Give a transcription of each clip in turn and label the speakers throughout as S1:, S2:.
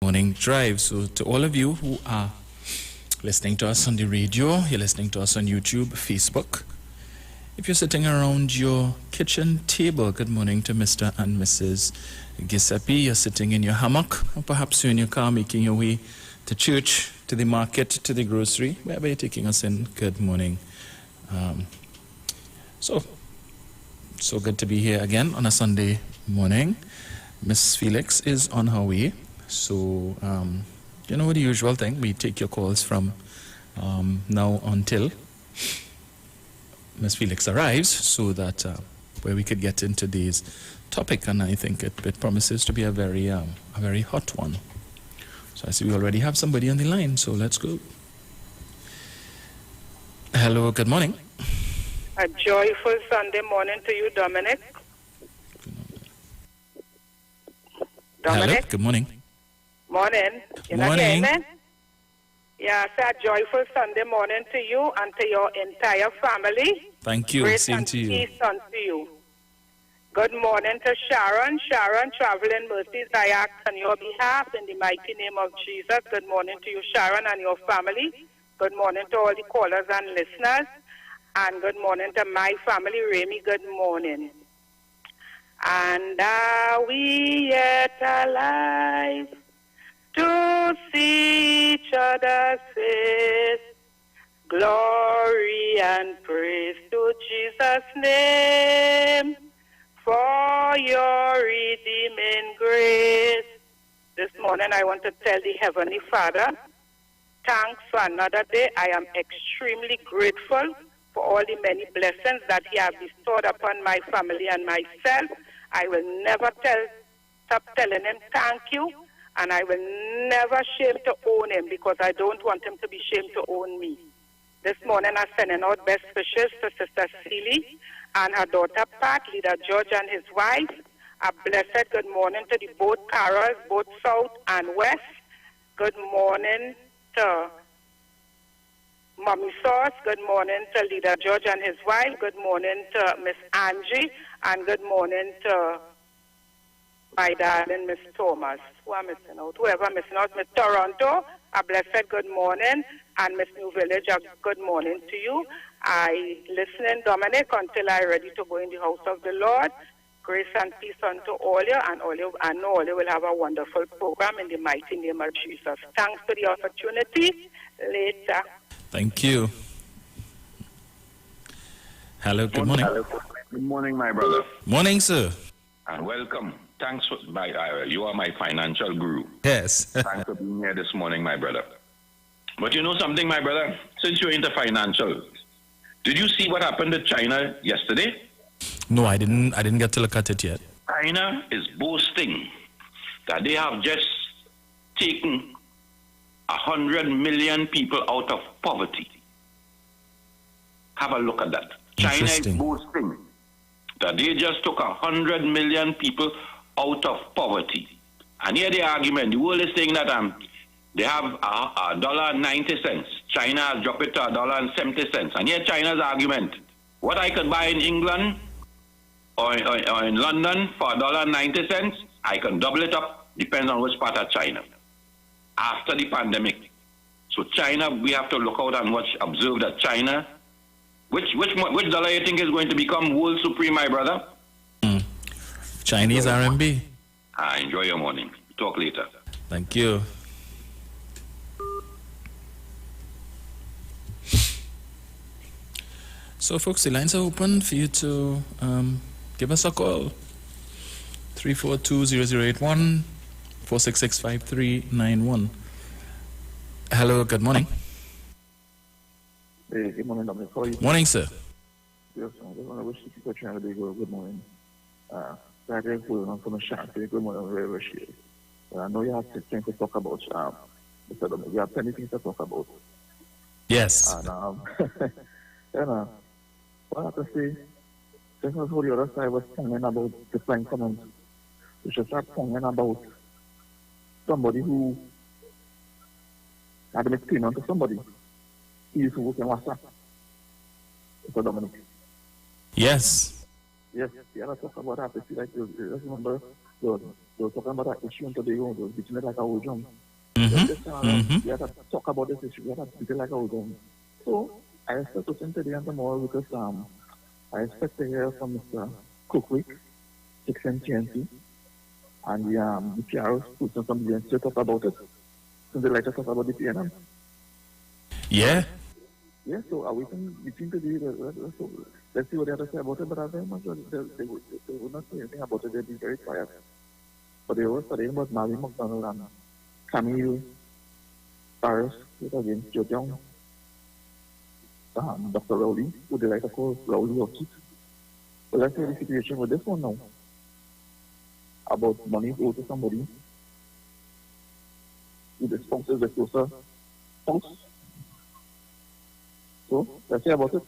S1: Morning drive. So to all of you who are listening to us on the radio, you're listening to us on YouTube, Facebook. If you're sitting around your kitchen table, good morning to Mr. and Mrs. Giuseppe. You're sitting in your hammock, or perhaps you're in your car making your way to church, to the market, to the grocery, wherever you're taking us in. Good morning. So good to be here again on a Sunday morning. Miss Felix is on her way. So, you know the usual thing. We take your calls from now until Miss Felix arrives, so that where we could get into today's topic, and I think it promises to be a very hot one. So I see we already have somebody on the line, so let's go. Hello, good morning.
S2: A joyful Sunday morning to you, Dominic. Dominic?
S1: Hello, good morning.
S2: Morning.
S1: Morning.
S2: Yeah, say a joyful Sunday morning to you and to your entire family.
S1: Thank you.
S2: Grace
S1: Same
S2: and
S1: to you.
S2: peace unto you. Good morning to Sharon. Sharon, traveling mercies I ask on your behalf in the mighty name of Jesus. Good morning to you, Sharon, and your family. Good morning to all the callers and listeners. And good morning to my family, Remy. Good morning. And are we yet alive to see each other's face? Glory and praise to Jesus' name for your redeeming grace. This morning I want to tell the Heavenly Father, thanks for another day. I am extremely grateful for all the many blessings that He has bestowed upon my family and myself. I will never stop telling Him thank you, and I will never shame to own Him, because I don't want Him to be ashamed to own me. This morning I'm sending out best wishes to Sister Celie and her daughter Pat, Leader George and his wife. A blessed good morning to the both Carols, both South and West. Good morning to Mommy Sauce. Good morning to Leader George and his wife. Good morning to Miss Angie. And good morning to my darling Miss Thomas. Who am I missing out? Whoever I'm missing out, Miss Toronto. A blessed good morning. And Miss New Village, a good morning to you. I listen, Dominic, until I'm ready to go in the house of the Lord. Grace and peace unto all you, and I know all you will have a wonderful program in the mighty name of Jesus. Thanks for the opportunity. Later.
S1: Thank you. Hello, good morning.
S3: Good morning, my brother.
S1: Morning, sir.
S3: And welcome. Thanks for you are my financial guru.
S1: Yes.
S3: Thanks for being here this morning, my brother. But you know something, my brother? Since you're into financial, did you see what happened to China yesterday?
S1: No, I didn't get to look at it yet.
S3: China is boasting that they have just taken 100 million people out of poverty. Have a look at that. China is boasting that they just took 100 million people out of poverty. And here the argument, the world is saying that they have $1.90. China has dropped it to $1.70. And here China's argument, what I could buy in England or in London for $1.90, I can double it up, depends on which part of China. After the pandemic. So China, we have to look out and observe that China, which dollar you think is going to become world supreme, my brother?
S1: Chinese RMB.
S3: Enjoy your morning. Talk later.
S1: Thank you. So, folks, the lines are open for you to give us a call. 342-0081, 466-5391. Hello, good morning.
S4: Hey, good morning, Dominic. How are you?
S1: Morning, sir.
S4: Yes, I just want to wish you good morning. Thank you for from Sharon. Good morning, very much. I know you have things to talk about. Mr. Dominic, you have plenty things to talk about.
S1: Yes.
S4: And what I have to say, just as the other side was talking about different comments, we should start talking about somebody who had to make payment to somebody. He used to work in WhatsApp. Mr. Dominic.
S1: Yes.
S4: Yes, yeah, let's talk about that. Like, just remember, So they were talking about that issue until they were beating it like a old drum.
S1: Mm-hmm.
S4: We had to talk about this issue. We had to beat it like a old drum. So I expect to send today and tomorrow because I expect to hear from Mr. Cookwick, 6 TNT, and the PRs who's from the to talk about it. So they like to talk about the PNM.
S1: Yeah.
S4: Yeah, so are we between today? Let's see what they have to say about it, but I'm very much sure they would not say anything about it. They'd be very quiet. But they were studying about Mary McDonald and Camille Paris, against Joe Young, Dr. Rowley, who they like to call Rowley or Keith. But let's see the situation with this one now. About money owed to somebody. With the spouses, the closer spouse. So, let's hear about it.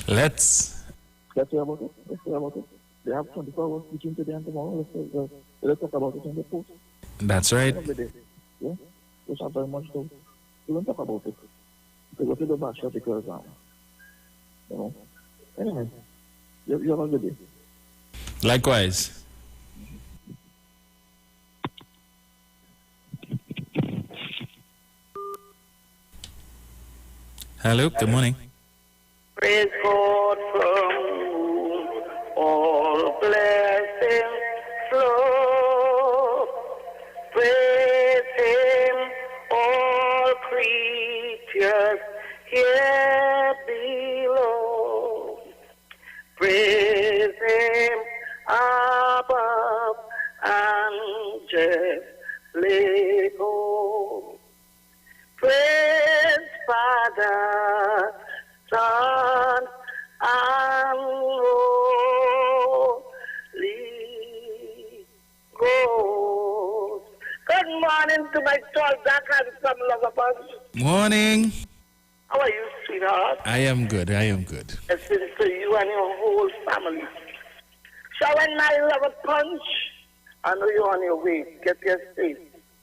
S1: Let's
S4: hear about it. They have 24 hours between today and tomorrow. Let's talk about it in the post.
S1: That's right.
S4: Yeah, which are very much so. We don't talk about it. They go to the basher because, Anyway, you have a good day.
S1: Likewise. Hello, good morning.
S2: Praise God from whom all blessings flow. Praise Him, all creatures here below. Praise Him above and justly go. Praise Father, Son, and Holy Ghost. Good morning to my tall, dark, handsome lover bunch.
S1: Morning.
S2: How are you, sweetheart?
S1: I am good.
S2: It's been to you and your whole family. Sharon, my lover punch. I know you're on your way. Get your safe.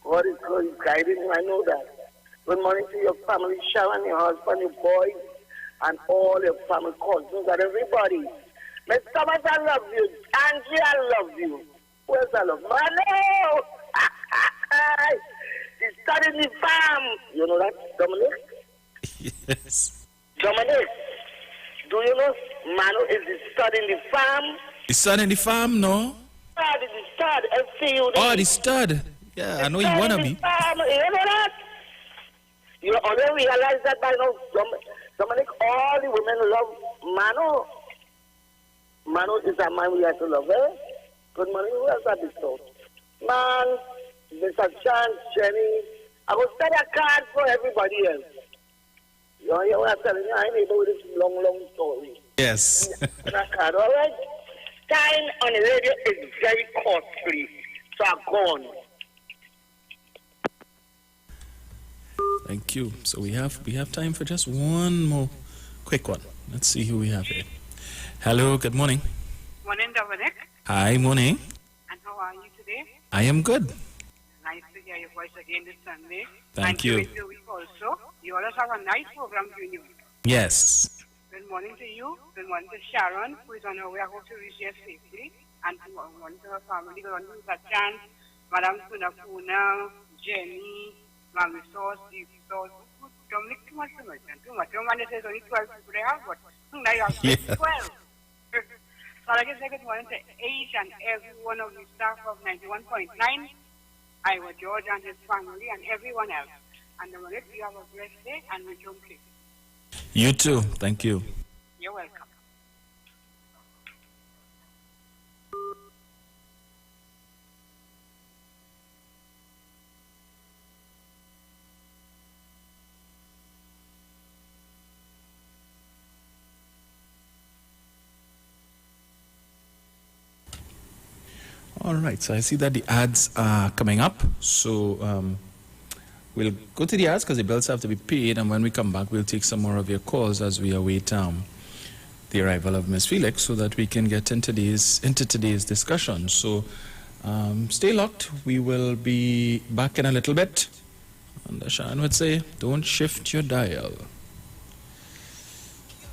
S2: God is guiding you. I know that. Good morning to your family, Sharon, your husband, your boys, and all your family cousins and everybody. Miss Thomas, I love you. Angie, I love you. Who else I love? Mano! She's studying the farm. You know that, Dominic?
S1: Yes.
S2: Dominic, do you know Mano is studying the farm?
S1: The son in the farm, no?
S2: Stud is the stud. SCUD.
S1: Oh, the stud. Yeah, I know you wanna be.
S2: You know that? You already realize that by now, Dominic, all the women love Mano. Mano is a man we have to love, eh? Good morning, who else have this thought? Man, Mr. Chance, Jenny, I will study a card for everybody else. You know what I'm telling you? I'm able with this long story.
S1: Yes.
S2: A card, all right? Time on the radio is very costly, so I'm gone.
S1: Thank you. So we have time for just one more quick one. Let's see who we have here. Hello, good morning.
S5: Morning, Dominic.
S1: Hi, morning.
S5: And how are you today?
S1: I am good.
S5: Nice to hear your voice again this Sunday.
S1: Thank you.
S5: And during the week also. You always have a nice program during the week.
S1: Yes.
S5: Good morning to you. Good morning to Sharon, who is on her way. I hope to reach here safely. And good morning to her family. Good morning to Chance, Madam Punapuna, Jenny, Mami Sauce, Deep Sauce. Dominic, too much. Your man says only 12 people they have, but now you have 12. So I just say good morning to each and every one of the staff of 91.9, IWER George and his family, and everyone else. And Dominic, you have a blessed day and we don't play.
S1: You too. Thank you.
S5: You're welcome.
S1: All right. So I see that the ads are coming up. So we'll go to the ads because the bills have to be paid. And when we come back, we'll take some more of your calls as we await the arrival of Miss Felix so that we can get into today's discussion. So stay locked. We will be back in a little bit. And Sharon would say, don't shift your dial.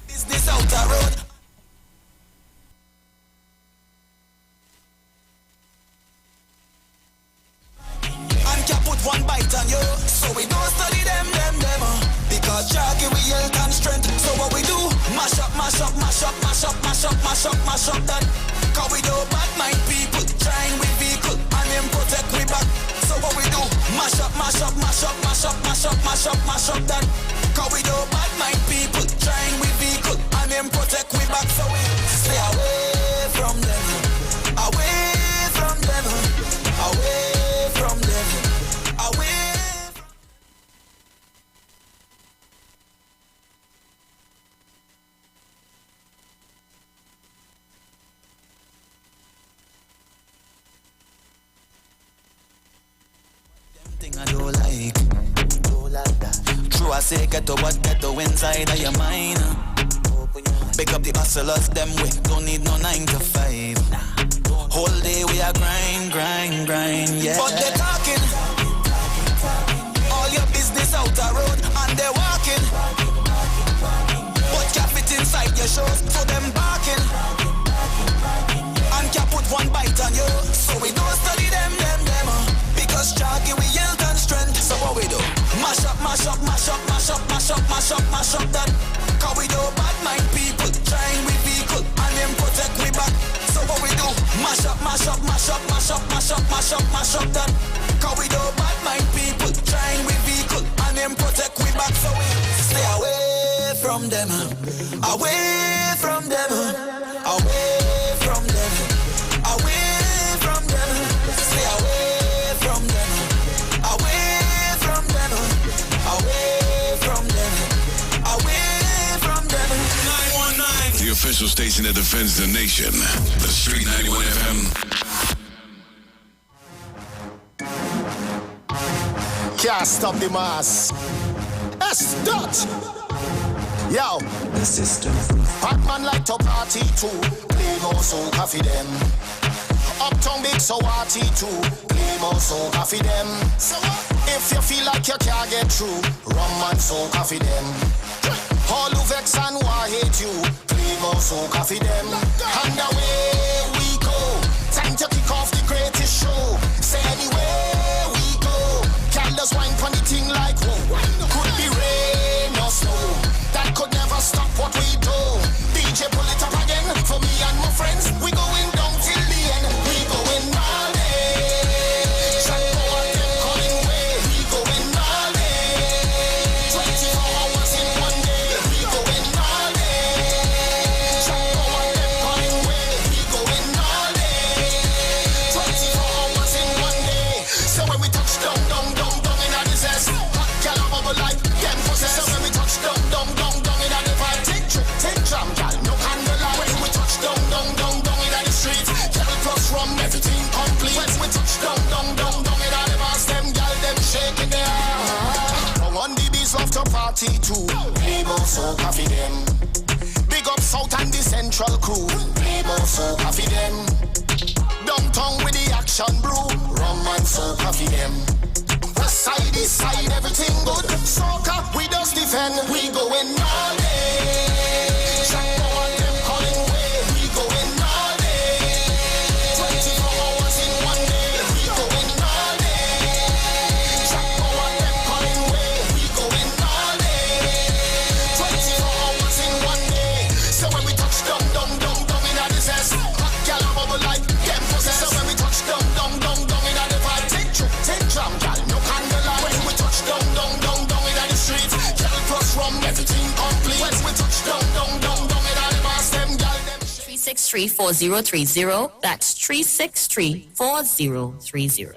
S6: Business out the road. mash up, mash up, mash up, mash up, mash up that. Cause we do bad mind people, trying with vehicle, and them protect we back. So what we do? Mash up, mash up, mash up, mash up, mash up, mash up, mash up that. Cause we do bad mind people, trying with vehicle, and them protect we back. So we stay away from them, away from them, away from them, away. Thing I don't like that. True, I say ghetto, but ghetto inside of your mind. Pick up the hustlers, them we don't need no 9 to 5. Whole day we are grind, grind, grind, yeah. But they're talking, all your business out the road, and they're walking. But can't fit inside your shows, so them barking. And can't put one bite on you, so we don't study them. Because Jackie we health and strength. So what we do? Mash up, mash up, mash up, mash up, mash up, mash up, mash up that. Cause we do bad mind people, trying with vehicle, and them protect we back. So what we do? Mash up, mash up, mash up, mash up, mash up, mash up, mash up that. Cause we do bad mind people, trying with vehicle, and them protect we back. So we stay away from them, away from them, away from them, away from them. Stay away.
S7: The official station that defends the nation. The Street 91 FM.
S8: Can't stop the mass. That's Dutch. Yo, the system. Batman like to party too. Play more soca for them. Uptown big so hearty too. Play more soca for them. So if you feel like you can't get through, rum and soca for them. All who vex and who hate you, play more soca for them. And away we go. Time to kick off the greatest show. Say anywhere we go. Candles wine pon the thing like whoa. Could be rain or snow. That could never stop what we do. DJ pull it up again for me and my friends. We going down till the end. We going all day. Track power them calling way. We going all day. 24 hours in one day. We going all day. Track power them calling way. We going all day. 24 hours in one day. So when we touch down, down, down, down in the zest. Hot gal a bubble like them possess. So when we touch down, down, down, down in the vibe. Take drum, gal, no candlelight. When we touch down, down, down, down in the streets. Gal plus rum, everything complete. When we touch down, down, down, down in the bars. Them gal, them shaking their ass. Now on the beats love to party too. Play more soca for them. Big up South and the Central crew. Play more soca for them. Downtown with the action brew. Rum and soca for them. West side, east side, everything good. Soca, we just defend. We going all day. Track power, them calling way. We going all day. 24 hours in one day. We going all day. Track power, them calling way. We going all day. 24 hours in one day. So when we touch down, down, down, down in the zest. Hot gal a bubble like them possess. So when we touch down, down, down, down in the vibe. Take drum, gal, no candlelight. When we touch down, down, down, down in the streets. Gal plus rum, everything complete. When we touch down, down, down, down in the bars, them gal, them
S9: 363-4030. That's 363-4030.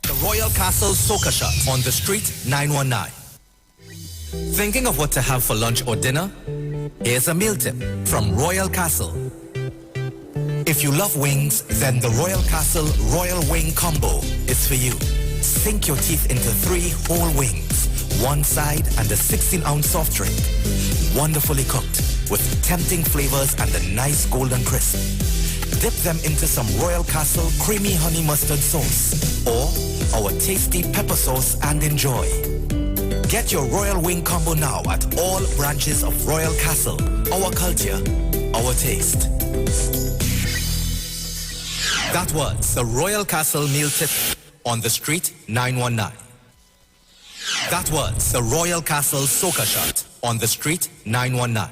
S10: The Royal Castle Soca Shot on the Street 919. Thinking of what to have for lunch or dinner? Here's a meal tip from Royal Castle. If you love wings, then the Royal Castle Royal Wing Combo is for you. Sink your teeth into 3 whole wings, one side and a 16-ounce soft drink. Wonderfully cooked with tempting flavors and a nice golden crisp. Dip them into some Royal Castle creamy honey mustard sauce or our tasty pepper sauce and enjoy. Get your Royal Wing Combo now at all branches of Royal Castle. Our culture, our taste. That was the Royal Castle meal tip on the Street 919. That was the Royal Castle Soca Shot on the Street 919.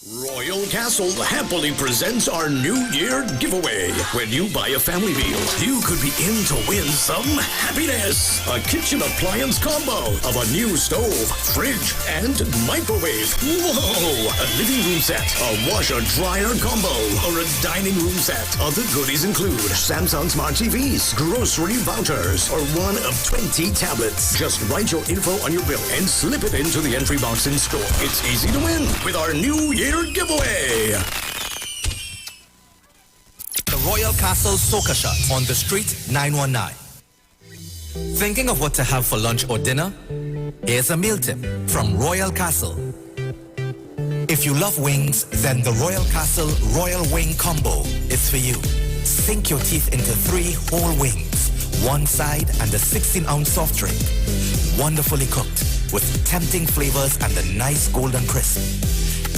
S9: Royal Castle happily presents our New Year giveaway. When you buy a family meal, you could be in to win some happiness. A kitchen appliance combo of a new stove, fridge, and microwave. Whoa! A living room set, a washer-dryer combo, or a dining room set. Other goodies include Samsung Smart TVs, grocery vouchers, or one of 20 tablets. Just write your info on your bill and slip it into the entry box in store. It's easy to win with our New Year giveaway.
S10: The Royal Castle Soca Shot on the Street 919. Thinking of what to have for lunch or dinner? Here's a meal tip from Royal Castle. If you love wings, then the Royal Castle Royal Wing Combo is for you. Sink your teeth into 3 whole wings, one side and a 16-ounce soft drink. Wonderfully cooked with tempting flavors and a nice golden crisp.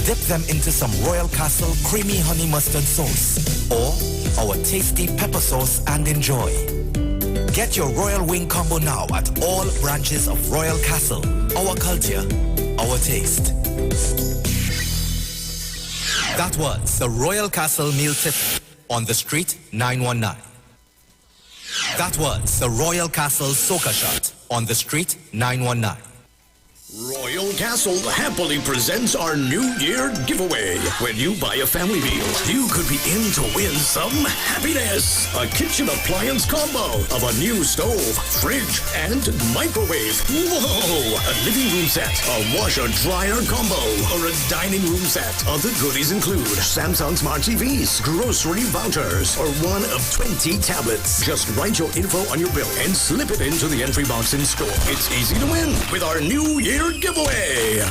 S10: Dip them into some Royal Castle creamy honey mustard sauce or our tasty pepper sauce and enjoy. Get your Royal Wing Combo now at all branches of Royal Castle. Our culture, our taste. That was the Royal Castle meal tip on the Street 919. That was the Royal Castle Soca Shot on the Street 919.
S9: Royal Castle happily presents our New Year giveaway. When you buy a family meal, you could be in to win some happiness. A kitchen appliance combo of a new stove, fridge, and microwave. Whoa! A living room set, a washer-dryer combo, or a dining room set. Other goodies include Samsung Smart TVs, grocery vouchers, or one of 20 tablets. Just write your info on your bill and slip it into the entry box in store. It's easy to win with our New Year giveaway.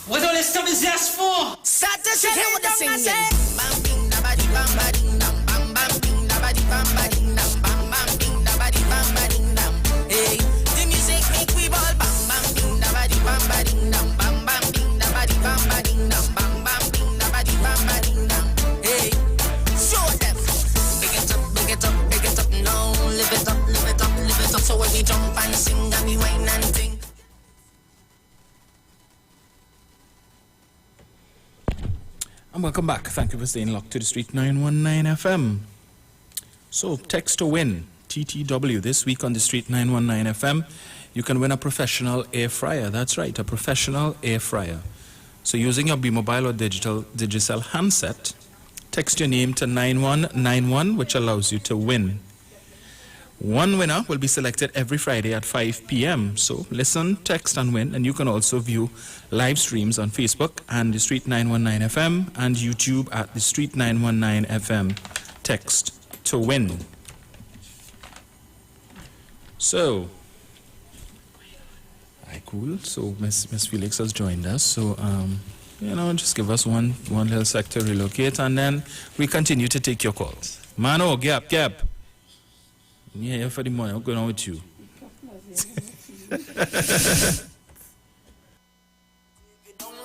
S11: What all this stuff is just for?
S12: Start to sing with the singing. Hey, the music make we ball bam bam bing da ba di bam ba ding dam bam bam bing da ba di bam ba ding dam bam bam bing da ba di bam ba ding dam. Hey, show them. Big it up, big it up, big it up now. Live it up, live it up, live it up. So when we jump and sing and we whine and sing.
S1: And welcome back. Thank you for staying locked to the Street 919 FM. So, text to win, TTW, this week on the Street 919 FM. You can win a professional air fryer. That's right, a professional air fryer. So, using your B-Mobile or Digicel handset, text your name to 9191, which allows you to win. One winner will be selected every Friday at 5 p.m. So listen, text, and win. And you can also view live streams on Facebook and the Street 919 FM and YouTube at the Street 919 FM. Text to win. So, cool. So Miss Felix has joined us. So, just give us one little sec to relocate, and then we continue to take your calls. Mano, gap. Yeah, for the money. What's going on with you?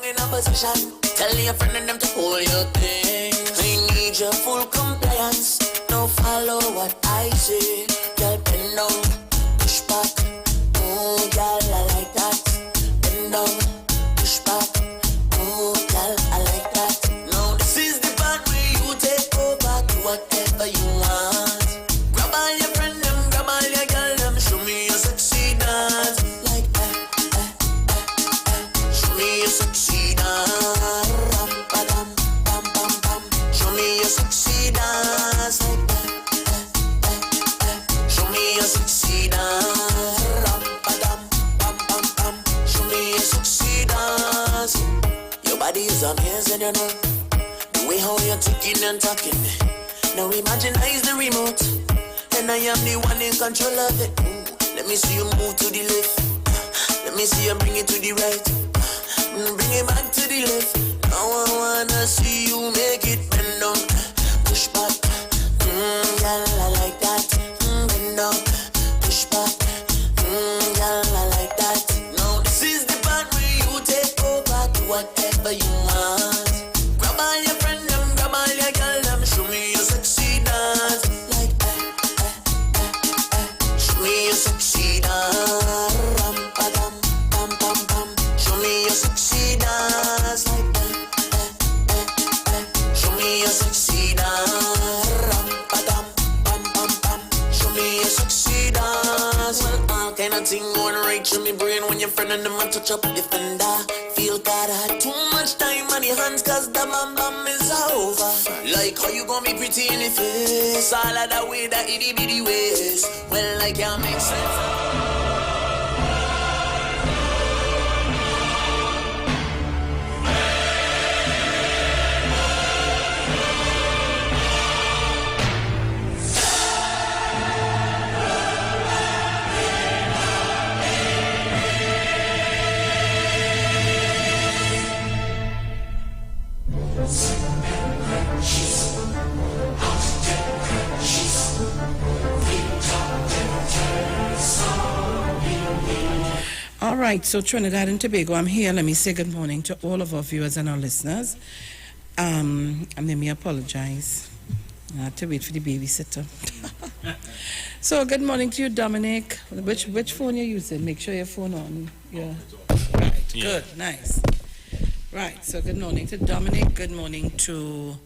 S6: In a position, tell your friend and them to hold your thing. I need your full compliance. No follow what I say. Girl, bend down, push back. Oh, girl, I like that. Bend down, push back. Oh, girl, I like that. Now this is the part where you take over. Do whatever you want. Grab all your friend them, grab all your girl them. Show me your sexy dance. Like show me your sexy dance. Ram-pa-dam, bam-bam-bam. Show me your sexy dance. Show me your sexy dance. Ram-pa-dam, bam-bam-bam. Show me your sexy dance. Your body is amazing, you know. The way how you're ticking and talking. Now imagine I is the remote, and I am the one in control of it. Let me see you move to the left. Let me see you bring it to the right. Bring it back to the left. Now I wanna see you make it bend down. Push back. Girl, I like that. Bend down. Push back. Girl, I like that. Now this is the part where you take over. Do whatever you want. Grab all your friend them, grab all your girl them. Show me your sexy dance. Like show me your sexy dance. Ram-pa-dam, bam-bam-bam. Show me your sexy dance. Like show me your sexy dance. Ram-pa-dam, bam-bam-bam. Show me your sexy dance. Well, all kind of thing going right through me brain when your friend and them a touch up the fender. Feel God I had too much time on your hands cause the bam-bam is over. Like how you gonna be pretty in the face. All of that way, that itty-bitty ways. Well, I can't make sense.
S13: All right, so Trinidad and Tobago, I'm here. Let me say good morning to all of our viewers and our listeners. And let me apologize. I had to wait for the babysitter. So good morning to you, Dominic. Which phone you're using? Make sure your phone on. Yeah. Right, good, nice. Right, so good morning to Dominic. Good morning to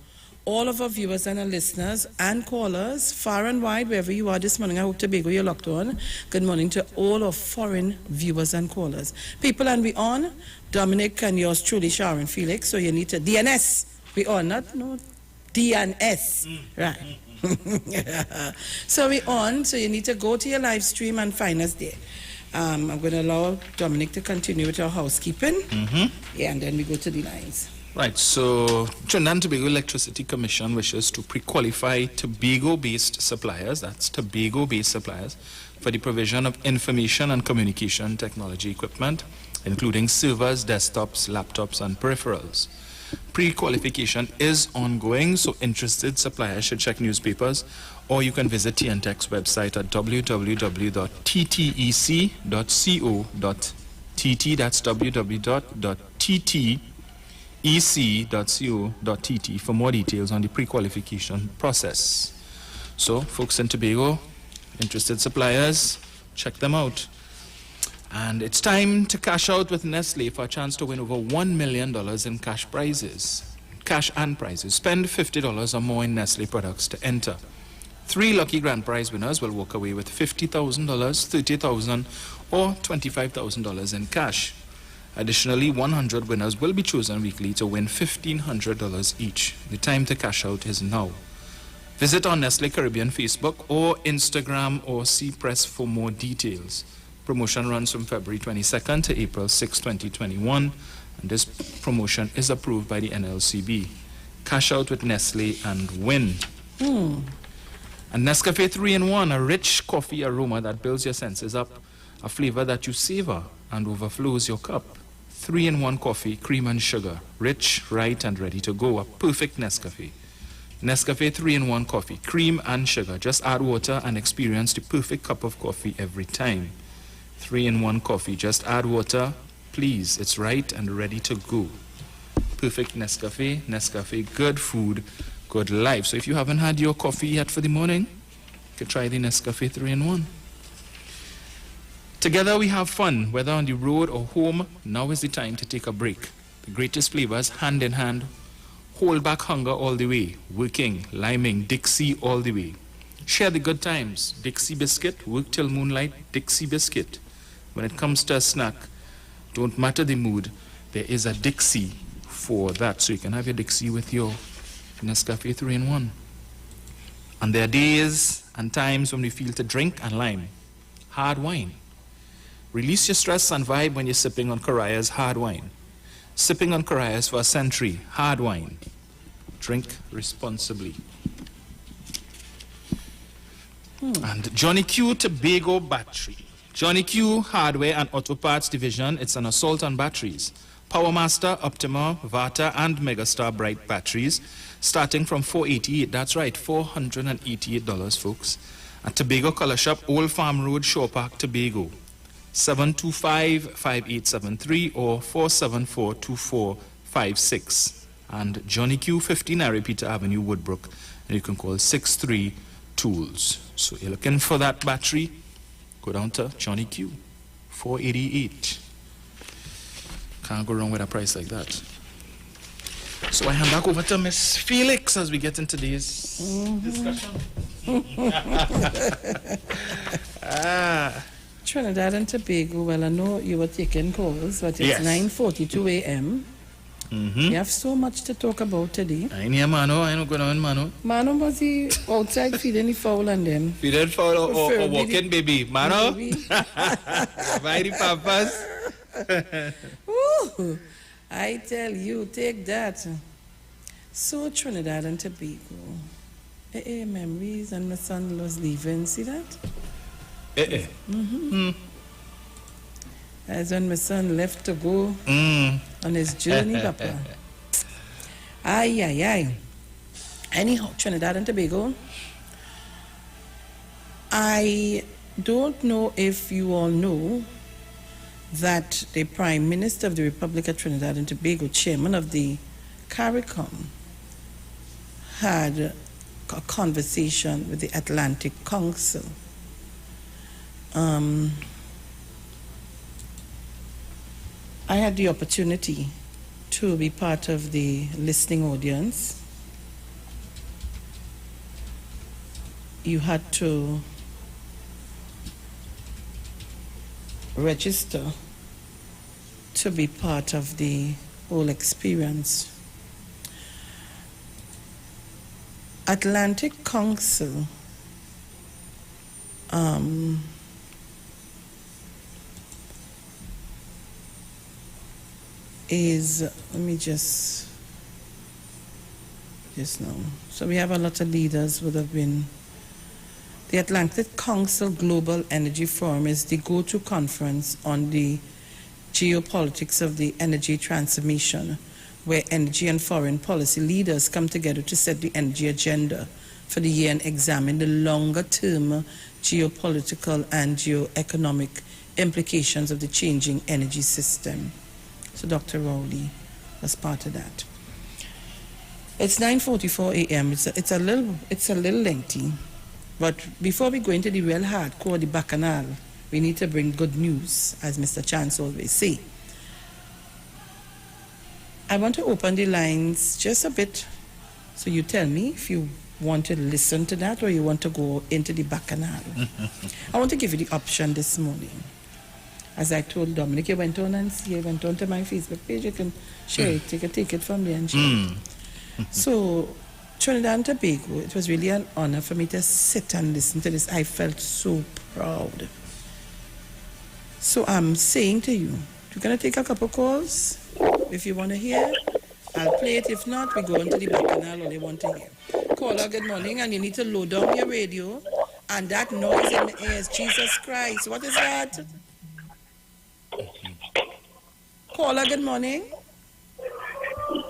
S13: all of our viewers and our listeners and callers, far and wide, wherever you are this morning. I hope Tobago you're locked on. Good morning to all of foreign viewers and callers. People, and we on. Dominic and yours truly, Sharon, Felix. So you need to DNS. We on, not no DNS. Right. So we on. So you need to go to your live stream and find us there. I'm going to allow Dominic to continue with our housekeeping. Yeah, and then we go to the lines.
S1: Right, so Trinidad and Tobago Electricity Commission wishes to pre-qualify Tobago-based suppliers, that's Tobago-based suppliers, for the provision of information and communication technology equipment, including servers, desktops, laptops, and peripherals. Pre-qualification is ongoing, so interested suppliers should check newspapers, or you can visit TNTech's website at www.ttec.co.tt, that's www.ttec.co.tt for more details on the pre-qualification process. So, folks in Tobago, interested suppliers, check them out. And it's time to cash out with Nestle for a chance to win over $1 million in cash prizes. Cash and prizes. Spend $50 or more in Nestle products to enter. 3 lucky grand prize winners will walk away with $50,000, $30,000 or $25,000 in cash. Additionally, 100 winners will be chosen weekly to win $1,500 each. The time to cash out is now. Visit our Nestle Caribbean Facebook or Instagram or C-Press for more details. Promotion runs from February 22nd to April 6, 2021, and this promotion is approved by the NLCB. Cash out with Nestle and win. And Nescafe 3-in-1, a rich coffee aroma that builds your senses up, a flavor that you savor and overflows your cup. 3-in-1 coffee, cream and sugar, rich, right, and ready to go. A perfect Nescafe. Nescafe 3-in-1 coffee, cream and sugar. Just add water and experience the perfect cup of coffee every time. 3-in-1 coffee, just add water, please. It's right and ready to go. Perfect Nescafe. Nescafe, good food, good life. So if you haven't had your coffee yet for the morning, you can try the Nescafe 3-in-1. Together we have fun, whether on the road or home. Now is the time to take a break. The greatest flavors, hand in hand. Hold back hunger all the way. Working, liming, Dixie all the way. Share the good times. Dixie biscuit, work till moonlight, Dixie biscuit. When it comes to a snack, don't matter the mood, there is a Dixie for that. So you can have your Dixie with your Nescafe 3-in-1. And there are days and times when we feel to drink and lime. Hard wine. Release your stress and vibe when you're sipping on Korea's hard wine. Sipping on Korea's for a century, hard wine. Drink responsibly. And Johnny Q Tobago battery. Johnny Q Hardware and Auto Parts Division, it's an assault on batteries. PowerMaster, Optima, Vata, and Megastar Bright batteries, starting from $488. That's right, $488, folks. At Tobago Color Shop, Old Farm Road, Shore Park, Tobago. 725-5873 or 474-2456. And Johnny Q, 15 Harry Peter Avenue, Woodbrook. And you can call 63 Tools. So you're looking for that battery, go down to Johnny Q, $488. Can't go wrong with a price like that. So I hand back over to Miss Felix as we get into today's discussion.
S13: Trinidad and Tobago, well, I know you were taking calls, but it's 9:42 a.m. We have so much to talk about today.
S1: I ain't Mano, I ain't going on Mano.
S13: Mano was he outside feeding the fowl and them?
S1: Feeding fowl or walking baby. Mano? Buy the papas.
S13: Ooh, I tell you, take that. So Trinidad and Tobago. Memories, and my son was leaving, see that? As when my son left to go on his journey, Papa. Aye. Anyhow, Trinidad and Tobago, I don't know if you all know that the Prime Minister of the Republic of Trinidad and Tobago, Chairman of the CARICOM, had a conversation with the Atlantic Council. I had the opportunity to be part of the listening audience. You had to register to be part of the whole experience. Atlantic Council is, let me just now. So we have a lot of leaders would have been. The Atlantic Council Global Energy Forum is the go-to conference on the geopolitics of the energy transformation, where energy and foreign policy leaders come together to set the energy agenda for the year and examine the longer-term geopolitical and geoeconomic implications of the changing energy system. So Dr. Rowley was part of that. It's 9:44 a.m. It's a little lengthy, but before we go into the real hardcore, the bacchanal, we need to bring good news, as Mr. Chance always say. I want to open the lines just a bit, so you tell me if you want to listen to that or you want to go into the bacchanal. I want to give you the option this morning. As I told Dominic, you went on to my Facebook page, you can share it, take it from there and share it. So, Trinidad and Tobago, it was really an honor for me to sit and listen to this. I felt so proud. So I'm saying to you, you're going to take a couple calls. If you want to hear, I'll play it. If not, we go into the bacchanal or they want to hear. Caller, good morning, and you need to load down your radio. And that noise in the ears, Jesus Christ, what is that? Caller, good morning.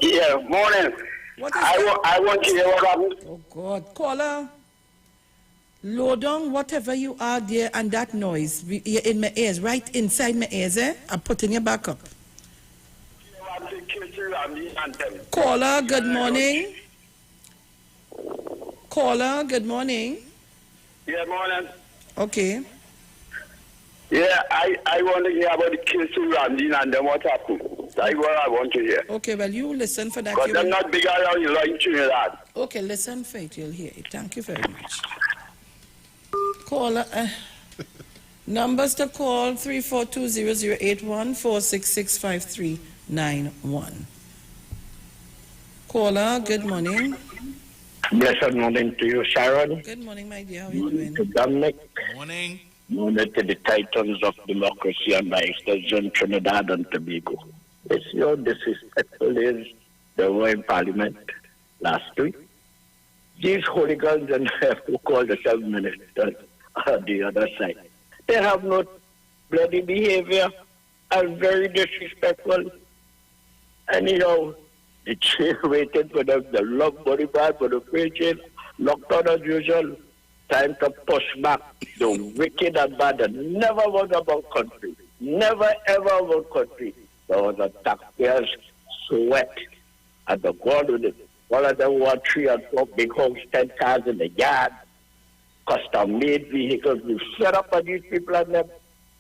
S14: Yeah, morning.
S13: What is that?
S14: I want to hear what happened.
S13: Oh, God. Caller, low down whatever you are there and that noise in my ears, right inside my ears, I'm putting you back up. Caller, good morning. Caller, good morning.
S14: Yeah, morning.
S13: Okay.
S14: Yeah, I want to hear about the case to Randy and then what happened. That's what I want to hear.
S13: Okay, well, you listen for that.
S14: Because I'm not big around you like Trinidad.
S13: Okay, listen for it. You'll hear it. Thank you very much. Caller, numbers to call 342-0081 466-5391. Caller, good morning.
S14: Blessed morning to you, Sharon.
S13: Good morning, my dear. How are you doing?
S14: To Dominic.
S1: Morning.
S14: Morning to the titans of democracy and by extension Trinidad and Tobago. It's your disrespectful is the Royal Parliament last week. These hooligans and who call themselves ministers on the other side, they have no bloody behavior and very disrespectful. Anyhow, the chain waited for them, the love body bad for the free chain, locked on as usual. Time to push back the wicked and bad that never was about country. Never ever about country. There was a taxpayer's sweat at the ground with it. One of them want 3 and 4 big homes, 10 cars in the yard, custom-made vehicles. We set up for these people and them.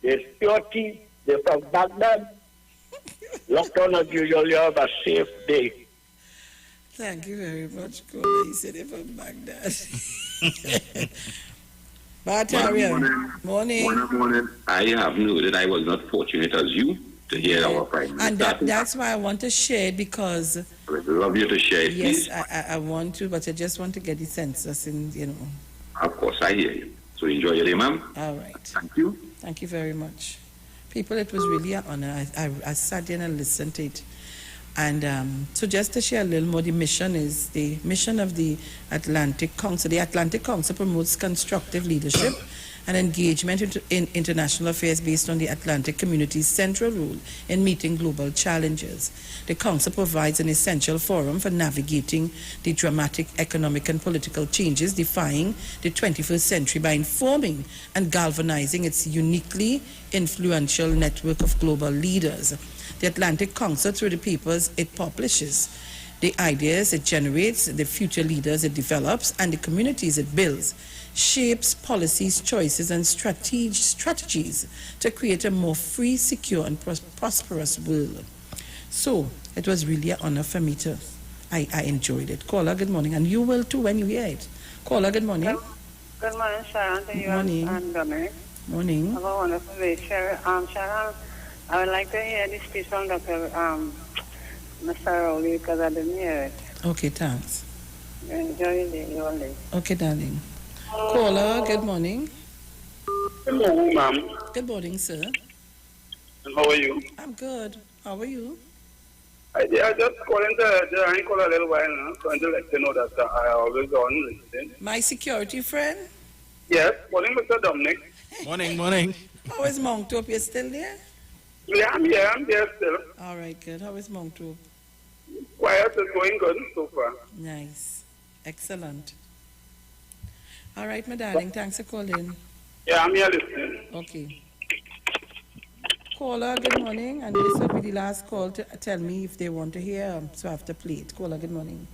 S14: They're dirty. They're from Baghdad. Lockdown as usual. You have a safe day.
S13: Thank you very much, Caller. He said it from Baghdad.
S3: Morning. I have known that I was not fortunate as you to hear our Prime Minister.
S13: And that's why I want to share it because...
S3: I would love you to share it,
S13: yes,
S3: please.
S13: I want to, but I just want to get the census in, you know.
S3: Of course, I hear you. So enjoy your day, ma'am.
S13: All right.
S3: Thank you.
S13: Thank you very much. People, it was really an honor. I sat there and listened to it. And so just to share a little more, the mission of the Atlantic Council. The Atlantic Council promotes constructive leadership and engagement in international affairs based on the Atlantic community's central role in meeting global challenges. The Council provides an essential forum for navigating the dramatic economic and political changes defying the 21st century by informing and galvanizing its uniquely influential network of global leaders. The Atlantic Council, through the papers it publishes, the ideas it generates, the future leaders it develops, and the communities it builds, shapes policies, choices, and strategies to create a more free, secure, and prosperous world. So, it was really an honor for me to, I enjoyed it. Caller, good morning. And you will too when you hear it. Caller, good morning.
S15: Good morning, Sharon. To you
S13: morning.
S15: And Dominic.
S13: Morning.
S15: Have a wonderful day. Sharon, I would like to hear the speech from Dr. Mr. Rowley because I didn't hear it.
S13: Okay, thanks.
S15: Enjoy your day.
S13: Okay, darling. Caller, good morning.
S14: Good morning, ma'am.
S13: Good morning, sir.
S14: And how are you?
S13: I'm good. How are you?
S14: I just calling I call a little while now, trying to let you know that I always on listening.
S13: My security friend?
S14: Yes, morning, Mr. Dominic.
S1: Morning.
S13: How is Mount Hope? You still there?
S14: Yeah, I'm there still.
S13: All right, good. How is Mount Hope?
S14: Quiet is going good so far.
S13: Nice. Excellent. All right, my darling. Thanks for calling.
S14: Yeah, I'm here listening.
S13: Okay. Caller, good morning. And this will be the last call to tell me if they want to hear, so I have to play it. Caller, good morning.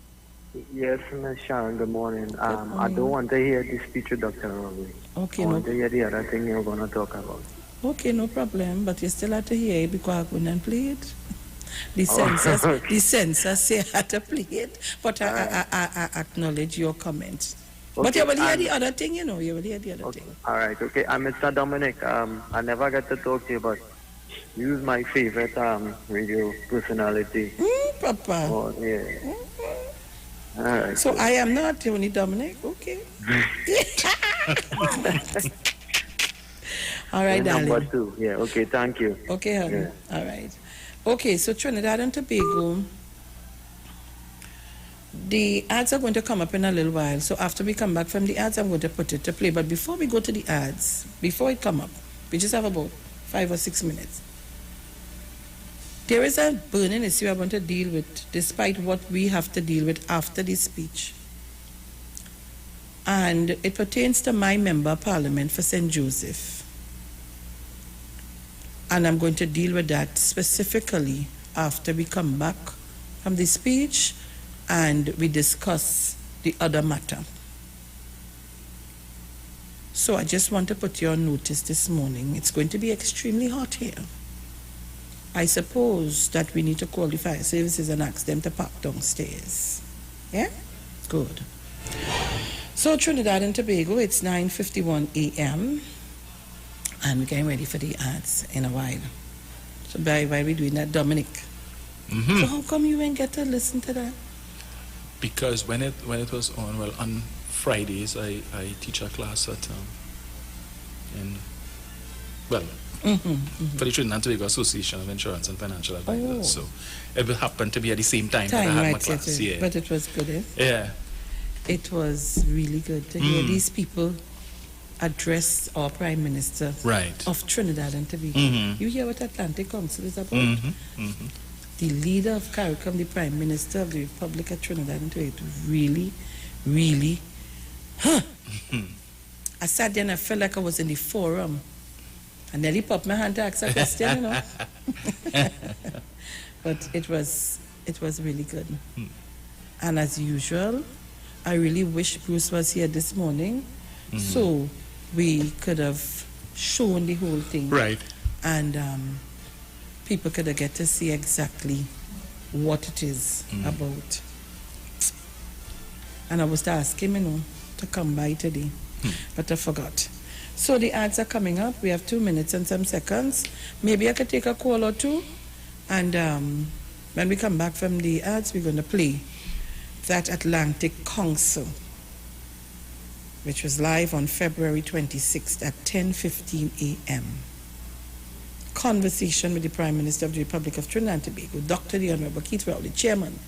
S16: Yes, Ms. Sharon, good morning.
S13: Good
S16: I
S13: morning.
S16: don't want to hear the speech of Dr. Rowley.
S13: Okay,
S16: I
S13: no.
S16: want to hear the other thing you're going to talk about.
S13: Okay, no problem. But you still have to hear it because I couldn't play it. The census say I had to play it, but I acknowledge your comment.
S16: Okay,
S13: But you will hear the other thing, you know. You will hear the other thing.
S16: All right, okay. Mr. Dominic, I never get to talk to you, but you're my favorite radio personality.
S13: Papa.
S16: Oh, yeah. All right.
S13: So I am not only Dominic. Okay. All right, darling.
S16: Number 2. Yeah, okay, thank you.
S13: Okay, honey.
S16: Yeah.
S13: All right. Okay, so Trinidad and Tobago, the ads are going to come up in a little while. So after we come back from the ads, I'm going to put it to play. But before we go to the ads, before it come up, we just have about 5 or 6 minutes. There is a burning issue I want to deal with, despite what we have to deal with after this speech. And it pertains to my member of parliament for St. Joseph. And I'm going to deal with that specifically after we come back from the speech and we discuss the other matter. So I just want to put you on notice this morning. It's going to be extremely hot here. I suppose that we need to call the fire services and ask them to park downstairs. Yeah? Good. So Trinidad and Tobago, it's 9:51 a.m. and we're getting ready for the ads in a while. So while we're doing that, Dominic.
S1: Mm-hmm.
S13: So how come you ain't get to listen to that?
S1: Because when it was on, well, on Fridays I teach a class at for the Trinidad and Tobago Association of Insurance and Financial Advisors. So it will happen to be at the same time that I had my class. Yeah.
S13: But it was good, eh?
S1: Yeah.
S13: It was really good to hear these people address our Prime Minister of Trinidad and Tobago. You hear what Atlantic Council is about? The leader of CARICOM, the Prime Minister of the Republic of Trinidad and Tobago, really, really, I sat there and I felt like I was in the forum. I nearly popped my hand to ask a question, you know. But it was really good. And as usual, I really wish Bruce was here this morning so we could have shown the whole thing.
S1: Right.
S13: And people could have get to see exactly what it is about. And I was to ask him, you know, to come by today, but I forgot. So the ads are coming up. We have 2 minutes and some seconds. Maybe I could take a call or two. And when we come back from the ads, we're going to play that Atlantic Council, which was live on February 26th at 10:15 a.m. Conversation with the Prime Minister of the Republic of Trinidad and Tobago, Dr. the Honorable Keith Rowley, Chairman.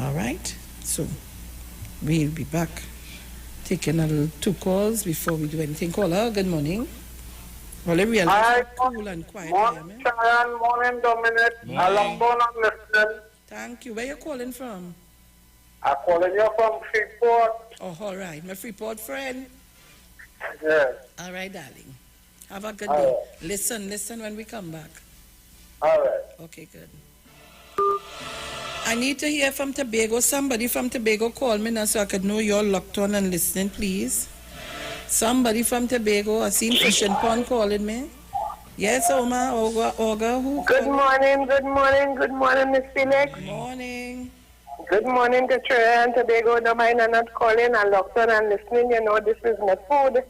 S13: All right, so we'll be back taking a little 2 calls before we do anything. Caller, good morning. Well, we are cool and quiet.
S17: Morning, Sharon. Morning, Dominic. Listening.
S13: Thank you. Where you calling from?
S17: I'm calling you from Freeport.
S13: Oh, all right. My Freeport friend.
S17: Yes.
S13: All right, darling. Have a good day. Listen when we come back.
S17: All right.
S13: Okay, good. I need to hear from Tobago. Somebody from Tobago call me now so I could know you're locked on and listening, please. Somebody from Tobago. I seen Fish and Pond calling me. Yes, Oma, Olga, who?
S17: Good morning, Miss Felix.
S13: Good morning.
S17: Good morning to Trinidad and Tobago. Don't mind I'm not calling. I'm locked on and listening. You know, this is my food.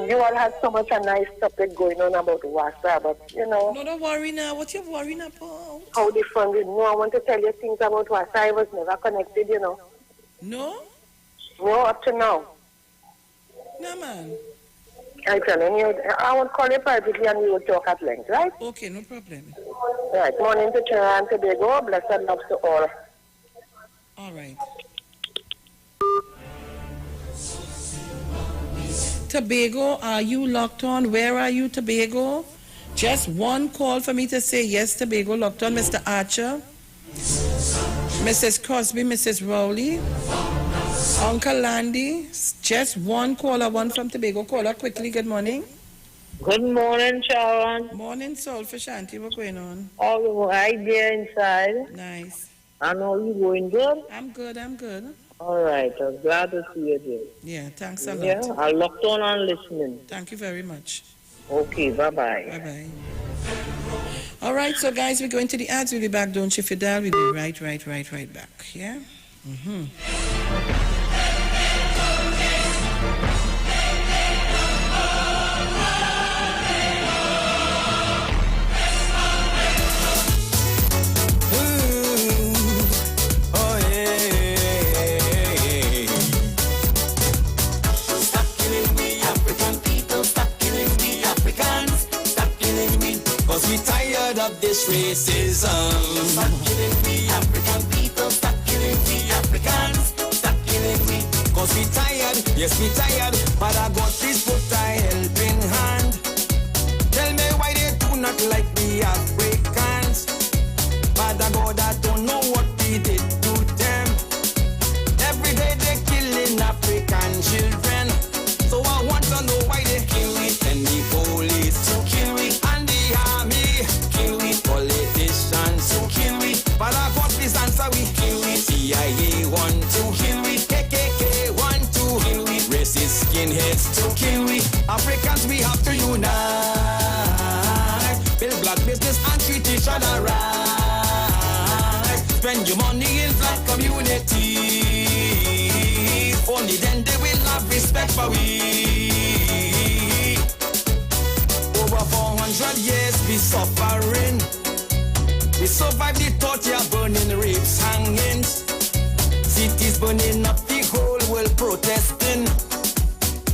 S17: You all had so much a nice topic going on about WhatsApp, but you know.
S13: No, don't worry now. What you worrying about?
S17: How the fun with no, I want to tell you things about WhatsApp. I was never connected, you know.
S13: No?
S17: No, up to now.
S13: No, man.
S17: I'm telling you, I will call you privately and we will talk at length, right?
S13: Okay, no problem.
S17: Right, morning to Sharon and Tobago. Blessed love to all.
S13: All right. Tobago, are you locked on? Where are you, Tobago? Just one call for me to say yes, Tobago locked on. Mr. Archer, Mrs. Crosby, Mrs. Rowley, Uncle Landy. Just one caller, one from Tobago. Caller, quickly, good morning.
S17: Good morning, Sharon.
S13: Morning, Soulfish Auntie. What's going on?
S17: All right there inside.
S13: Nice.
S17: I know you going good?
S13: I'm good.
S17: All right, I'm glad to see you there.
S13: Yeah, thanks a lot.
S17: Yeah, I locked on and listening.
S13: Thank you very much.
S17: Okay, bye-bye.
S13: Bye-bye. All right, so guys, we're going to the ads. We'll be back. Don't shift it down. We'll be right back. Yeah?
S6: We tired of this racism. Stop killing we African people. Stop killing we Africans. Stop killing we. Cause we tired, yes we tired. But I got this put a helping hand. police to kill we. Africans, we have to unite. Build black business and treat each other right. Spend your money in black community. Only then they will have respect for we. Over 400 years we suffering. We survived the torture, burning, rapes, hangings. Cities burning up, the whole world protesting.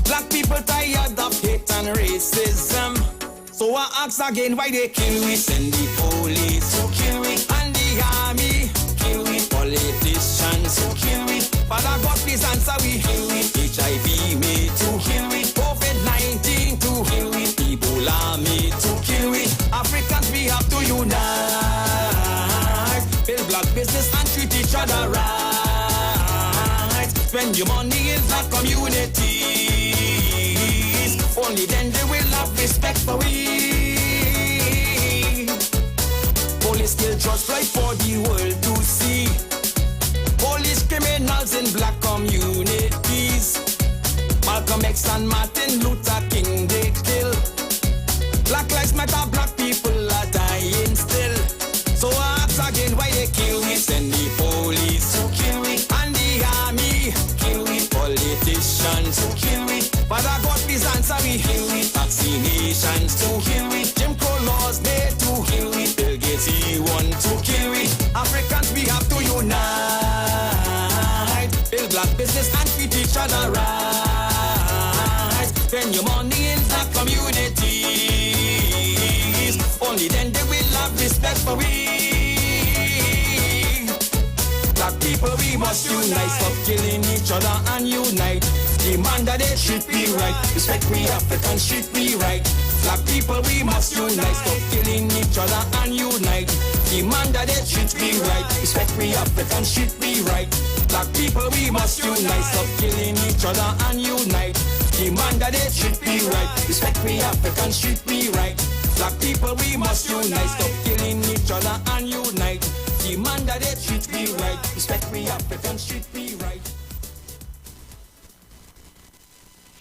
S6: Black people tired of hate and racism. So I ask again, why they kill we? Send the police to kill we, and the army kill we, politicians to kill we. Father God, please answer we. Kill we. HIV me to kill we, COVID-19 to kill we, Ebola me to kill we. Africans, we have to unite. Build black business and treat each other right. Spend your money in black communities. Only then they will have respect for we. Police kill George Floyd for the world to see. Police criminals in black communities. Malcolm X and Martin Luther King they kill. Black lives matter, black people are dying still. So I ask again, why they kill we? Send the police to kill we, and the army kill we, politicians to kill we. Father God, please answer we. Kill we. Vaccinations to kill we, Jim Crow laws made to kill we, Bill Gates he want to kill we. Africans, we have to unite. Build black business and treat each other right. Spend your money in black communities. Only then they will have respect for we. Black people, we must unite. Stop killing each other and unite. Demand that they should be right. Respect we Africans should be right. Black people, we must unite. Stop killing each other and unite. Demand that they should be right. Respect we Africans should be right. Black people, we must unite. Stop killing each other and unite. Demand that they should be right. Respect we Africans should be right. Black people, we must unite. Stop killing each other and unite. Demand that they should be right. Respect we Africans should be right.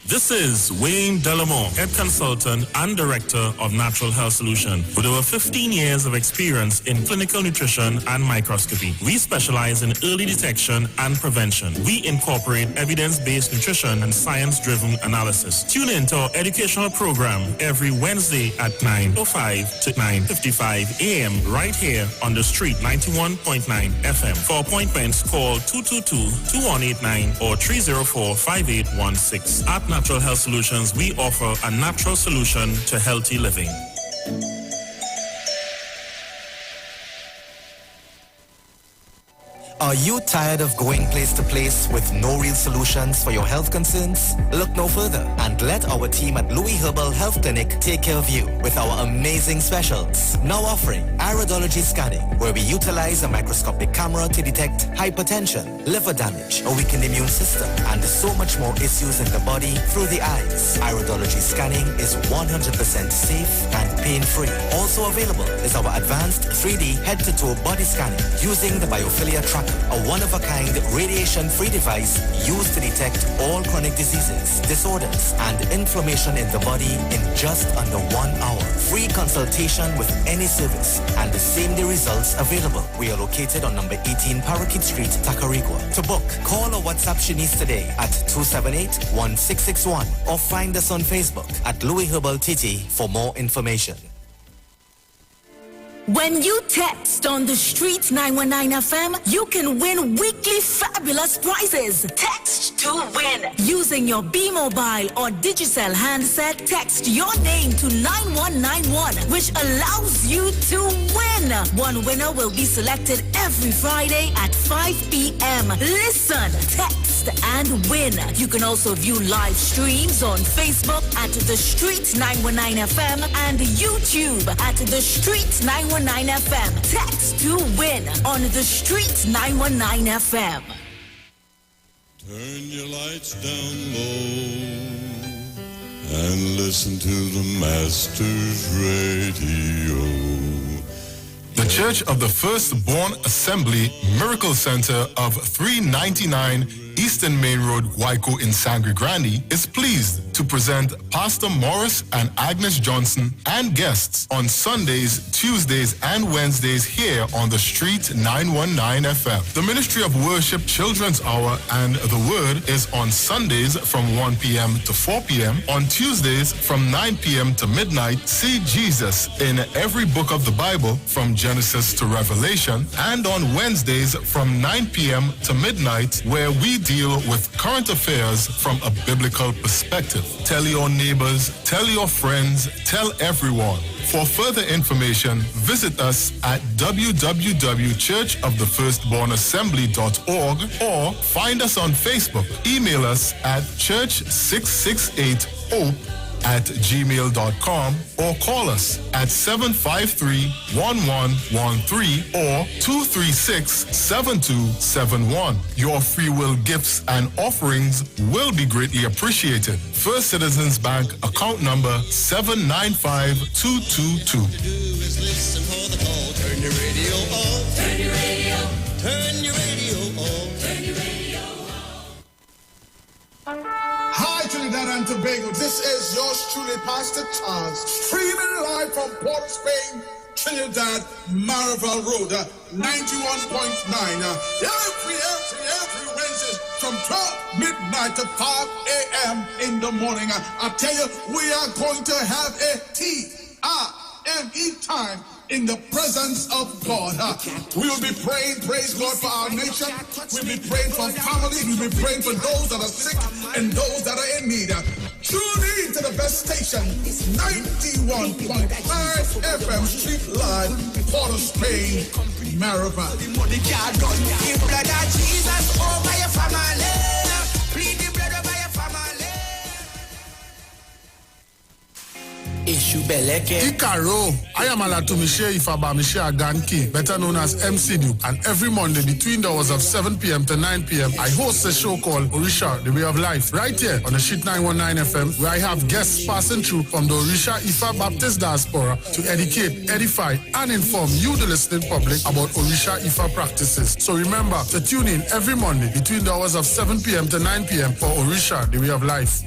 S18: This is Wayne Delamore, Head Consultant and Director of Natural Health Solution. With over 15 years of experience in clinical nutrition and microscopy, we specialize in early detection and prevention. We incorporate evidence-based nutrition and science-driven analysis. Tune in to our educational program every Wednesday at 9:05 to 9:55 a.m. right here on the street 91.9 FM. For appointments, call 222-2189 or 304-5816. At Natural Health Solutions, we offer a natural solution to healthy living.
S10: Are you tired of going place to place with no real solutions for your health concerns? Look no further and let our team at Louis Herbal Health Clinic take care of you with our amazing specials. Now offering iridology scanning, where we utilize a microscopic camera to detect hypertension, liver damage, a weakened immune system, and so much more issues in the body through the eyes. Iridology scanning is 100% safe and pain-free. Also available is our advanced 3D head-to-toe body scanning using the biophilia tracker, a one-of-a-kind radiation-free device used to detect all chronic diseases, disorders, and inflammation in the body in just under 1 hour. Free consultation with any service and the same-day results available. We are located on number 18 Parakeet Street, Tacarigua. To book, call or WhatsApp Shanice today at 278-1661 or find us on Facebook at Louis Herbal TT for more information.
S19: When you text on the Street 919 FM, you can win weekly fabulous prizes. Text to win. Using your B-Mobile or Digicel handset, text your name to 9191, which allows you to win. One winner will be selected every Friday at 5 p.m. Listen, text and win. You can also view live streams on Facebook at The Street 919 FM and YouTube at The Street 919 FM. Text to win on The Street 919 FM.
S20: Turn your lights down low and listen to the Master's Radio.
S21: The Church of the Firstborn Assembly Miracle Center of 399 Eastern Main Road, Guayco in Sangre Grande is pleased to to present Pastor Morris and Agnes Johnson and guests on Sundays, Tuesdays, and Wednesdays here on the Street 919 FM. The Ministry of Worship Children's Hour and the Word is on Sundays from 1 p.m. to 4 p.m. On Tuesdays from 9 p.m. to midnight, see Jesus in every book of the Bible from Genesis to Revelation. And on Wednesdays from 9 p.m. to midnight, where we deal with current affairs from a biblical perspective. Tell your neighbors, tell your friends, tell everyone. For further information, visit us at www.churchofthefirstbornassembly.org or find us on Facebook. Email us at church668hope@gmail.com or call us at 753-1113 or 236-7271. Your free will gifts and offerings will be greatly appreciated. First Citizens Bank, account number 795222.
S20: Turn your radio on. Turn your radio. Turn your radio on. Turn your radio on.
S4: Hi, Trinidad and Tobago. This is yours truly, Pastor Charles, streaming live from Port of Spain, Trinidad, Marval Road, 91.9. Every Wednesday from 12 midnight to 5 a.m. in the morning. I tell you, we are going to have a T-I-M-E time in the presence of God. We will be praying, praise God, for our nation. We'll be praying for families. We'll be praying for those that are sick and those that are in need. Tune in to the best station, 91.5 FM Street Live, Port of Spain, Marava.
S12: The blood of Jesus over your family. Plead the blood over your family.
S22: Issue Beleke.
S21: Ikaro, I am Alatumishe Ifabamishe Aganki, better known as MC Duke, and every Monday between the hours of 7 p.m. to 9 p.m. I host a show called Orisha, The Way of Life, right here on the Sheet 919 FM, where I have guests passing through from the Orisha Ifa Baptist Diaspora to educate, edify, and inform you, the listening public, about Orisha Ifa practices. So remember to tune in every Monday between the hours of 7 p.m. to 9 p.m. for Orisha, The Way of Life.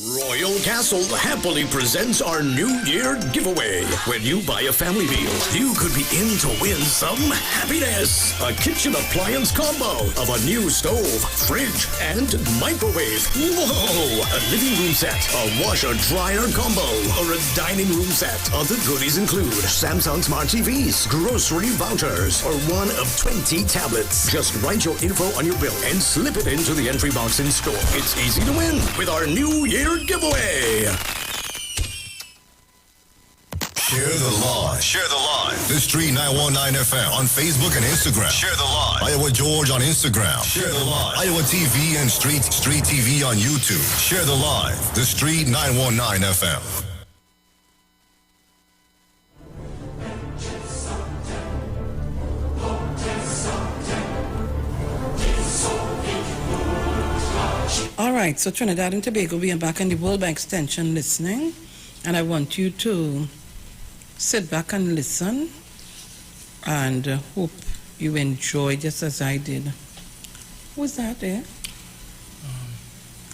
S9: Royal Castle happily presents our New Year giveaway. When you buy a family meal, you could be in to win some happiness. A kitchen appliance combo of a new stove, fridge, and microwave. Whoa! A living room set, a washer-dryer combo, or a dining room set. Other goodies include Samsung Smart TVs, grocery vouchers, or one of 20 tablets. Just write your info on your bill and slip it into the entry box in store. It's easy to win with our New Year giveaway.
S7: Share the live. Share the live. The Street 919 FM on Facebook and Instagram. Share the live. Iowa George on Instagram. Share the live. Iowa TV and Street TV on YouTube. Share the live. The Street 919 FM.
S13: All right, so Trinidad and Tobago, we are back in the World by Extension listening, and I want you to sit back and listen, and hope you enjoy just as I did. Who's that there?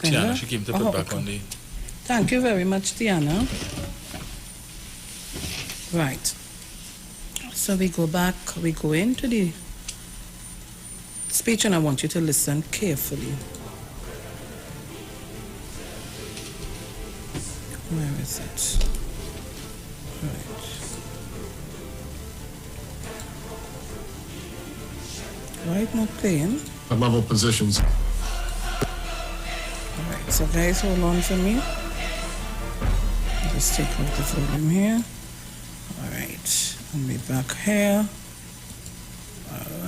S1: Tiana, she came to put back on the...
S13: Thank you very much, Tiana. Right. So we go back, we go into the speech, and I want you to listen carefully. Where is it? Right. Right, not playing.
S21: At level positions.
S13: Alright, so guys, hold on for me. I'll just take off the volume here. Alright, I'll be back here.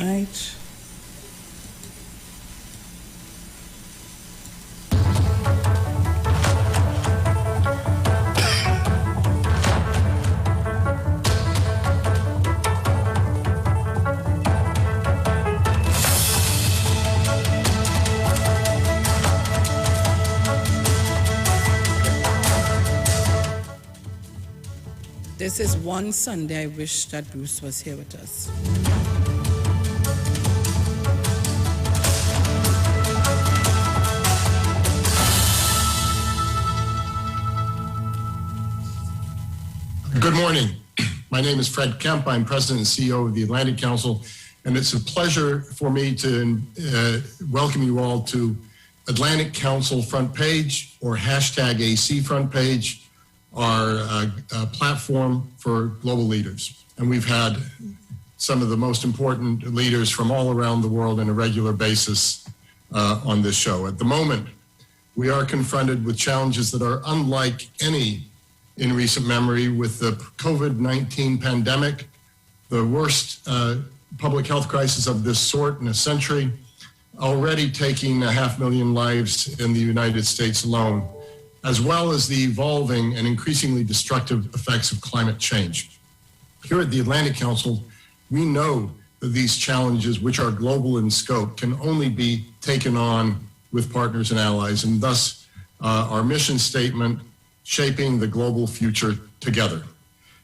S13: Alright. This is one Sunday I wish that Bruce was here with us.
S21: Good morning. My name is Fred Kemp. I'm President and CEO of the Atlantic Council, and it's a pleasure for me to welcome you all to Atlantic Council Front Page, or hashtag AC Front Page, our platform for global leaders. And we've had some of the most important leaders from all around the world on a regular basis on this show. At the moment, we are confronted with challenges that are unlike any in recent memory, with the COVID-19 pandemic, the worst public health crisis of this sort in a century, already taking 500,000 lives in the United States alone, as well as the evolving and increasingly destructive effects of climate change. Here at the Atlantic Council, we know that these challenges, which are global in scope, can only be taken on with partners and allies, and thus our mission statement, shaping the global future together.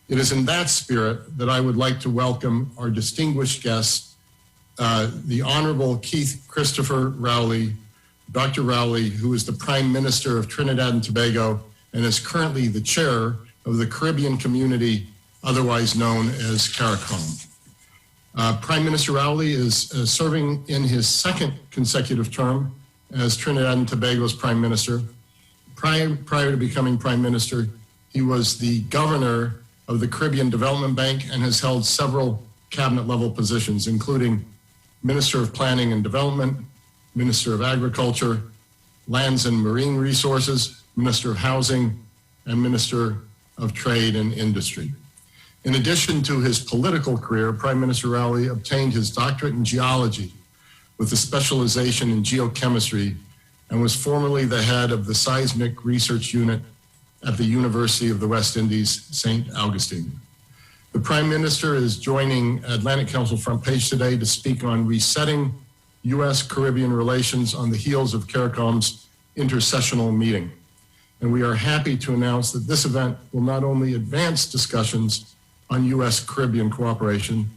S21: It is in that spirit that I would like to welcome our distinguished guest, the Honorable Keith Christopher Rowley, Dr. Rowley, who is the Prime Minister of Trinidad and Tobago and is currently the chair of the Caribbean Community, otherwise known as CARICOM. Prime Minister Rowley is serving in his second consecutive term as Trinidad and Tobago's Prime Minister. Prior to becoming Prime Minister, he was the governor of the Caribbean Development Bank and has held several cabinet-level positions, including Minister of Planning and Development, Minister of Agriculture, Lands and Marine Resources, Minister of Housing, and Minister of Trade and Industry. In addition to his political career, Prime Minister Rowley obtained his doctorate in geology with a specialization in geochemistry, and was formerly the head of the Seismic Research Unit at the University of the West Indies, St. Augustine. The Prime Minister is joining Atlantic Council Front Page today to speak on resetting U.S.-Caribbean relations on the heels of CARICOM's intersessional meeting. And we are happy to announce that this event will not only advance discussions on U.S.-Caribbean cooperation,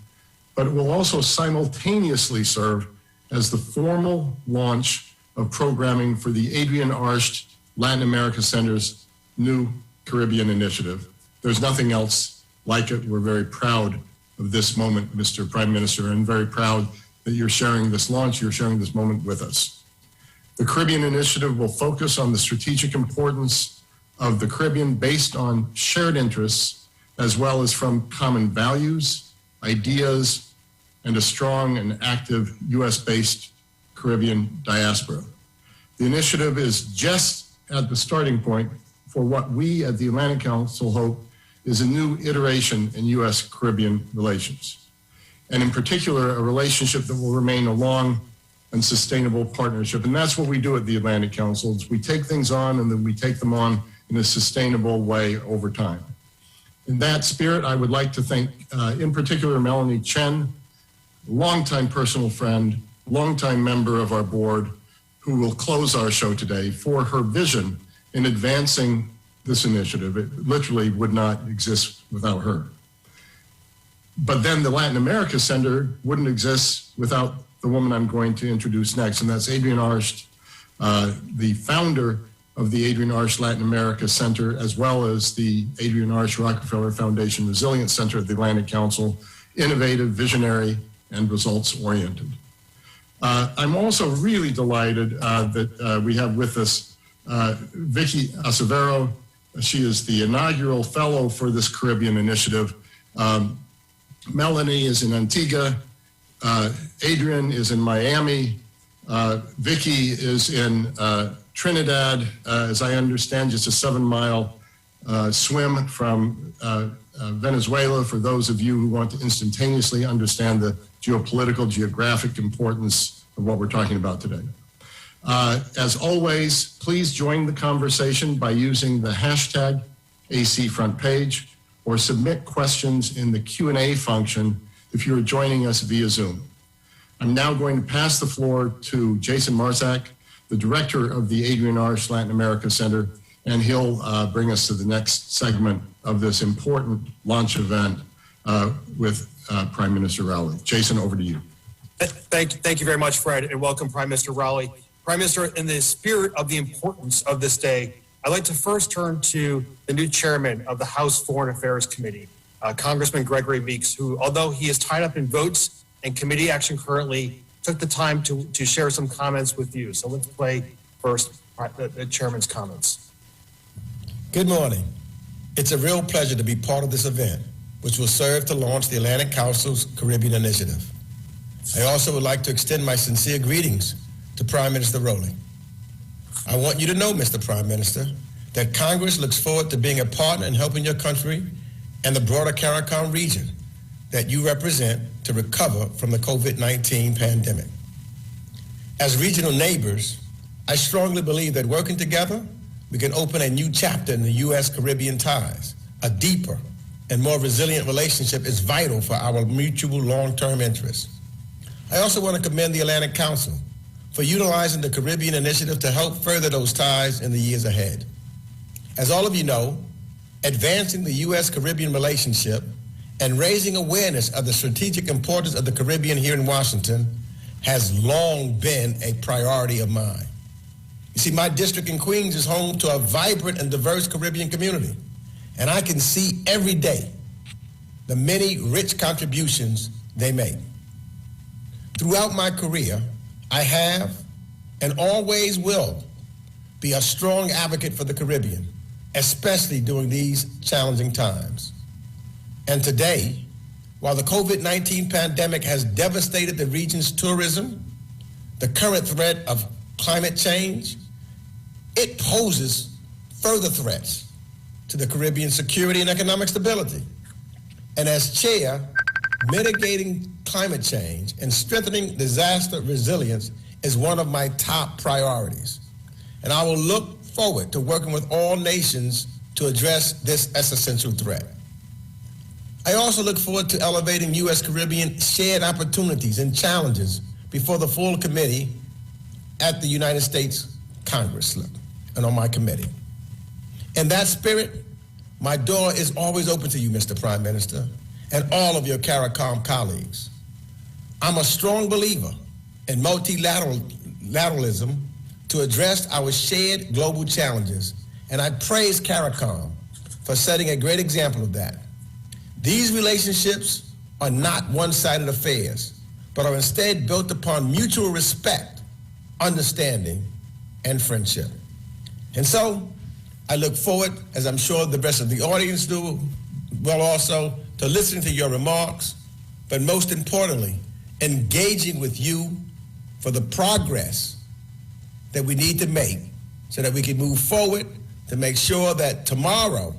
S21: but it will also simultaneously serve as the formal launch of programming for the Adrian Arsht Latin America Center's new Caribbean initiative. There's nothing else like it. We're very proud of this moment, Mr. Prime Minister, and very proud that you're sharing this launch, you're sharing this moment with us. The Caribbean initiative will focus on the strategic importance of the Caribbean based on shared interests, as well as from common values, ideas, and a strong and active US-based Caribbean diaspora. The initiative is just at the starting point for what we at the Atlantic Council hope is a new iteration in U.S.-Caribbean relations, and in particular, a relationship that will remain a long and sustainable partnership. And that's what we do at the Atlantic Council, is we take things on and then we take them on in a sustainable way over time. In that spirit, I would like to thank, in particular, Melanie Chen, longtime personal friend, longtime member of our board, who will close our show today, for her vision in advancing this initiative. It literally would not exist without her. But then the Latin America Center wouldn't exist without the woman I'm going to introduce next, and that's Adrian Arsht, the founder of the Adrian Arsht Latin America Center, as well as the Adrian Arsht Rockefeller Foundation Resilience Center at the Atlantic Council, innovative, visionary, and results-oriented. I'm also really delighted that we have with us Vicky Acevero. She is the inaugural fellow for this Caribbean initiative. Melanie is in Antigua. Adrian is in Miami. Vicky is in Trinidad, as I understand, just a 7-mile swim from Venezuela, for those of you who want to instantaneously understand the geopolitical, geographic importance of what we're talking about today. As always, please join the conversation by using the hashtag AC Front Page, or submit questions in the Q&A function if you're joining us via Zoom. I'm now going to pass the floor to Jason Marzak, the director of the Adrian Arsht Latin America Center, and he'll bring us to the next segment of this important launch event with Prime Minister Rowley. Jason, over to you.
S2: Thank you very much, Fred, and welcome Prime Minister Rowley. Prime Minister, in the spirit of the importance of this day, I'd like to first turn to the new chairman of the House Foreign Affairs Committee, Congressman Gregory Meeks, who, although he is tied up in votes and committee action currently, took the time to share some comments with you. So let's play first the chairman's comments.
S5: Good morning. It's a real pleasure to be part of this event, which will serve to launch the Atlantic Council's Caribbean Initiative. I also would like to extend my sincere greetings to Prime Minister Romain. I want you to know, Mr. Prime Minister, that Congress looks forward to being a partner in helping your country and the broader CARICOM region that you represent to recover from the COVID-19 pandemic. As regional neighbors, I strongly believe that working together, we can open a new chapter in the U.S.-Caribbean ties. A deeper and more resilient relationship is vital for our mutual long-term interests. I also want to commend the Atlantic Council for utilizing the Caribbean Initiative to help further those ties in the years ahead. As all of you know, advancing the U.S.-Caribbean relationship and raising awareness of the strategic importance of the Caribbean here in Washington has long been a priority of mine. You see, my district in Queens is home to a vibrant and diverse Caribbean community, and I can see every day the many rich contributions they make. Throughout my career, I have and always will be a strong advocate for the Caribbean, especially during these challenging times. And today, while the COVID-19 pandemic has devastated the region's tourism, the current threat of climate change, it poses further threats to the Caribbean security and economic stability. And as chair, mitigating climate change and strengthening disaster resilience is one of my top priorities. And I will look forward to working with all nations to address this essential threat. I also look forward to elevating U.S.-Caribbean shared opportunities and challenges before the full committee at the United States Congress and on my committee. In that spirit, my door is always open to you, Mr. Prime Minister, and all of your CARICOM colleagues. I'm a strong believer in multilateralism to address our shared global challenges, and I praise CARICOM for setting a great example of that. These relationships are not one-sided affairs, but are instead built upon mutual respect, understanding, and friendship. And so, I look forward, as I'm sure the rest of the audience do, well also, to listening to your remarks, but most importantly, engaging with you for the progress that we need to make so that we can move forward to make sure that tomorrow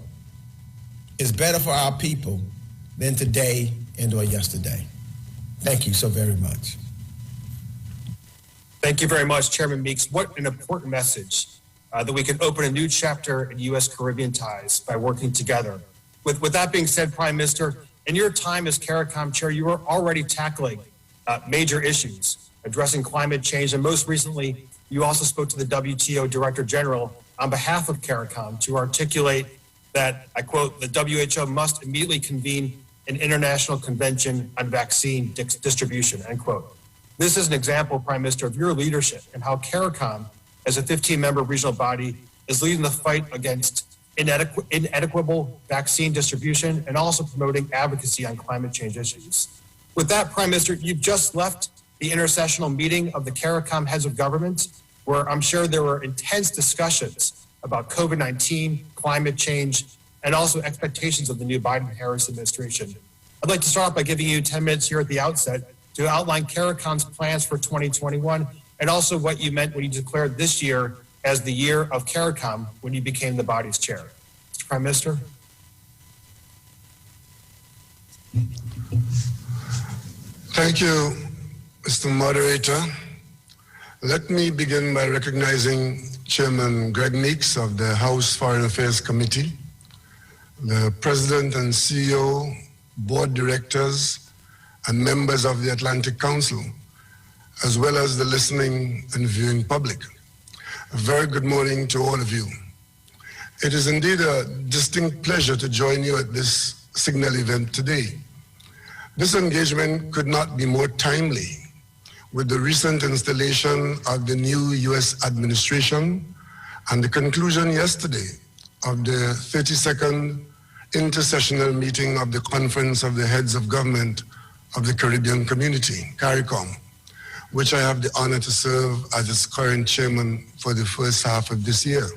S5: is better for our people than today and or yesterday. Thank you so very much.
S2: Thank you very much, Chairman Meeks. What an important message that we can open a new chapter in U.S.-Caribbean ties by working together. With that being said, Prime Minister, in your time as CARICOM chair, you were already tackling major issues, addressing climate change, and most recently, you also spoke to the WTO Director General on behalf of CARICOM to articulate that, I quote, the WHO must immediately convene an international convention on vaccine distribution, end quote. This is an example, Prime Minister, of your leadership and how CARICOM, as a 15-member regional body, is leading the fight against inequitable vaccine distribution and also promoting advocacy on climate change issues. With that, Prime Minister, you've just left the intersessional meeting of the CARICOM heads of government, where I'm sure there were intense discussions about COVID-19, climate change, and also expectations of the new Biden-Harris administration. I'd like to start off by giving you 10 minutes here at the outset to outline CARICOM's plans for 2021 and also what you meant when you declared this year as the year of CARICOM when you became the body's chair. Mr. Prime Minister.
S23: Thank you, Mr. Moderator. Let me begin by recognizing Chairman Greg Meeks of the House Foreign Affairs Committee, the President and CEO, board directors, and members of the Atlantic Council, as well as the listening and viewing public. A very good morning to all of you. It is indeed a distinct pleasure to join you at this Signal event today. This engagement could not be more timely with the recent installation of the new U.S. administration and the conclusion yesterday of the 32nd intersessional meeting of the Conference of the Heads of Government of the Caribbean Community, CARICOM, which I have the honor to serve as its current chairman for the first half of this year.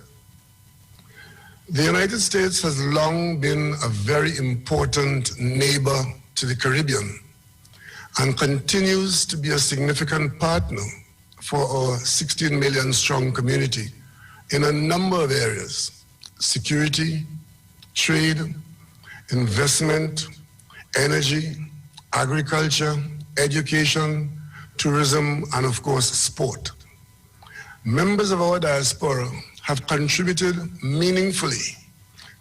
S23: The United States has long been a very important neighbor to the Caribbean and continues to be a significant partner for our 16 million strong community in a number of areas: security, trade, investment, energy, agriculture, education, tourism, and of course, sport. Members of our diaspora have contributed meaningfully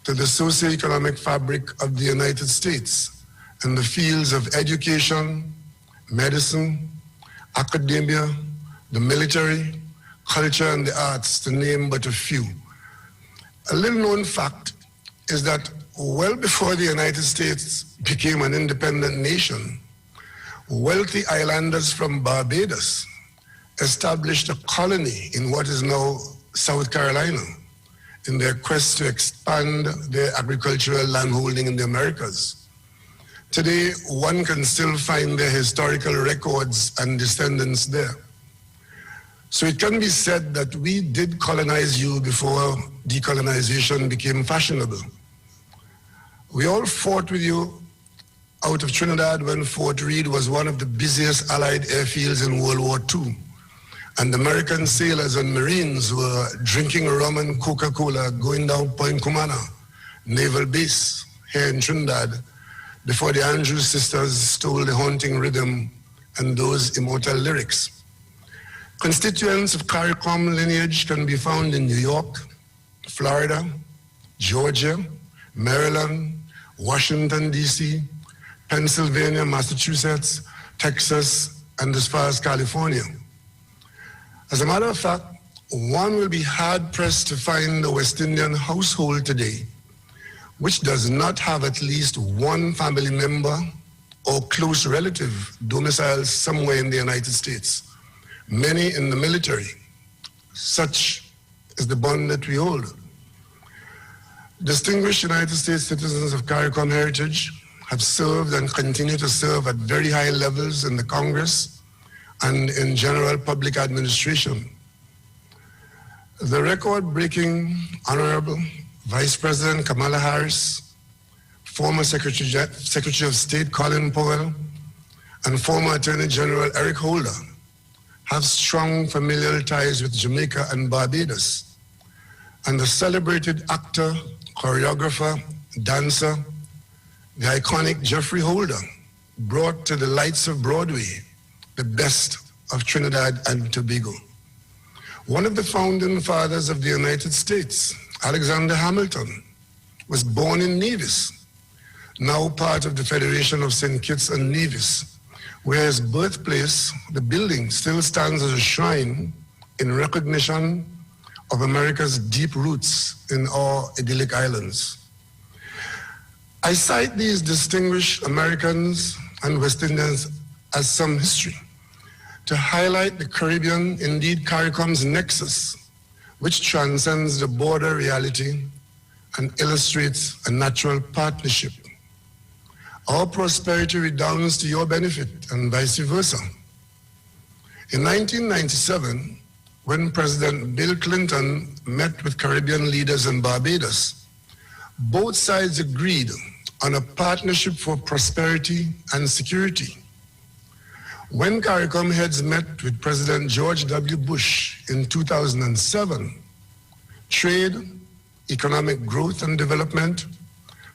S23: to the socio-economic fabric of the United States in the fields of education, medicine, academia, the military, culture, and the arts, to name but a few. A little known fact is that well before the United States became an independent nation, wealthy islanders from Barbados established a colony in what is now South Carolina in their quest to expand their agricultural landholding in the Americas. Today, one can still find their historical records and descendants there. So it can be said that we did colonize you before decolonization became fashionable. We all fought with you out of Trinidad when Fort Reed was one of the busiest Allied airfields in World War II. And American sailors and Marines were drinking rum and Coca-Cola going down Point Cumana, naval base here in Trinidad, before the Andrews sisters stole the haunting rhythm and those immortal lyrics. Constituents of CARICOM lineage can be found in New York, Florida, Georgia, Maryland, Washington, D.C., Pennsylvania, Massachusetts, Texas, and as far as California. As a matter of fact, one will be hard-pressed to find a West Indian household today which does not have at least one family member or close relative domiciled somewhere in the United States, many in the military. Such is the bond that we hold. Distinguished United States citizens of CARICOM heritage have served and continue to serve at very high levels in the Congress and in general public administration. The record-breaking Honorable Vice President Kamala Harris, former Secretary of State Colin Powell, and former Attorney General Eric Holder have strong familial ties with Jamaica and Barbados. And the celebrated actor, choreographer, dancer, the iconic Jeffrey Holder brought to the lights of Broadway the best of Trinidad and Tobago. One of the founding fathers of the United States, Alexander Hamilton, was born in Nevis, now part of the Federation of St. Kitts and Nevis, where his birthplace, the building, still stands as a shrine in recognition of America's deep roots in our idyllic islands. I cite these distinguished Americans and West Indians as some history to highlight the Caribbean, indeed CARICOM's nexus, which transcends the border reality and illustrates a natural partnership. Our prosperity redounds to your benefit and vice versa. In 1997, when President Bill Clinton met with Caribbean leaders in Barbados, both sides agreed on a partnership for prosperity and security. When CARICOM heads met with President George W. Bush in 2007, trade, economic growth and development,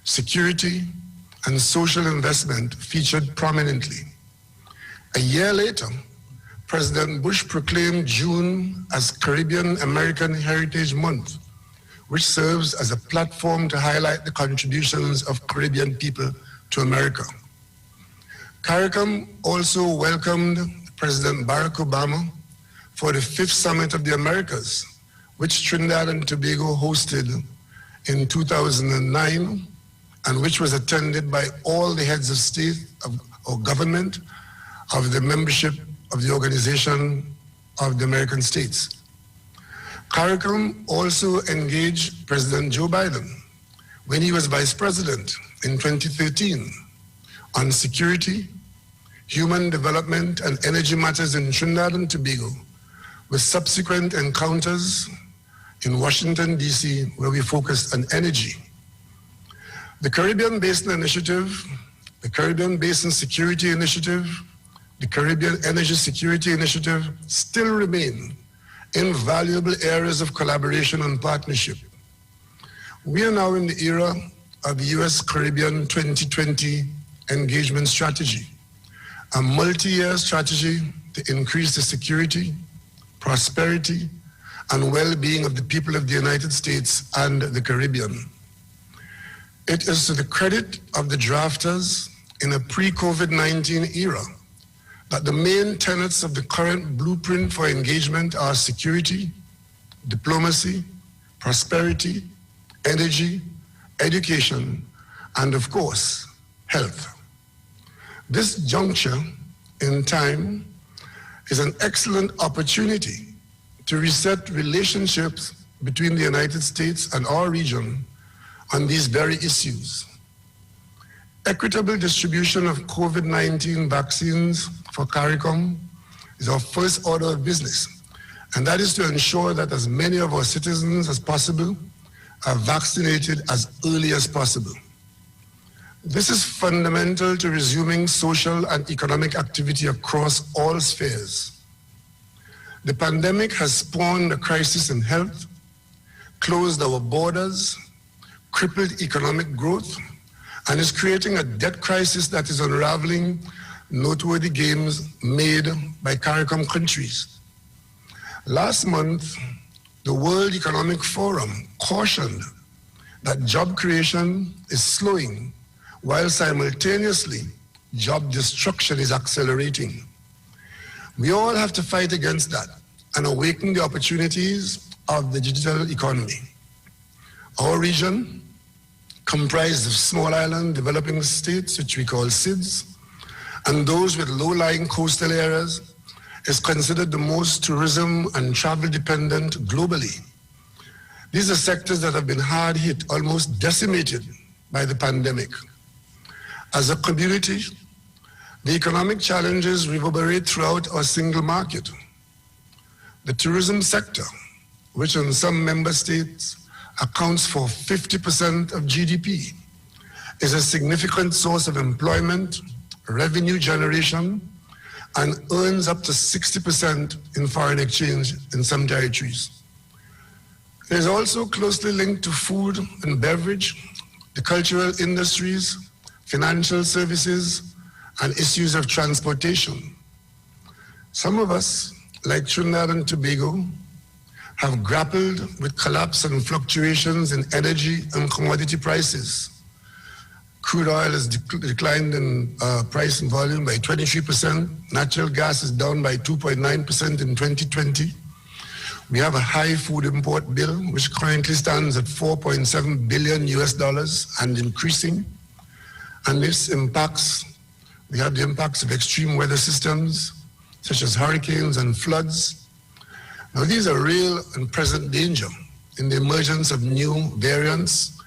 S23: security, and social investment featured prominently. A year later, President Bush proclaimed June as Caribbean American Heritage Month, which serves as a platform to highlight the contributions of Caribbean people to America. CARICOM also welcomed President Barack Obama for the 5th Summit of the Americas, which Trinidad and Tobago hosted in 2009, and which was attended by all the heads of state or government of the membership of the Organization of the American States. CARICOM also engaged President Joe Biden when he was Vice President in 2013 on security, human development, and energy matters in Trinidad and Tobago, with subsequent encounters in Washington, D.C., where we focused on energy. The Caribbean Basin Initiative, the Caribbean Basin Security Initiative, the Caribbean Energy Security Initiative still remain invaluable areas of collaboration and partnership. We are now in the era of the U.S. Caribbean 2020 engagement strategy, a multi-year strategy to increase the security, prosperity, and well-being of the people of the United States and the Caribbean. It is to the credit of the drafters in a pre-COVID-19 era that the main tenets of the current blueprint for engagement are security, diplomacy, prosperity, energy, education, and of course, health. This juncture in time is an excellent opportunity to reset relationships between the United States and our region on these very issues. Equitable distribution of COVID-19 vaccines for CARICOM is our first order of business, and that is to ensure that as many of our citizens as possible are vaccinated as early as possible. This is fundamental to resuming social and economic activity across all spheres. The pandemic has spawned a crisis in health, closed our borders, crippled economic growth, and is creating a debt crisis that is unraveling noteworthy gains made by CARICOM countries. Last month, the World Economic Forum cautioned that job creation is slowing, while simultaneously job destruction is accelerating. We all have to fight against that and awaken the opportunities of the digital economy. Our region, comprised of small island developing states, which we call SIDS, and those with low-lying coastal areas, is considered the most tourism and travel dependent globally. These are sectors that have been hard hit, almost decimated by the pandemic. As a community, the economic challenges reverberate throughout our single market. The tourism sector, which in some member states accounts for 50% of GDP, is a significant source of employment, revenue generation, and earns up to 60% in foreign exchange in some territories. It is also closely linked to food and beverage, the cultural industries, financial services, and issues of transportation. Some of us, like Trinidad and Tobago, have grappled with collapse and fluctuations in energy and commodity prices. Crude oil has declined in price and volume by 23%. Natural gas is down by 2.9% in 2020. We have a high food import bill, which currently stands at $4.7 billion and increasing. And this impacts, we have the impacts of extreme weather systems, such as hurricanes and floods. Now, these are real and present danger in the emergence of new variants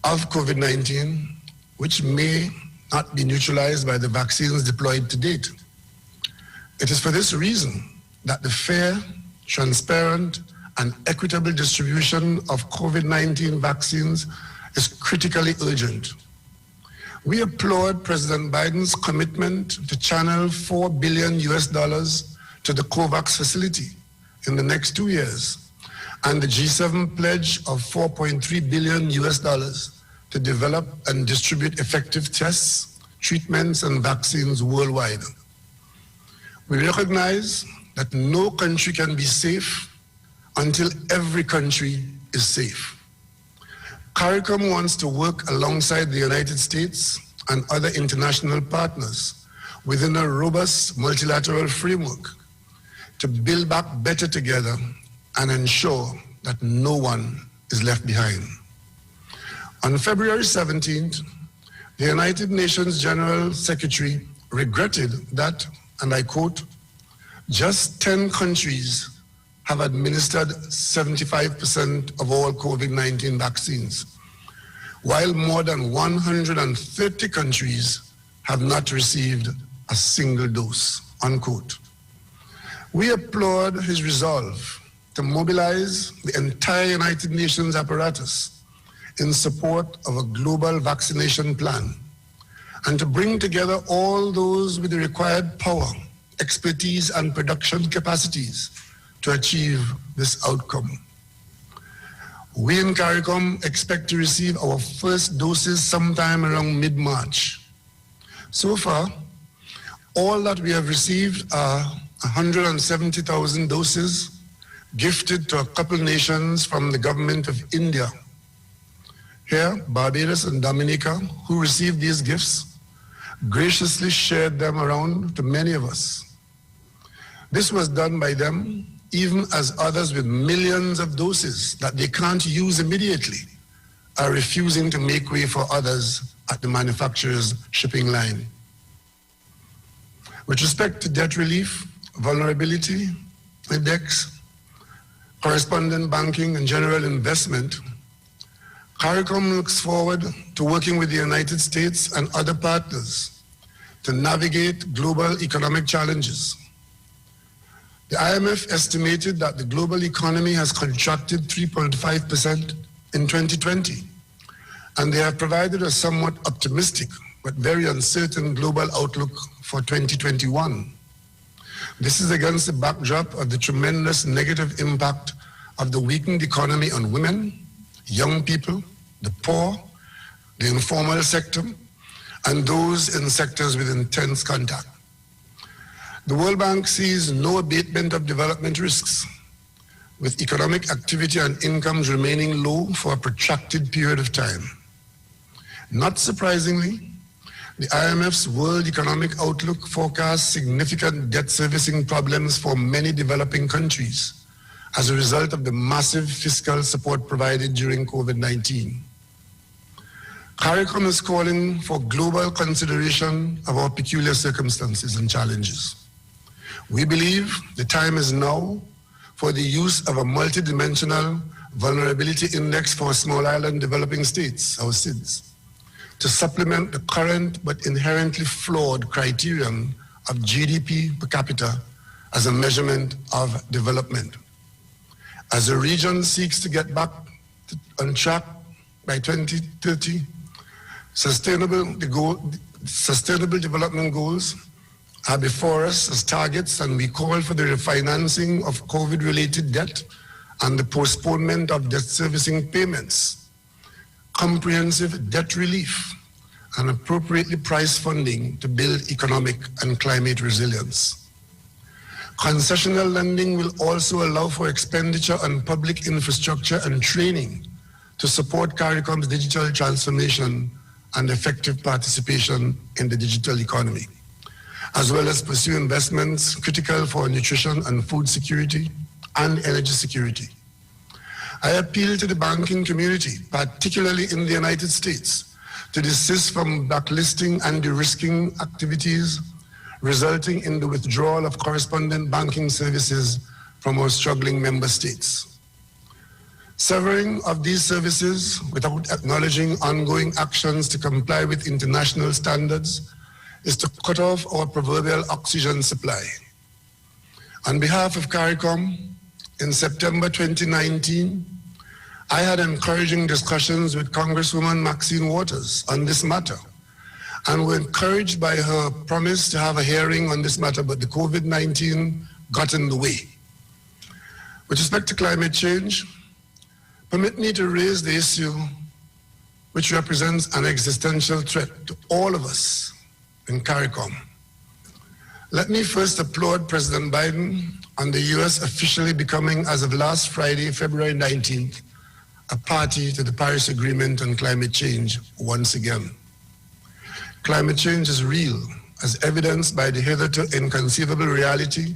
S23: of COVID-19, which may not be neutralized by the vaccines deployed to date. It is for this reason that the fair, transparent, and equitable distribution of COVID-19 vaccines is critically urgent. We applaud President Biden's commitment to channel $4 billion to the COVAX facility in the next 2 years, and the G7 pledge of $4.3 billion to develop and distribute effective tests, treatments, and vaccines worldwide. We recognize that no country can be safe until every country is safe. CARICOM wants to work alongside the United States and other international partners within a robust multilateral framework to build back better together and ensure that no one is left behind. On February 17th, the United Nations General Secretary regretted that, and I quote, just 10 countries have administered 75% of all COVID-19 vaccines, while more than 130 countries have not received a single dose, unquote. We applaud his resolve to mobilize the entire United Nations apparatus in support of a global vaccination plan and to bring together all those with the required power, expertise, and production capacities to achieve this outcome. We in CARICOM expect to receive our first doses sometime around mid-March. So far, all that we have received are 170,000 doses gifted to a couple nations from the government of India. Here, Barbados and Dominica, who received these gifts, graciously shared them around to many of us. This was done by them even as others with millions of doses that they can't use immediately are refusing to make way for others at the manufacturer's shipping line. With respect to debt relief, vulnerability index, correspondent banking, and general investment, CARICOM looks forward to working with the United States and other partners to navigate global economic challenges. The IMF estimated that the global economy has contracted 3.5% in 2020, and they have provided a somewhat optimistic but very uncertain global outlook for 2021. This is against the backdrop of the tremendous negative impact of the weakened economy on women, young people, the poor, the informal sector, and those in sectors with intense contact. The World Bank sees no abatement of development risks, with economic activity and incomes remaining low for a protracted period of time. Not surprisingly, the IMF's World Economic Outlook forecasts significant debt servicing problems for many developing countries as a result of the massive fiscal support provided during COVID-19. CARICOM is calling for global consideration of our peculiar circumstances and challenges. We believe the time is now for the use of a multidimensional vulnerability index for small island developing states, our SIDS, to supplement the current but inherently flawed criterion of GDP per capita as a measurement of development. As the region seeks to get back on track by 2030, sustainable development goals are before us as targets, and we call for the refinancing of COVID-related debt and the postponement of debt servicing payments, comprehensive debt relief, and appropriately priced funding to build economic and climate resilience. Concessional lending will also allow for expenditure on public infrastructure and training to support CARICOM's digital transformation and effective participation in the digital economy, as well as pursue investments critical for nutrition and food security and energy security. I appeal to the banking community, particularly in the United States, to desist from blacklisting and de-risking activities resulting in the withdrawal of correspondent banking services from our struggling member states. Severing of these services without acknowledging ongoing actions to comply with international standards is to cut off our proverbial oxygen supply. On behalf of CARICOM, in September 2019, I had encouraging discussions with Congresswoman Maxine Waters on this matter, and were encouraged by her promise to have a hearing on this matter, but the COVID-19 got in the way. With respect to climate change, permit me to raise the issue which represents an existential threat to all of us in CARICOM. Let me first applaud President Biden on the US officially becoming, as of last Friday, February 19th, a party to the Paris Agreement on climate change once again. Climate change is real, as evidenced by the hitherto inconceivable reality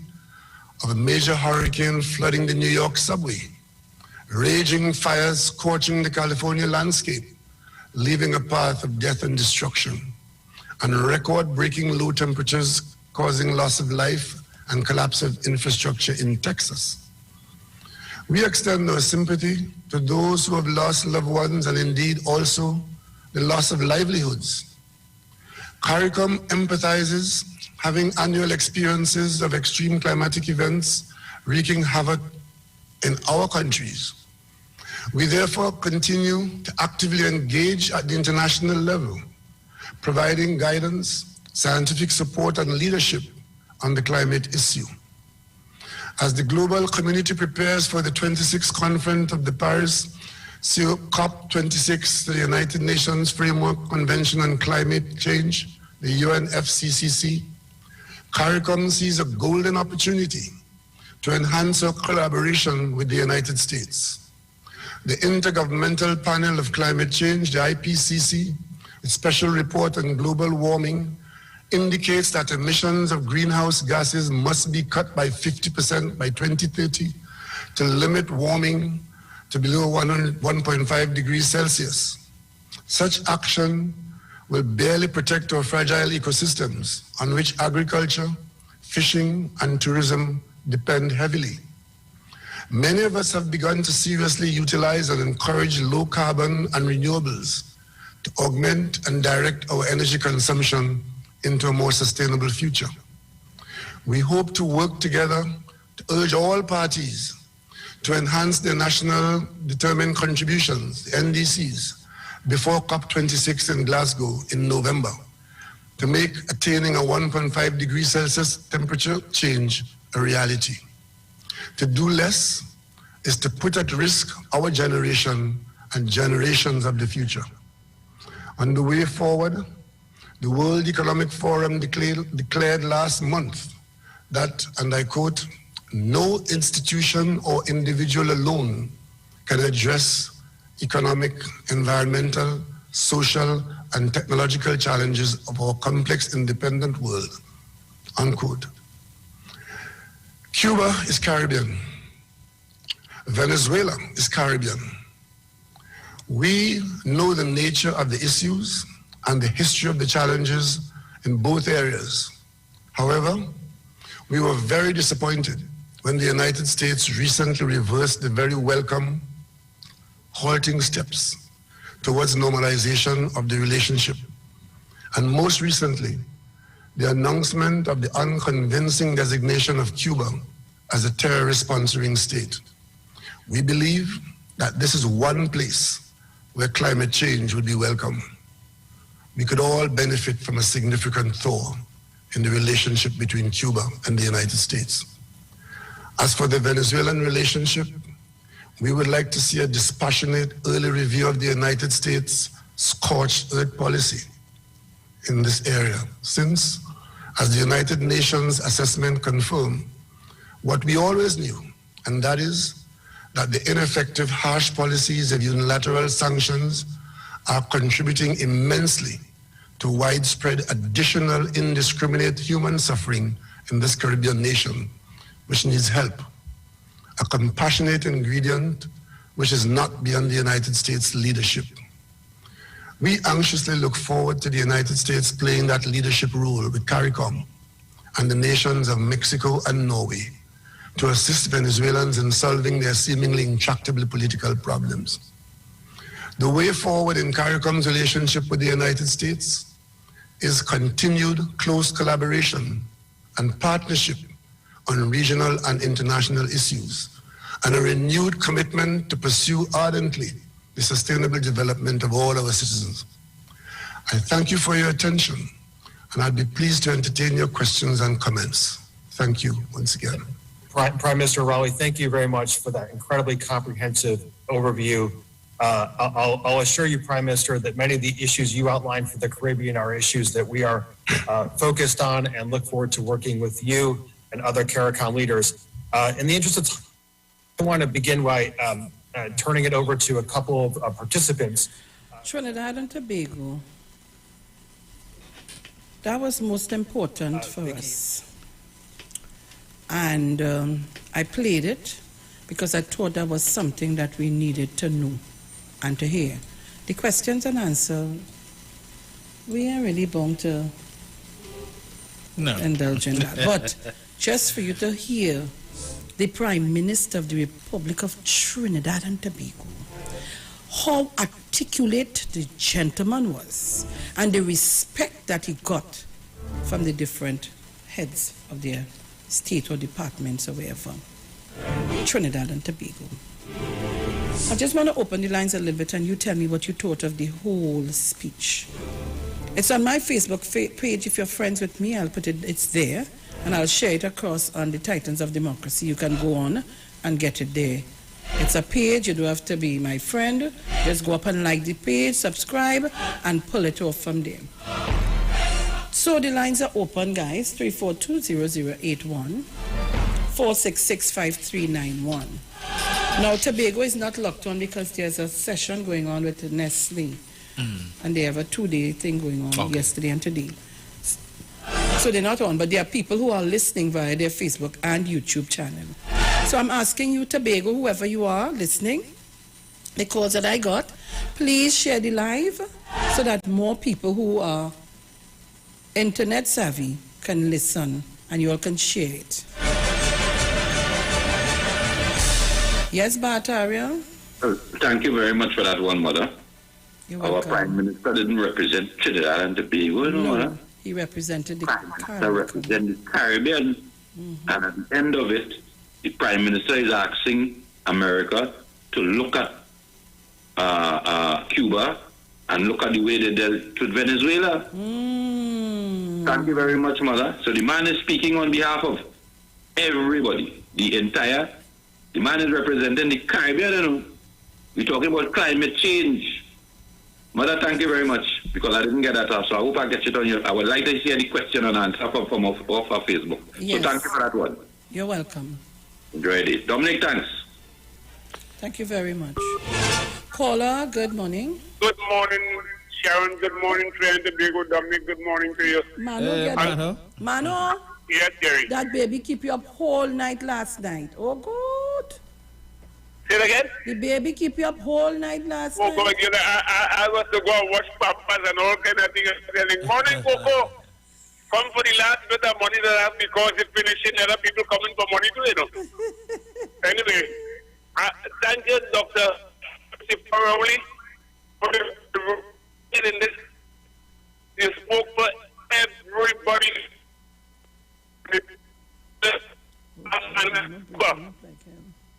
S23: of a major hurricane flooding the New York subway, raging fires scorching the California landscape, leaving a path of death and destruction, and record-breaking low temperatures causing loss of life and collapse of infrastructure in Texas. We extend our sympathy to those who have lost loved ones and indeed also the loss of livelihoods. CARICOM empathizes, having annual experiences of extreme climatic events wreaking havoc in our countries. We therefore continue to actively engage at the international level, providing guidance, scientific support, and leadership on the climate issue. As the global community prepares for the 26th conference of the Paris COP26, the United Nations Framework Convention on Climate Change, the UNFCCC, CARICOM sees a golden opportunity to enhance our collaboration with the United States. The Intergovernmental Panel of Climate Change, the IPCC, its special report on global warming, indicates that emissions of greenhouse gases must be cut by 50% by 2030 to limit warming to below 1.5 degrees Celsius. Such action will barely protect our fragile ecosystems on which agriculture, fishing, and tourism depend heavily. Many of us have begun to seriously utilize and encourage low carbon and renewables to augment and direct our energy consumption into a more sustainable future. We hope to work together to urge all parties to enhance their national determined contributions, the NDCs, before COP26 in Glasgow in November, to make attaining a 1.5 degrees Celsius temperature change a reality. To do less is to put at risk our generation and generations of the future. On the way forward, the World Economic Forum declared last month that, and I quote, "No institution or individual alone can address economic, environmental, social, and technological challenges of our complex independent world," unquote. Cuba is Caribbean. Venezuela is Caribbean. We know the nature of the issues and the history of the challenges in both areas. However, we were very disappointed when the United States recently reversed the very welcome halting steps towards normalization of the relationship. And most recently, the announcement of the unconvincing designation of Cuba as a terrorist sponsoring state. We believe that this is one place where climate change would be welcome. We could all benefit from a significant thaw in the relationship between Cuba and the United States. As for the Venezuelan relationship, we would like to see a dispassionate early review of the United States' scorched earth policy in this area, since, as the United Nations assessment confirmed, what we always knew, and that is that the ineffective, harsh policies of unilateral sanctions are contributing immensely to widespread additional indiscriminate human suffering in this Caribbean nation, which needs help. A compassionate ingredient which is not beyond the United States leadership. We anxiously look forward to the United States playing that leadership role with CARICOM and the nations of Mexico and Norway to assist Venezuelans in solving their seemingly intractable political problems. The way forward in CARICOM's relationship with the United States is continued close collaboration and partnership on regional and international issues, and a renewed commitment to pursue ardently the sustainable development of all our citizens. I thank you for your attention, and I'd be pleased to entertain your questions and comments. Thank you once again.
S2: Prime Minister Raleigh, thank you very much for that incredibly comprehensive overview. I'll assure you, Prime Minister, that many of the issues you outlined for the Caribbean are issues that we are focused on and look forward to working with you and other CARICOM leaders. In the interest of time, I want to begin by turning it over to a couple of participants.
S13: Trinidad and Tobago, that was most important for us. And I played it because I thought that was something that we needed to know and to hear. The questions and answers, we are really bound to indulge in that. But just for you to hear the Prime Minister of the Republic of Trinidad and Tobago, how articulate the gentleman was and the respect that he got from the different heads of their state or departments or wherever. Trinidad and Tobago. I just want to open the lines a little bit and you tell me what you thought of the whole speech. It's on my Facebook page. If you're friends with me, I'll put it, it's there, and I'll share it across on the Titans of Democracy. You can go on and get it there. It's a page, you don't have to be my friend. Just go up and like the page, subscribe, and pull it off from there. So the lines are open, guys. 342-0081, 466-5391. Now, Tobago is not locked on because there's a session going on with Nestle. And they have a 2-day thing going on yesterday and today. So they're not on, but there are people who are listening via their Facebook and YouTube channel. So I'm asking you, Tobago, whoever you are listening, the calls that I got, please share the live so that more people who are internet savvy can listen and you all can share it. Yes, Bartaria?
S3: Thank you very much for that one, Mother.
S13: You're
S3: Our
S13: welcome.
S3: Prime Minister didn't represent Trinidad and Tobago, you know, Mother.
S13: He represented the
S3: He represented the Caribbean. And at the end of it, the Prime Minister is asking America to look at Cuba and look at the way they dealt with Venezuela. Thank you very much, Mother. So the man is speaking on behalf of everybody, the man is representing the Caribbean, you know. We're talking about climate change. Mother, thank you very much, because I didn't get that off, so I hope I get it on your... I would like to hear the question and answer from off our Facebook.
S13: Yes.
S3: So thank you for that one.
S13: You're welcome.
S3: Enjoy it. Dominic, thanks.
S13: Thank you very much. Caller, good morning.
S8: Good morning, Sharon. Good morning, Trinidad and Tobago. Dominic, good morning to you.
S13: Mano,
S8: Yes, Jerry.
S13: that baby keep you up whole night last night. Oh, good.
S8: Say it again?
S13: The baby keep you up whole night last night.
S8: God, you know, I was to go and watch Papas and all kind of things. Telling, morning, Coco. Come for the last bit of money that I have because it's finishing. There are people coming for money too, you know. Anyway, thank you, Dr. Rowley, for in this. You spoke for everybody.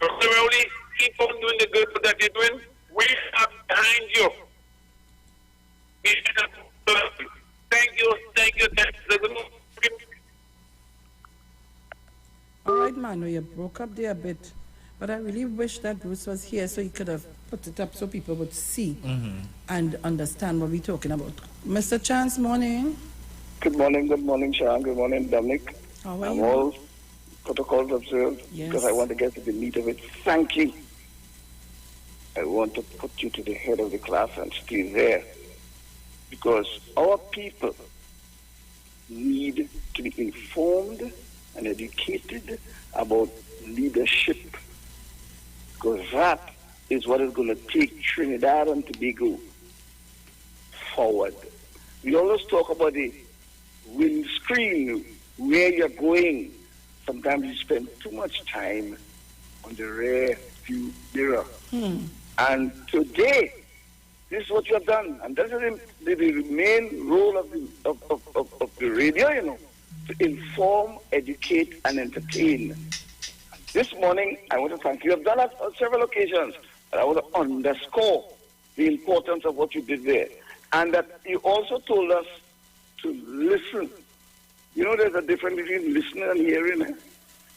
S8: Dr. Rowley, keep on doing the good that you're doing. We are behind you. Thank you.
S13: All right, Mano, you broke up there a bit. But I really wish that Bruce was here so he could have put it up so people would see and understand what we're talking about. Mr. Chance, morning.
S14: Good morning, Sharon. Good morning, Dominic.
S13: How are
S14: I'm
S13: you?
S14: all protocols observed
S13: Yes.
S14: because I want to get to the meat of it. Thank you. I want to put you to the head of the class and stay there because our people need to be informed and educated about leadership because that is what is going to take Trinidad and Tobago forward. We always talk about the windscreen, where you're going. Sometimes you spend too much time on the rear view mirror. And today, this is what you have done. And this is the main role of the radio, you know, to inform, educate, and entertain. This morning, I want to thank you. I've done that on several occasions, but I want to underscore the importance of what you did there. And that you also told us to listen. You know, there's a difference between listening and hearing. Eh?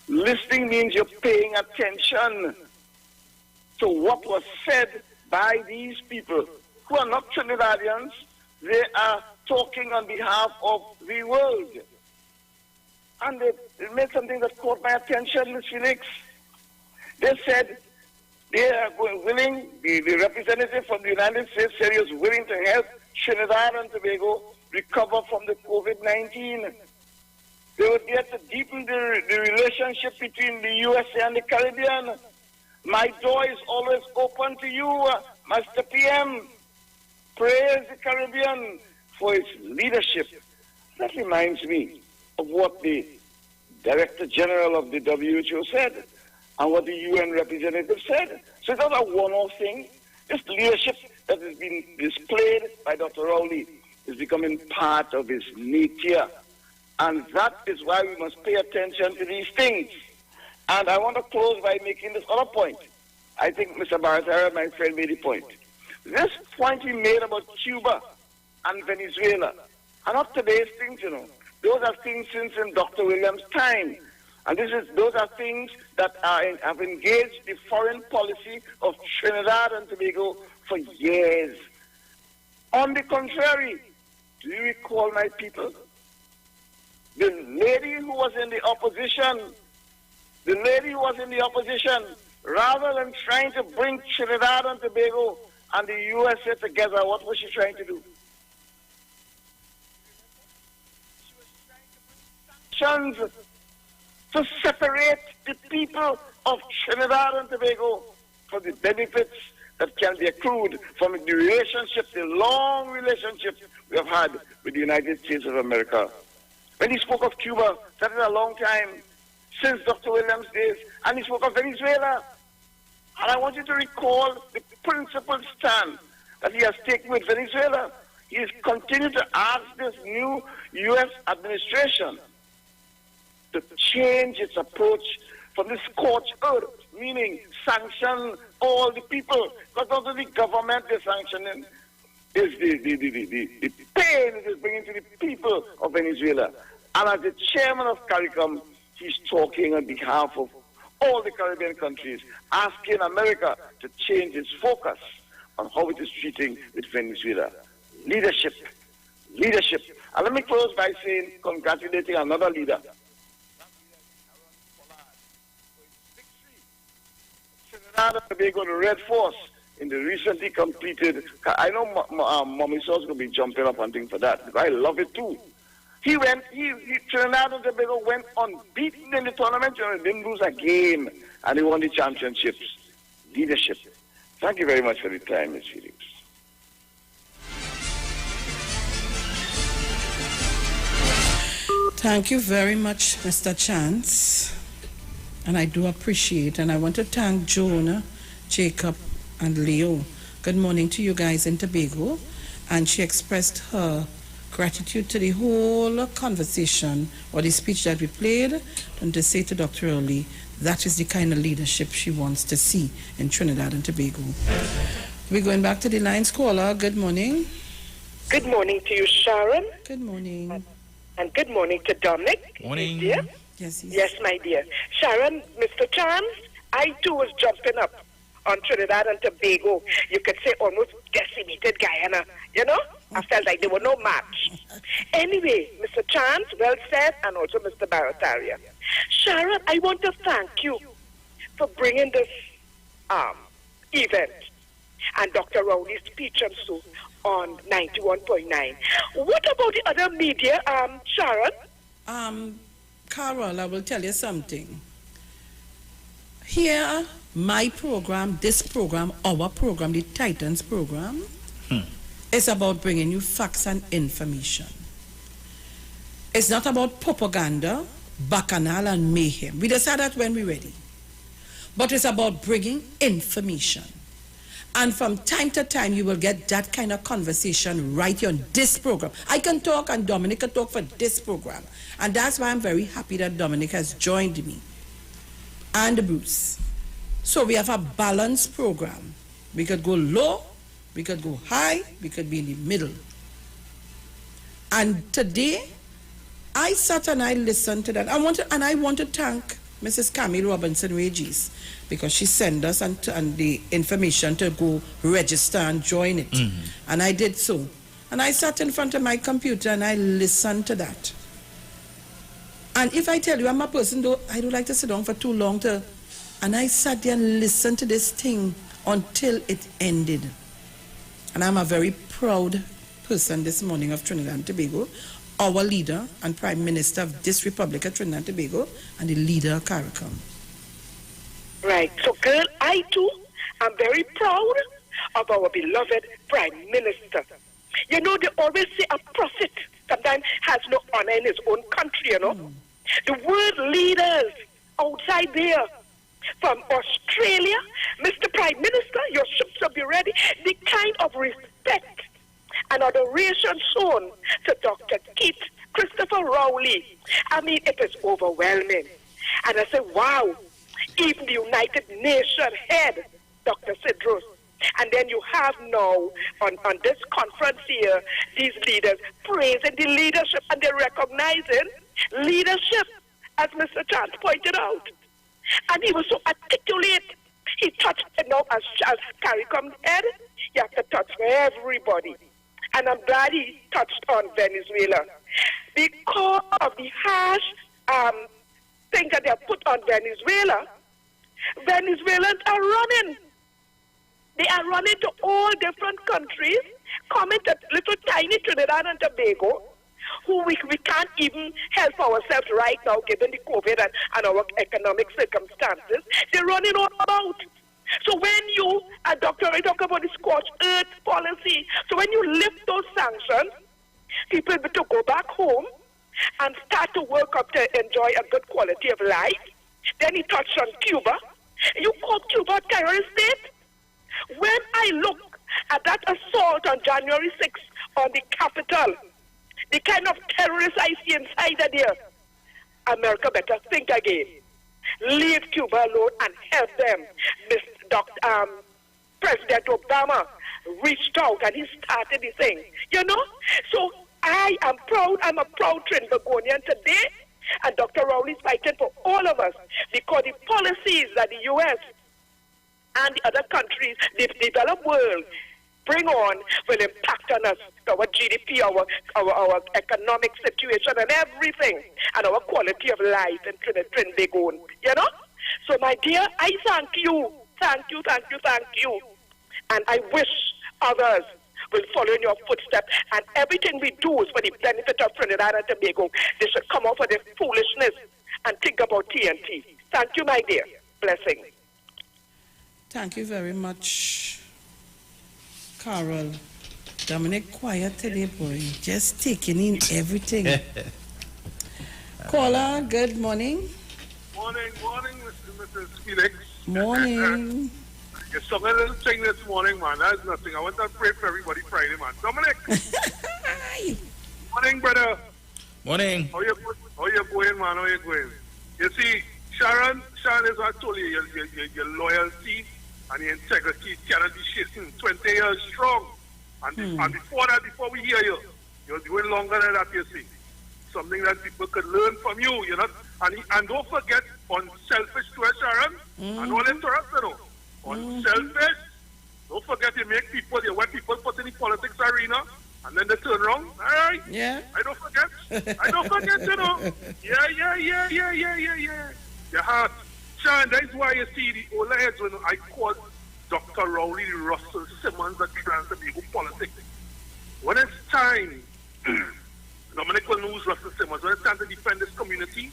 S14: Listening means you're paying attention to what was said by these people who are not Trinidadians. They are talking on behalf of the world. And they made something that caught my attention, Ms. Felix. They said they are willing, the representative from the United States said he was willing to help Trinidad and Tobago recover from the COVID-19. They would get to deepen the relationship between the USA and the Caribbean. My door is always open to you, Master PM. Praise the Caribbean for its leadership. That reminds me of what the Director General of the WHO said.
S11: and what the UN representative said. So it's not a one-off thing. This leadership that has been displayed by Dr. Rowley is becoming part of his nature. And that is why we must pay attention to these things. And I want to close by making this other point. I think Mr. Barataria, my friend, made a point. This point he made about Cuba and Venezuela are not today's things, you know. Those are things since in Dr. Williams' time. And those are things that have engaged the foreign policy of Trinidad and Tobago for years. On the contrary, do you recall, my people, the lady who was in the opposition, rather than trying to bring Trinidad and Tobago and the USA together, what was she trying to do? She was trying to bring sanctions to separate the people of Trinidad and Tobago for the benefits that can be accrued from the relationship, the long relationship we have had with the United States of America. When he spoke of Cuba, that is a long time since Dr. Williams' days, and he spoke of Venezuela. And I want you to recall the principled stand that he has taken with Venezuela. He has continued to ask this new U.S. administration to change its approach from the scorched earth, meaning sanction all the people. Because not only the government is sanctioning, is the pain it is bringing to the people of Venezuela. And as the chairman of CARICOM, he's talking on behalf of all the Caribbean countries, asking America to change its focus on how it is treating with Venezuela. Leadership. And let me close by saying, congratulating another leader. Trinidad and Tobago, the Red Force, in the recently completed, I know Mommy Sauce going to be jumping up and things for that, because I love it too. Trinidad and Tobago went unbeaten in the tournament, and didn't lose a game, and they won the championships. Leadership. Thank you very much for the time, Ms. Felix.
S13: Thank you very much, Mr. Chance. And I do appreciate, and I want to thank Jonah, Jacob, and Leo. Good morning to you guys in Tobago. And she expressed her gratitude to the whole conversation or the speech that we played, and to say to Dr. Early, that is the kind of leadership she wants to see in Trinidad and Tobago. We're going back to the lines. Caller, good morning.
S15: Good morning to you, Sharon.
S13: Good morning.
S15: And good morning to Dominic.
S1: Morning.
S15: Dear. Yes, my dear. Sharon, Mr. Chance, I too was jumping up on Trinidad and Tobago. You could say almost decimated Guyana, you know? I felt like there were no match. Anyway, Mr. Chance, well said, and also Mr. Barataria. Sharon, I want to thank you for bringing this event and Dr. Rowley's speech and so on 91.9. What about the other media, Sharon?
S13: Carol, I will tell you something. Here, my program, this program, our program, the Titans program, is about bringing you facts and information. It's not about propaganda, bacchanal, and mayhem. We decide that when we're ready. But it's about bringing information. And from time to time, you will get that kind of conversation right here on this program. I can talk, and Dominic can talk for this program. And that's why I'm very happy that Dominic has joined me. And Bruce. So we have a balanced program. We could go low, we could go high, we could be in the middle. And today, I sat and I listened to that. I want to thank Mrs. Camille Robinson-Regis, because she sent us and the information to go register and join it. And I did so. And I sat in front of my computer and I listened to that. And if I tell you, I'm a person, though, I don't like to sit down for too long and I sat there and listened to this thing until it ended. And I'm a very proud person this morning of Trinidad and Tobago, our leader and Prime Minister of this Republic of Trinidad and Tobago, and the leader of CARICOM.
S15: Right. So, girl, I too am very proud of our beloved Prime Minister. You know, they always say a prophet sometimes has no honor in his own country, you know. The world leaders outside there from Australia. Mr. Prime Minister, your ships will be ready. The kind of respect and adoration shown to Dr. Keith Christopher Rowley. I mean, it is overwhelming. And I say, wow, even the United Nations head, Dr. Sidros. And then you have now, on this conference here, these leaders praising the leadership, and they're recognizing leadership, as Mr. Chance pointed out. And he was so articulate. He touched, as CARICOM head, you have to touch for everybody. And I'm glad he touched on Venezuela. Because of the harsh things that they have put on Venezuela, Venezuelans are running. They are running to all different countries, coming to little tiny Trinidad and Tobago, who we can't even help ourselves right now, given the COVID and our economic circumstances. They're running all about. So when you, Doctor, I talk about the scorched earth policy. So when you lift those sanctions, people will to go back home and start to work up to enjoy a good quality of life. Then he touched on Cuba. You call Cuba a terrorist state? When I look at that assault on January 6th on the Capitol, the kind of terrorists I see inside of there, America better think again. Leave Cuba alone and help them. President Obama reached out and he started the thing, you know? So I am proud, I'm a proud Trinbagonian today, and Dr. Rowley's fighting for all of us because the policies that the U.S. and the other countries, the developed world, bring on will impact on us, our GDP, our economic situation and everything, and our quality of life in Trinbago, you know? So my dear, I thank you. And I wish others will follow in your footsteps, and everything we do is for the benefit of Trinidad and Tobago. They should come off of their foolishness and think about TNT. Thank you, my dear. Blessing.
S13: Thank you very much, Carol. Dominic, quiet today, boy. Just taking in everything. Caller, good morning.
S8: Morning, Mrs. Felix.
S13: Morning.
S8: You sung a little thing this morning, man. That's nothing. I want to pray for everybody Friday, man. Dominic. Morning, brother.
S1: Morning.
S8: How you going, man? How you going? You see, Sharon is what I told you, your loyalty and your integrity cannot be shaken. 20 years strong. And before we hear you, you're doing longer than that, you see. Something that people could learn from you, you know. And don't forget, unselfish to us, Sharon, and all interrupt, you know. Unselfish, don't forget you make people, when people put in the politics arena, and then they turn around, all right?
S13: Yeah.
S8: I don't forget, you know. Yeah. Your heart. Sharon, that's why you see the older heads when I call Dr. Rowley, Russell Simmons, and Trinidad politics. When it's time, Dominic will lose Russell Simmons. When it's time to defend this community,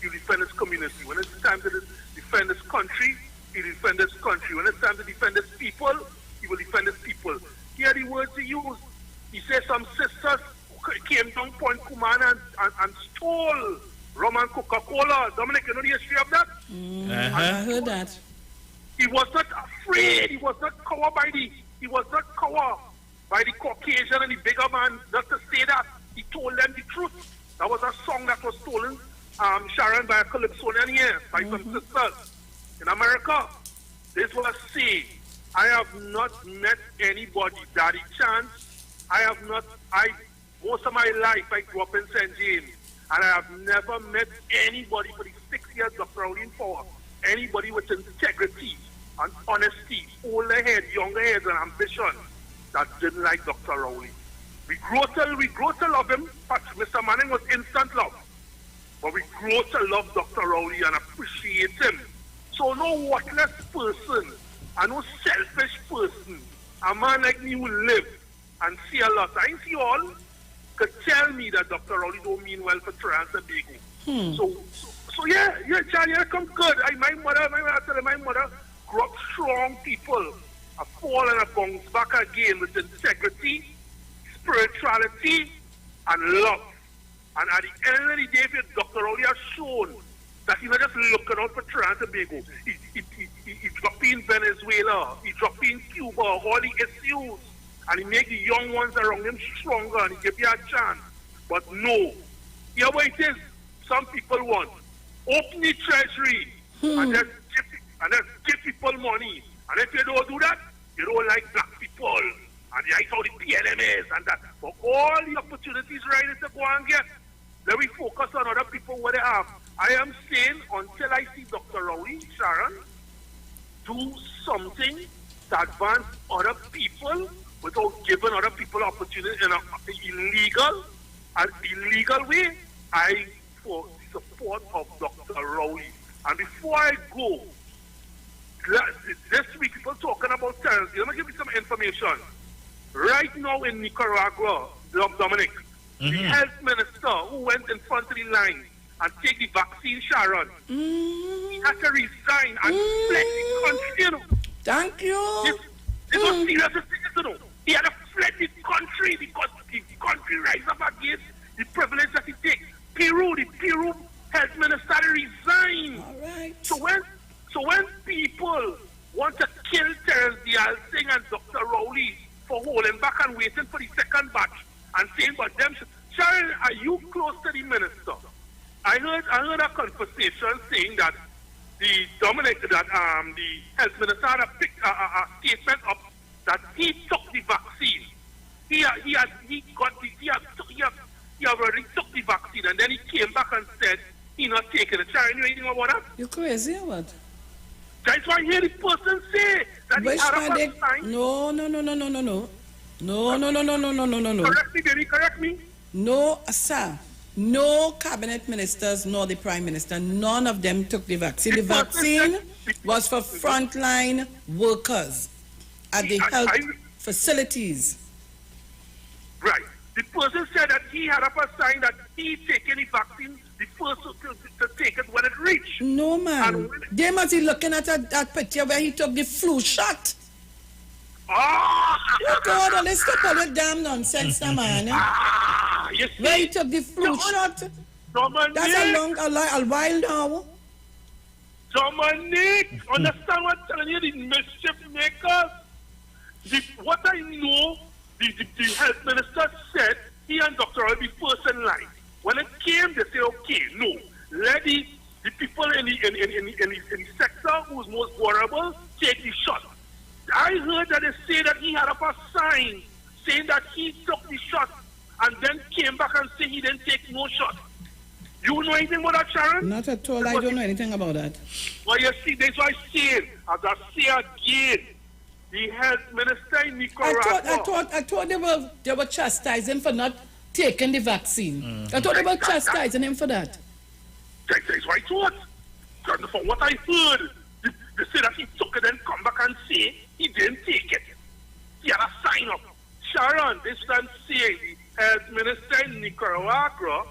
S8: you defend this community. When it's time to defend this country, he will defend this country. When it's time to defend his people, he will defend his people. Hear the words he used. He said some sisters came down Point Kumana and stole Romain Coca-Cola. Dominic, you know the history of that?
S13: I heard that.
S8: He was not afraid. He was not covered by the Caucasian and the bigger man just to say that. He told them the truth. That was a song that was stolen, Sharon, by a Calypsonian here, by some sisters in America. This was say, I have not met anybody, Daddy Chance. Most of my life I grew up in St. James, and I have never met anybody for the 6 years of Rowley in power, anybody with integrity and honesty, older head, younger head, and ambition that didn't like Dr. Rowley. We grow to love him, but Mr. Manning was instant love. But we grow to love Dr. Rowley and appreciate him. So no worthless person, and no selfish person, a man like me will live and see a lot. I see all could tell me that Dr. Rowley don't mean well for Trinidad and Tobago. So yeah, Charlie, I come good. My mother grew up strong people. I fall and I bounce back again with integrity, spirituality, and love. And at the end of the day, Dr. Rowley has shown that he's not just looking out for Trinidad and Tobago. He dropped in Venezuela, he dropped in Cuba, all the issues, and he make the young ones around him stronger, and he give you a chance. But no, here what it is, some people want open the treasury and just give people money. And if you don't do that, you don't like black people. And you like how the PLM is and that. For all the opportunities right to go and get, let me focus on other people what they have. I am saying until I see Dr. Romain, Sharon, do something to advance other people without giving other people opportunity in an illegal way. I for the support of Dr. Romain. And before I go, this week people talking about terrorism. Let me give you some information. Right now in Nicaragua, Dominic, the health minister who went in front of the line and take the vaccine, Sharon, he had to resign and fled the country. You know.
S13: Thank you.
S8: This was serious thing, you know. He had to fled the country because the country rise up against the privilege that he takes. The Peru health minister resigned.
S13: All right.
S8: So when people want to kill Terence Dial Singh and Dr. Rowley for holding back and waiting for the second batch and saying, but them, Sharon, are you close to the minister? I heard a conversation saying that Dominic, that the health minister had a statement up that he took the vaccine. He already took the vaccine, and then he came back and said he not taking it. Sharon, you know anything about that?
S13: You crazy or what?
S8: That's why I hear the person say that he had a vaccine.
S13: No.
S8: Correct me, baby, correct me.
S13: No, sir. No cabinet ministers nor the prime minister, none of them took the vaccine. The vaccine was for frontline workers at the health facilities.
S8: Right. The person said that he had a sign that he taken the vaccine, the first to take it when it reached.
S13: No, man. They must be looking at that picture where he took the flu shot. You God, let's stop all that damn nonsense, man.
S8: You see?
S13: Where he took the flu shot.
S8: Dominic.
S13: That's a while now.
S8: Dominic, understand what I'm telling you? The mischief makers. What I know, the health minister said he and Dr. will be first in line. When it came, they say, okay, no, let the people in the sector who's most vulnerable take the shot. I heard that they say that he had up a sign saying that he took the shot and then came back and said he didn't take no shot. You know anything about that, Sharon?
S13: Not at all. I don't know anything about that.
S8: Well, you see, that's why I say it. As I say again, the health minister in Nicaragua.
S13: I thought they were chastising for not taking the vaccine. I thought they were chastising him for that.
S8: That's what I thought. From what I heard, they say that he took it and come back and say he didn't take it. He had a sign up. Sharon, this time saying the health minister in Nicaragua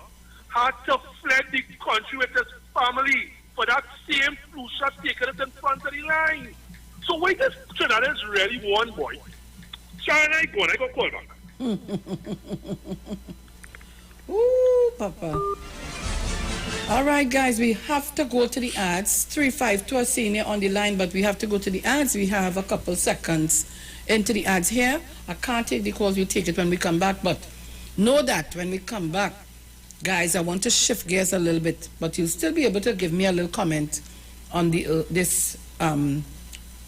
S8: had to fled the country with his family for that same flu shot taken it in front of the line. So wait, this Trinidad is really one boy. Sharon, I go call back.
S13: Ooh, Papa. All right, guys, we have to go to the ads. 352 are senior on the line, but we have to go to the ads. We have a couple seconds into the ads here. I can't take the calls. We'll take it when we come back, but know that when we come back, guys, I want to shift gears a little bit, but you'll still be able to give me a little comment on the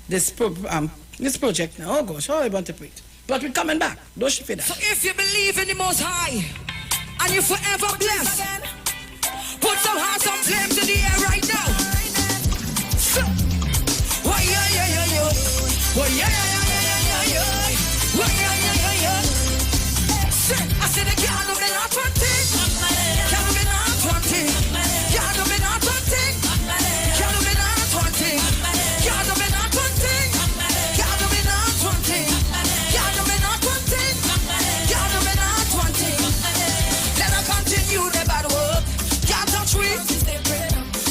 S13: this project now. Oh gosh, how I want to put it. But we're coming back. Don't shift it.
S12: So if you believe in the Most High and you're forever blessed, put some heart, some flame to the air right now. So, oh yeah, yeah, yeah, yeah. Oh yeah, yeah, yeah, yeah, yeah, yeah. Oh yeah, yeah, yeah, yeah. I said I can't do me not one thing. Can't do me not one thing. Can't do me not one thing. Can't do me not one thing. Can't do me not one thing. Can't do me not one thing. Can't do me not one thing. Can't do me not one thing. Let us continue the bad work. Can't touch we.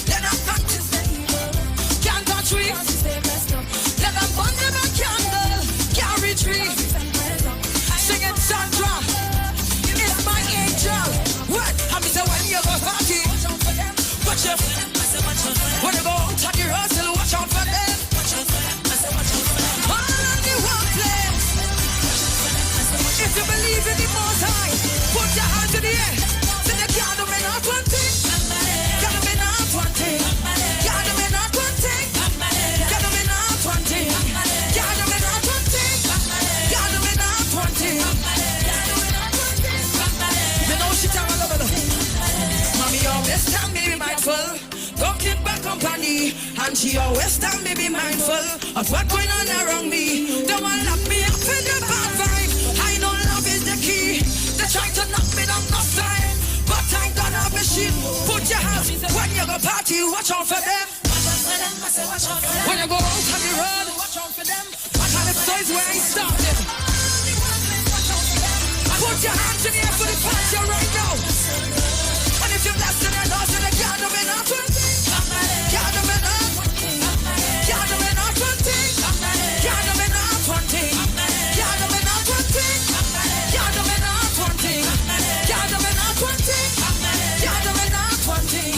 S12: Let us continue. Can't touch we. Let us burn them and can't. mindful. Don't keep back company. And she always tell me be mindful of what's going on around me. Don't want to lock me up in the bad vibe. I know love is the key. They try to knock me down no time. But I don't have a shit. Put your hands when you go party, watch out for them. When you go out on the road, watch out for them. And the place where I started. Put your hands in the air for the party right now. And if you're blessed in the Lord, then the God of it not one thing. God of it not one thing. God of it not one thing. God of it not one thing. God of it not one thing. God of it not one thing. God of it not one thing. God of it not one thing.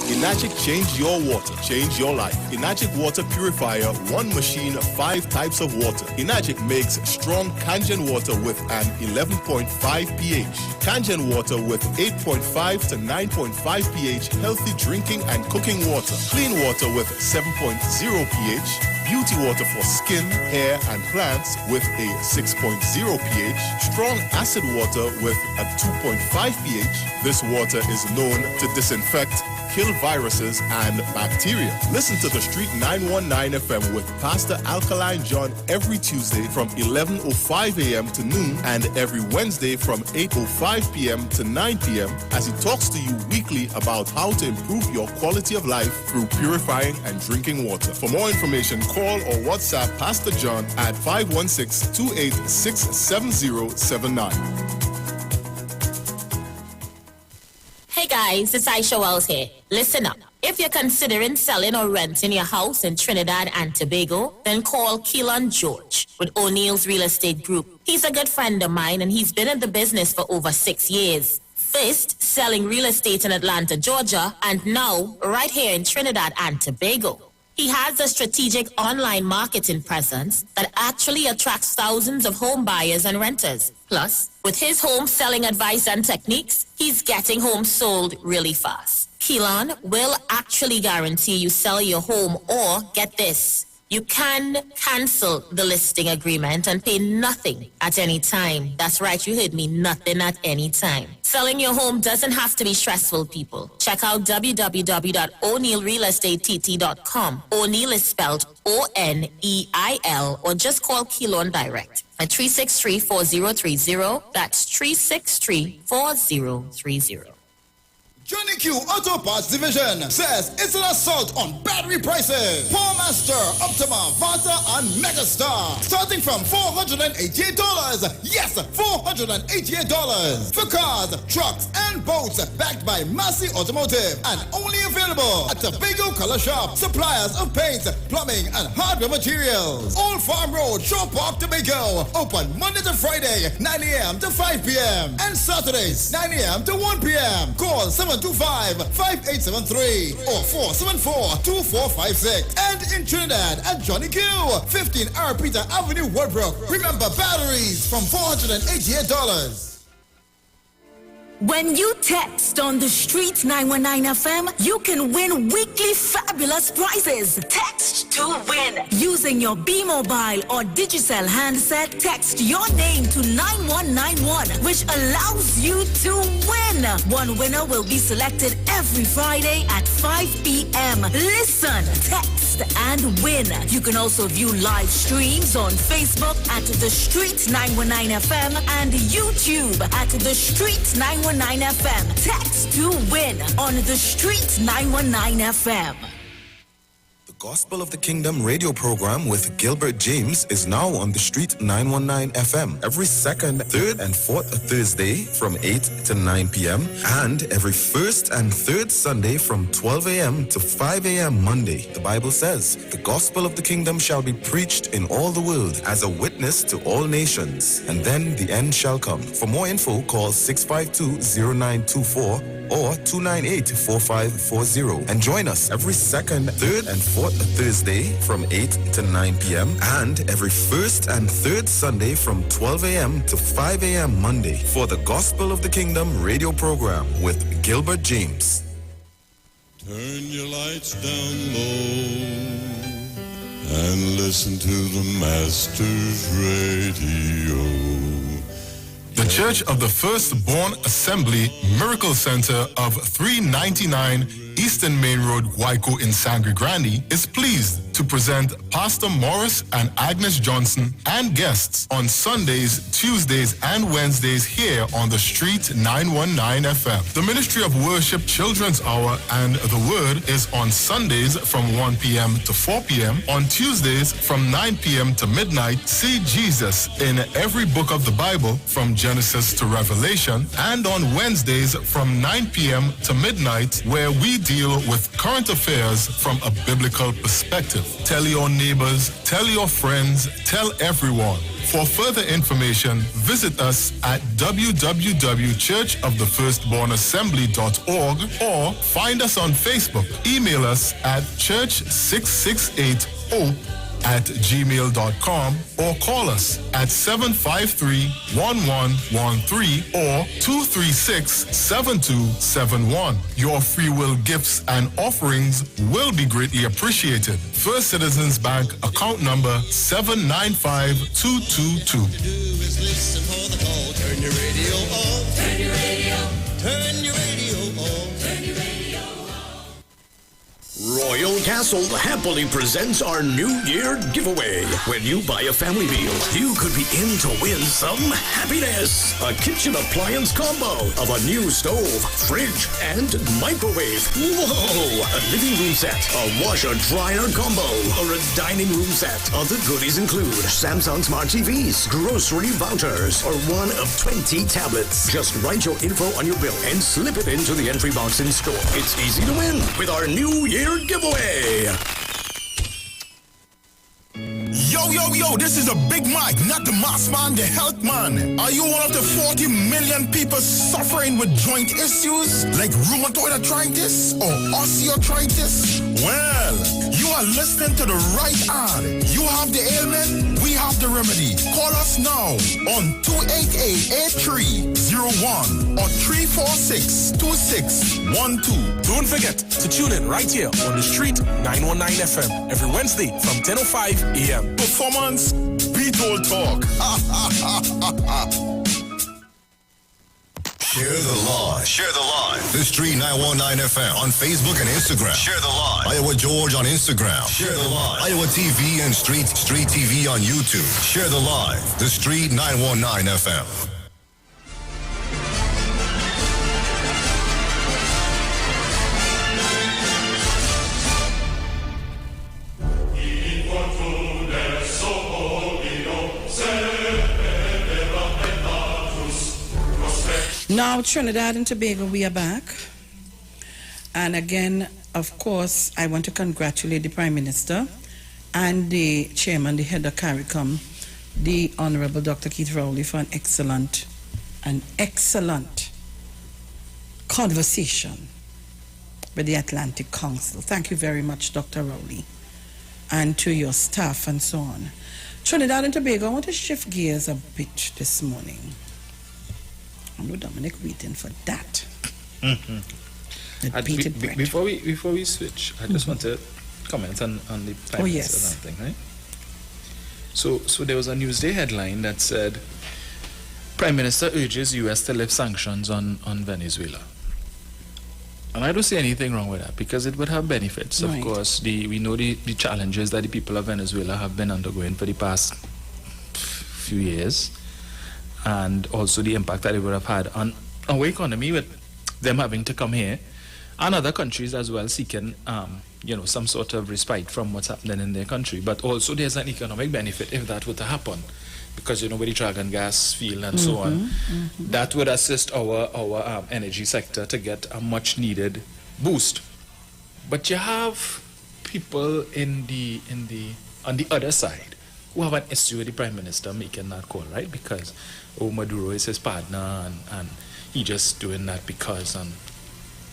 S6: Enagic change your water, change your life. Enagic water purifier, one machine, 5 types of water. Enagic makes strong Kangen water with an 11.5 pH. Kangen water with 8.5 to 9.5 pH, healthy drinking and cooking water. Clean water with 7.0 pH. Beauty water for skin, hair, and plants with a 6.0 pH. Strong acid water with a 2.5 pH. This water is known to disinfect, kill viruses and bacteria. Listen to the Street 919 FM with Pastor Alkaline John every Tuesday from 11:05 a.m. to noon and every Wednesday from 8:05 p.m. to 9 p.m. as he talks to you weekly about how to improve your quality of life through purifying and drinking water. For more information, call or WhatsApp Pastor John at 516-286-7079.
S16: Hey guys, it's Aisha Wells here. Listen up. If you're considering selling or renting your house in Trinidad and Tobago, then call Keelan George with O'Neill's Real Estate Group. He's a good friend of mine and he's been in the business for over 6 years. First, selling real estate in Atlanta, Georgia, and now right here in Trinidad and Tobago. He has a strategic online marketing presence that actually attracts thousands of home buyers and renters. Plus, with his home selling advice and techniques, he's getting homes sold really fast. Keelan will actually guarantee you sell your home or, get this, you can cancel the listing agreement and pay nothing at any time. That's right, you heard me, nothing at any time. Selling your home doesn't have to be stressful, people. Check out www.o'neillrealestatetT.com. O'Neill is spelled O-N-E-I-L, or just call Keelan direct at 363-4030. That's 363-4030.
S17: Johnny Q Auto Parts Division says it's an assault on battery prices. Master, Optima, Vanta, and Megastar. Starting from $488. Yes, $488. For cars, trucks, and boats. Backed by Massey Automotive. And only available at Tobago Color Shop. Suppliers of paints, plumbing, and hardware materials. Old Farm Road, Shore Park, Tobago. Open Monday to Friday, 9 a.m. to 5 p.m. And Saturdays, 9 a.m. to 1 p.m. Call 725-5873 or 474-2456. And in Trinidad at Johnny Q, 15 R. Peter Avenue, Woodbrook. Remember, batteries from $488.
S19: When you text on the Street 919 FM, you can win weekly fabulous prizes. Text to win. Using your B-Mobile or Digicel handset, text your name to 9191, which allows you to win. One winner will be selected every Friday at 5 p.m. Listen, text, and win. You can also view live streams on Facebook at The Street 919 FM and YouTube at The Street 919 FM. Text to win on The Street 919 FM.
S24: The Gospel of the Kingdom radio program with Gilbert James is now on the Street 919 FM every second, third, and fourth Thursday from 8 to 9 p.m. and every first and third Sunday from 12 a.m. to 5 a.m. Monday. The Bible says, the gospel of the kingdom shall be preached in all the world as a witness to all nations, and then the end shall come. For more info, call 652-0924 or 298-4540 and join us every second, third, and fourth Thursday from 8 to 9 p.m. and every first and third Sunday from 12 a.m. to 5 a.m. Monday for the Gospel of the Kingdom radio program with Gilbert James.
S25: Turn your lights down low and listen to the Master's radio.
S21: The Church of the Firstborn Assembly Miracle Center of 399 Eastern Main Road, Guayco in Sangre Grande is pleased to present Pastor Morris and Agnes Johnson and guests on Sundays, Tuesdays, and Wednesdays here on the Street 919 FM. The Ministry of Worship Children's Hour and the Word is on Sundays from 1 p.m. to 4 p.m. On Tuesdays from 9 p.m. to midnight, see Jesus in every book of the Bible from Genesis to Revelation. And on Wednesdays from 9 p.m. to midnight, where we deal with current affairs from a biblical perspective. Tell your neighbors, tell your friends, tell everyone. For further information, visit us at www.churchofthefirstbornassembly.org or find us on Facebook. Email us at church668hope@gmail.com or call us at 753-1113 or 236-7271. Your free will gifts and offerings will be greatly appreciated. First Citizens Bank account number 795222.
S25: Turn your radio on. Turn your radio. Turn your radio on. Turn your radio on.
S9: Royal Castle happily presents our New Year giveaway. When you buy a family meal, you could be in to win some happiness. A kitchen appliance combo of a new stove, fridge, and microwave. Whoa! A living room set, a washer-dryer combo, or a dining room set. Other goodies include Samsung Smart TVs, grocery vouchers, or one of 20 tablets. Just write your info on your bill and slip it into the entry box in store. It's easy to win with our New Year giveaway.
S17: Yo, this is a Big Mike, not the mass man, the health man. Are you one of the 40 million people suffering with joint issues like rheumatoid arthritis or osteoarthritis? Well, you are listening to the right ad. You have the ailment, we have the remedy. Call us now on 288-8301 or 346-2612.
S4: Don't forget to tune in right here on the Street 919 FM every Wednesday from 10:05 a.m.
S17: Performance beat all talk.
S7: Share the live. Share the live. The Street 919 FM on Facebook and Instagram. Share the live. Iowa George on Instagram. Share the live. Iowa TV and Street TV on YouTube. Share the live. The Street 919 FM.
S13: Now, Trinidad and Tobago, we are back. And again, of course, I want to congratulate the Prime Minister and the Chairman, the head of CARICOM, the Honorable Dr. Keith Rowley, for an excellent conversation with the Atlantic Council. Thank you very much, Dr. Rowley, and to your staff and so on. Trinidad and Tobago, I want to shift gears a bit this morning. I know Dominic waiting for that.
S1: Before we switch, I just want to comment on the Prime Minister's thing, right? So there was a Newsday headline that said, Prime Minister urges U.S. to lift sanctions on Venezuela. And I don't see anything wrong with that because it would have benefits. Right. Of course, we know the challenges that the people of Venezuela have been undergoing for the past few years, and also the impact that it would have had on our economy with them having to come here, and other countries as well seeking, some sort of respite from what's happening in their country. But also there's an economic benefit if that were to happen, because with the Dragon gas field and so on, that would assist our energy sector to get a much needed boost. But you have people on the other side who have an issue with the Prime Minister making that call, right? Because Maduro is his partner and he just doing that because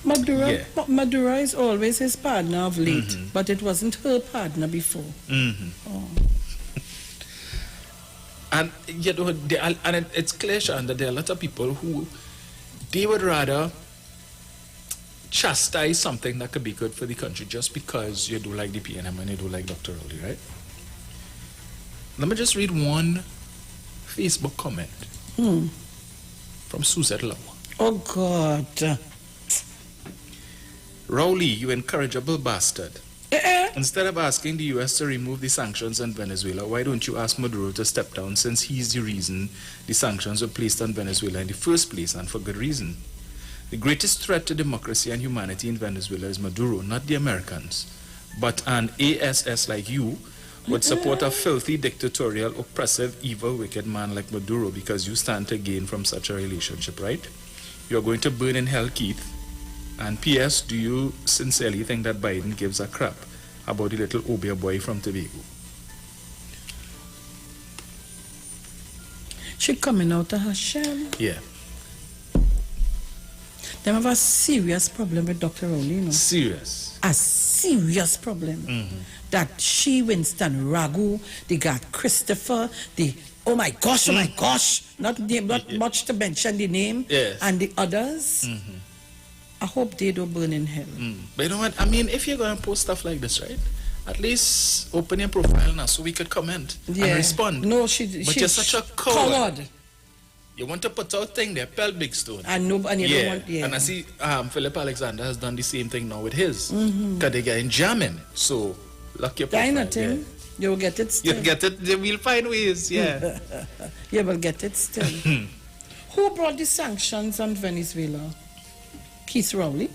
S13: Maduro is always his partner of late, but it wasn't her partner before.
S1: And it's clear, Sharon, that there are a lot of people who they would rather chastise something that could be good for the country just because you do like the PNM and you do like Dr. Rowley, right? Let me just read one Facebook comment. from Suzette Law.
S13: Oh, God.
S1: Rowley, you incorrigible bastard. Instead of asking the U.S. to remove the sanctions on Venezuela, why don't you ask Maduro to step down, since he's the reason the sanctions were placed on Venezuela in the first place, and for good reason. The greatest threat to democracy and humanity in Venezuela is Maduro, not the Americans. But an ASS like you would support a filthy, dictatorial, oppressive, evil, wicked man like Maduro because you stand to gain from such a relationship, right? You're going to burn in hell, Keith. And P.S., do you sincerely think that Biden gives a crap about the little Obia boy from Tobago?
S13: She coming out of her shell.
S1: Yeah.
S13: They have a serious problem with Dr. Rowley, you know.
S1: Serious.
S13: A serious problem. That she, Winston Ragu, they got Christopher, the oh my gosh, not much to mention the name,
S1: Yes.
S13: and the others. I hope they don't burn in hell.
S1: But you know what? I mean, if you're going to post stuff like this, right? At least open your profile now so we could comment and respond.
S13: No,
S1: but you're such a coward. You want to put out thing there, pelvic stone.
S13: And you don't want,
S1: And I see Philip Alexander has done the same thing now with his. Because they get in jamming. So, lock your profile.
S13: Thing, you'll get it still.
S1: You'll get it, we'll find ways, yeah.
S13: You will get it still. Who brought the sanctions on Venezuela? Keith Rowley?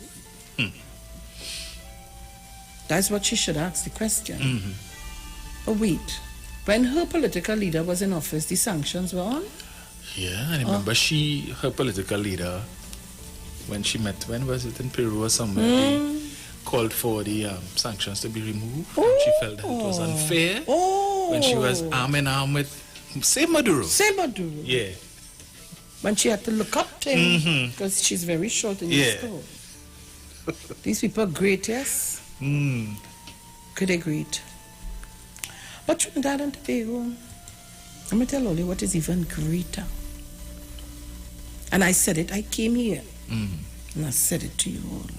S13: That's what she should ask the question. But wait, when her political leader was in office, the sanctions were on?
S1: Yeah, I remember her political leader, when she met, when was it, in Peru or somewhere, they called for the sanctions to be removed. And she felt that it was unfair when she was arm in arm with, say Maduro. Yeah.
S13: When she had to look up to him, because she's very short and tall. These people are great, yes? Good, they're great. But Trinidad and Tobago, let me tell you what is even greater. And I said it, I came here, and I said it to you all,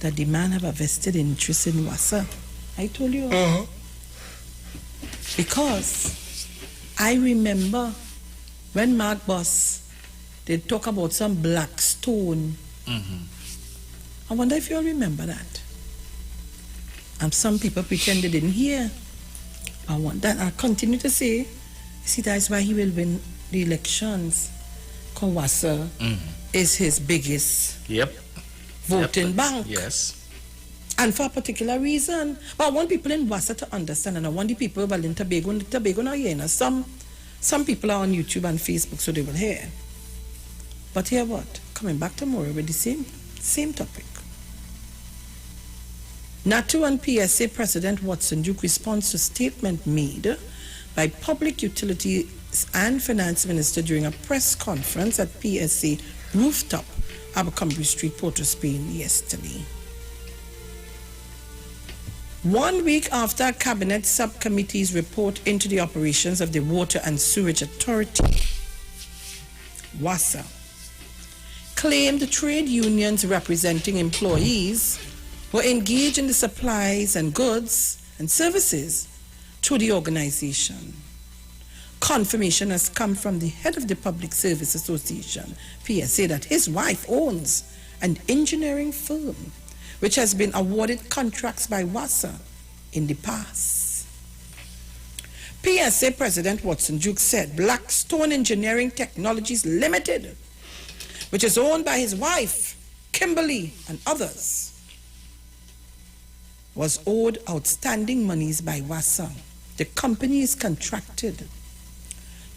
S13: that the man have a vested interest in Wassa. I told you all. Because I remember when Mark Boss, they talk about some black stone. I wonder if you all remember that. And some people pretend they didn't hear. I want that. I continue to say, see, that's why he will win the elections. Kawasa is his biggest voting bank.
S1: Yes.
S13: And for a particular reason. But I want people in Wassa to understand, and I want the people well in Tobago now here. Now, some people are on YouTube and Facebook, so they will hear. But hear what? Coming back tomorrow with the same topic. NATO and PSA President Watson Duke responds to statement made by Public Utilities and Finance Minister during a press conference at PSA rooftop, Abercrombie Street, Port of Spain yesterday. 1 week after Cabinet Subcommittee's report into the operations of the Water and Sewerage Authority, WASA, claimed trade unions representing employees were engaged in the supplies and goods and services to the organization. Confirmation has come from the head of the Public Service Association, PSA, that his wife owns an engineering firm which has been awarded contracts by WASA in the past. PSA President Watson Duke said Blackstone Engineering Technologies Limited, which is owned by his wife, Kimberly, and others, was owed outstanding monies by WASA. The company is contracted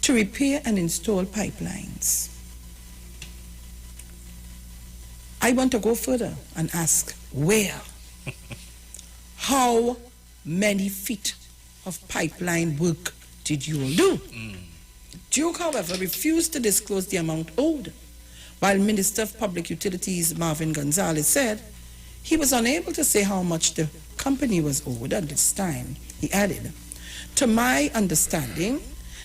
S13: to repair and install pipelines. I want to go further and ask, where? How many feet of pipeline work did you all do? Duke, however, refused to disclose the amount owed, while Minister of Public Utilities Marvin Gonzalez said he was unable to say how much the company was owed at this time. He added, to my understanding,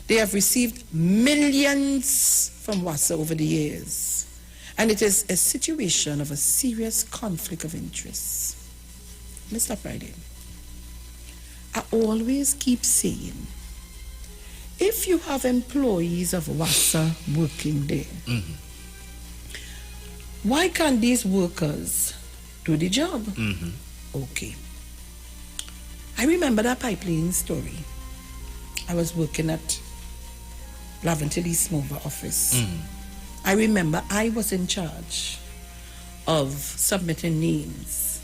S13: they have received millions from WASA over the years, and it is a situation of a serious conflict of interest. Let's stop right here. I always keep saying, if you have employees of WASA working there, why can't these workers do the job? Okay. I remember that pipeline story. I was working at Laventille East Mover office. I remember I was in charge of submitting names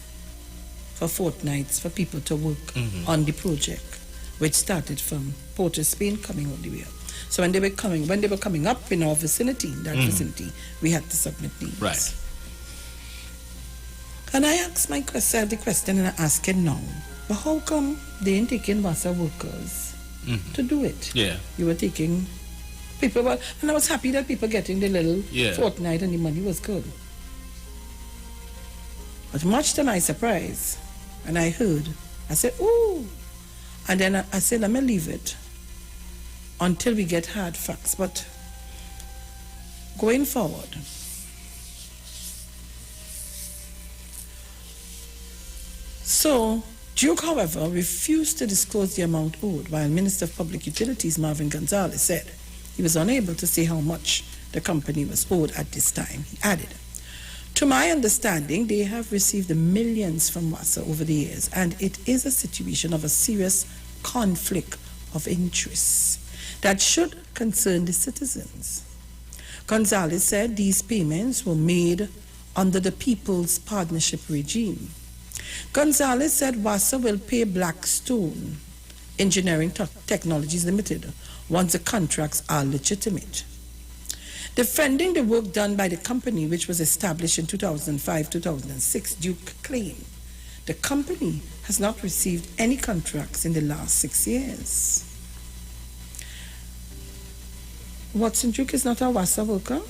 S13: for fortnights for people to work on the project, which started from Port of Spain coming all the way up. So when they were coming up in our vicinity, vicinity, we had to submit names.
S1: Right.
S13: And I asked the question and I ask it now. But how come they ain't taking WASA workers to do it?
S1: Yeah.
S13: You were taking people, and I was happy that people getting the little fortnight and the money was good. But much to my surprise, and I heard, I said, ooh. And then I said, let me leave it until we get hard facts. But going forward, so Duke, however, refused to disclose the amount owed, while Minister of Public Utilities Marvin Gonzalez said he was unable to say how much the company was owed at this time. He added, to my understanding, they have received millions from WASA over the years, and it is a situation of a serious conflict of interests that should concern the citizens. Gonzalez said these payments were made under the People's Partnership regime. Gonzalez said WASA will pay Blackstone Engineering Technologies Limited once the contracts are legitimate. Defending the work done by the company, which was established in 2005-2006, Duke claimed the company has not received any contracts in the last 6 years. Watson Duke is not a WASA worker?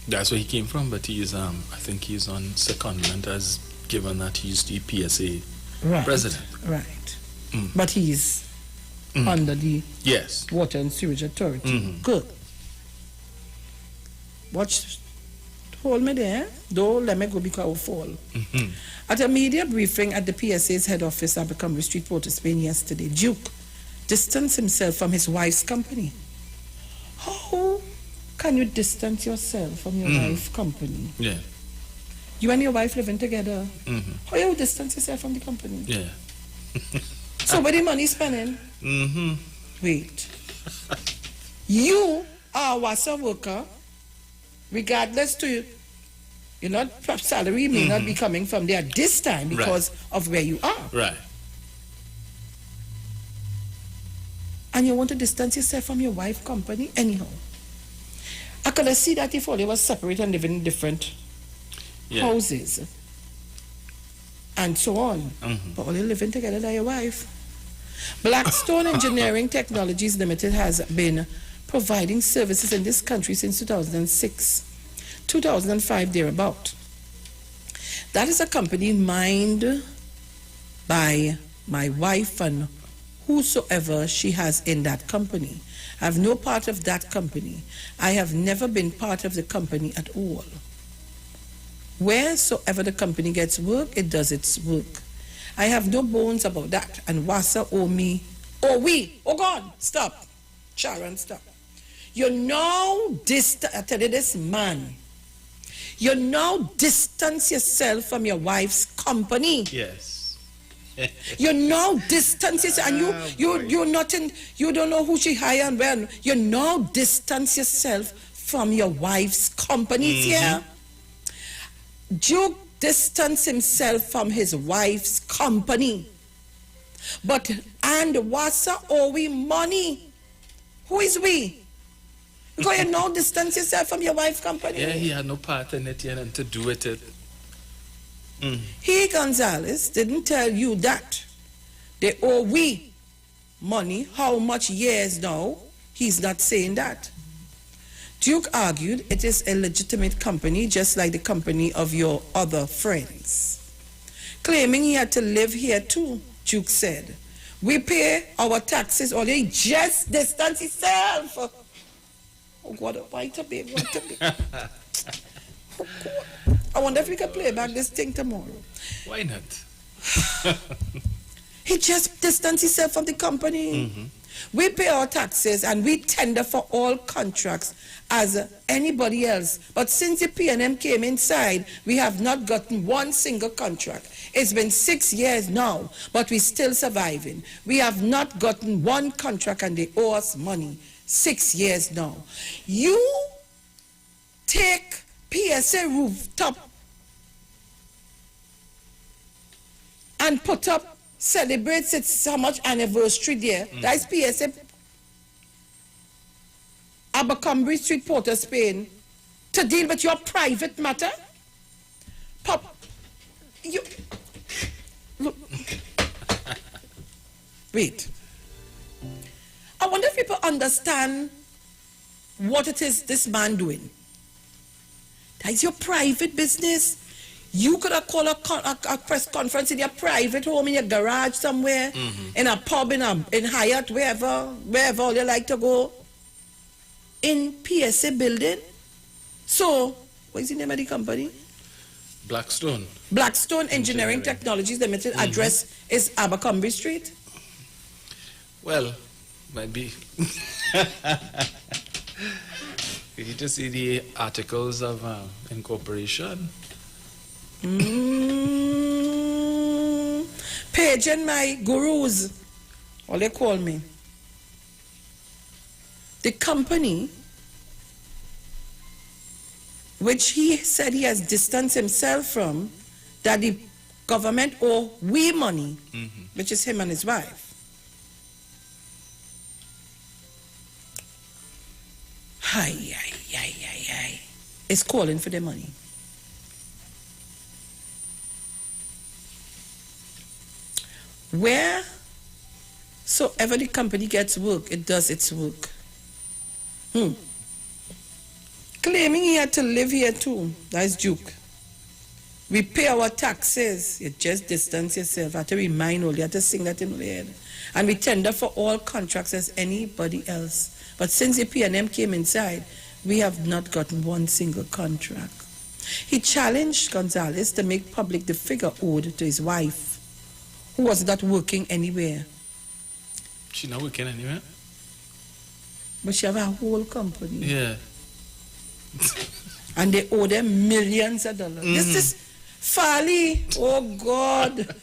S1: That's where he came from, but he is, I think he's on secondment as given that he's the PSA president.
S13: Right. But he's under the Water and Sewage Authority. Good. Hold me there. Don't let me go because I will fall. At a media briefing at the PSA's head office at Montgomery Street, Port of Spain yesterday, Duke distanced himself from his wife's company. How can you distance yourself from your wife's company?
S1: Yeah.
S13: You and your wife living together. How you distance yourself from the company?
S1: Yeah.
S13: So where the money spending? Wait. You are a WASA worker, regardless to you. Your not salary may not be coming from there this time because of where you are.
S1: Right.
S13: And you want to distance yourself from your wife's company anyhow. I could see that if all they were separate and living in different houses and so on. But all you're living together with your wife. Blackstone Engineering Technologies Limited has been providing services in this country since 2006, 2005 thereabout. That is a company mined by my wife and whosoever she has in that company. I have no part of that company. I have never been part of the company at all. Wheresoever the company gets work, it does its work. I have no bones about that. And WASA owe me, oh God, stop. Sharon, stop. You now I tell you this, man. You now distance yourself from your wife's company.
S1: Yes.
S13: You now distance yourself, and you're not in, you don't know who she hired and when. You now distance yourself from your wife's company here. Duke distanced himself from his wife's company. And WASA owe we money. Who is we? Because you now distance yourself from your wife's company.
S1: Yeah, he had no part in it yet and to do with it.
S13: He, Gonzalez, didn't tell you that. They owe we money. How much years now? He's not saying that. Duke argued it is a legitimate company, just like the company of your other friends. Claiming he had to live here too, Duke said. We pay our taxes, or they just distance himself. Oh God, why to be? Oh God. I wonder if we can play back this thing tomorrow.
S1: Why not?
S13: He just distanced himself from the company. We pay our taxes and we tender for all contracts as anybody else. But since the PNM came inside, we have not gotten one single contract. It's been 6 years now, but we're still surviving. We have not gotten one contract and they owe us money. 6 years now. You take PSA rooftop and put up, celebrates its how much anniversary there. That's PSA Abercrombie Street, Port of Spain, to deal with your private matter? Pop, you, look. Wait. I wonder if people understand what it is this man doing. That is your private business. You could have called a press conference in your private home, in your garage somewhere, in a pub, in Hyatt, wherever you like to go. In PSA building. So, what is the name of the company?
S1: Blackstone.
S13: Blackstone Engineering Technologies Limited. Address is Abercrombie Street.
S1: Well, might be. You need to see the articles of incorporation.
S13: Paging my gurus, all they call me. The company, which he said he has distanced himself from, that the government owe we money, which is him and his wife. Is calling for the money. Wheresoever the company gets work, it does its work. Claiming he had to live here too. That's Duke. We pay our taxes. You just distance yourself. I have to remind all you have to sing that in the head. And we tender for all contracts as anybody else. But since the PNM came inside, we have not gotten one single contract. He challenged Gonzalez to make public the figure owed to his wife, who was not working anywhere.
S1: She not working anywhere?
S13: But she have a whole company.
S1: Yeah.
S13: And they owe them millions of dollars. This is Fali. Oh God.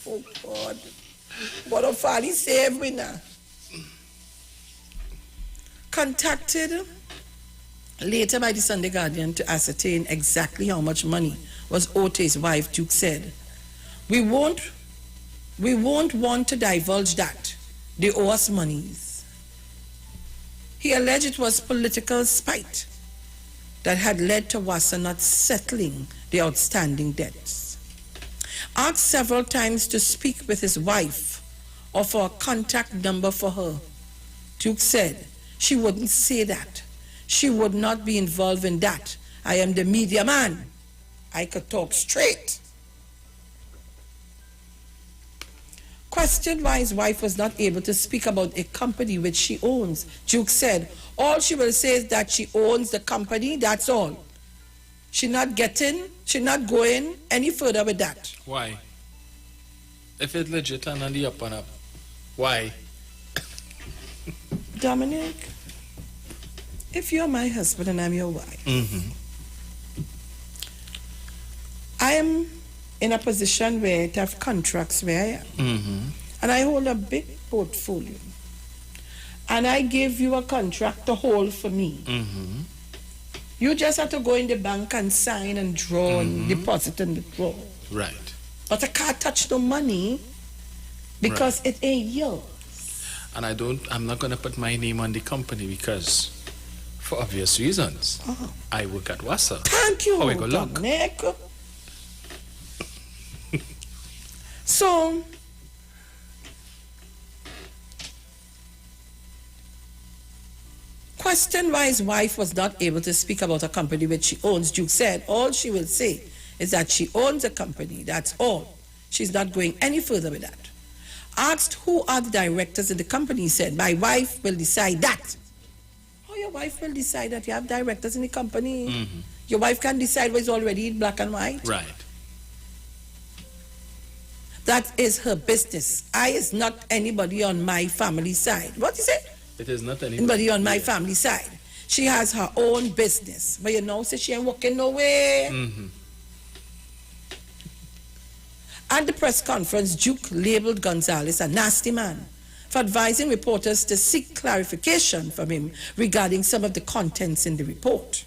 S13: Oh God. What a Fali save me now. Contacted later by the Sunday Guardian to ascertain exactly how much money was owed to his wife, Duke said, we won't want to divulge that. They owe us monies. He alleged it was political spite that had led to Wassa not settling the outstanding debts. Asked several times to speak with his wife or for a contact number for her, Duke said she wouldn't say that. She would not be involved in that. I am the media man. I could talk straight. Questioned why his wife was not able to speak about a company which she owns, Duke said, all she will say is that she owns the company, that's all. She's not going any further with that.
S1: Why? If it's legit and on the up and up, why?
S13: Dominic, if you're my husband and I'm your wife, I am in a position where I have contracts where I am. And I hold a big portfolio. And I give you a contract to hold for me. You just have to go in the bank and sign and draw and deposit and withdraw.
S1: Right.
S13: But I can't touch the money because it ain't yours.
S1: And I'm not going to put my name on the company because, for obvious reasons, I work at Wassa.
S13: Thank you,
S1: How we go look?
S13: Dominic. So, questioned why his wife was not able to speak about a company which she owns, Duke said all she will say is that she owns a company, that's all. She's not going any further with that. Asked who are the directors in the company, he said, my wife will decide that. Oh, your wife will decide that you have directors in the company. Your wife can decide what's already in black and white.
S1: Right.
S13: That is her business. I is not anybody on my family side. What is it?
S1: It is not
S13: Anybody on my family side. She has her own business. But you know, so she ain't working nowhere.
S1: Mm-hmm.
S13: At the press conference, Duke labeled Gonzalez a nasty man for advising reporters to seek clarification from him regarding some of the contents in the report.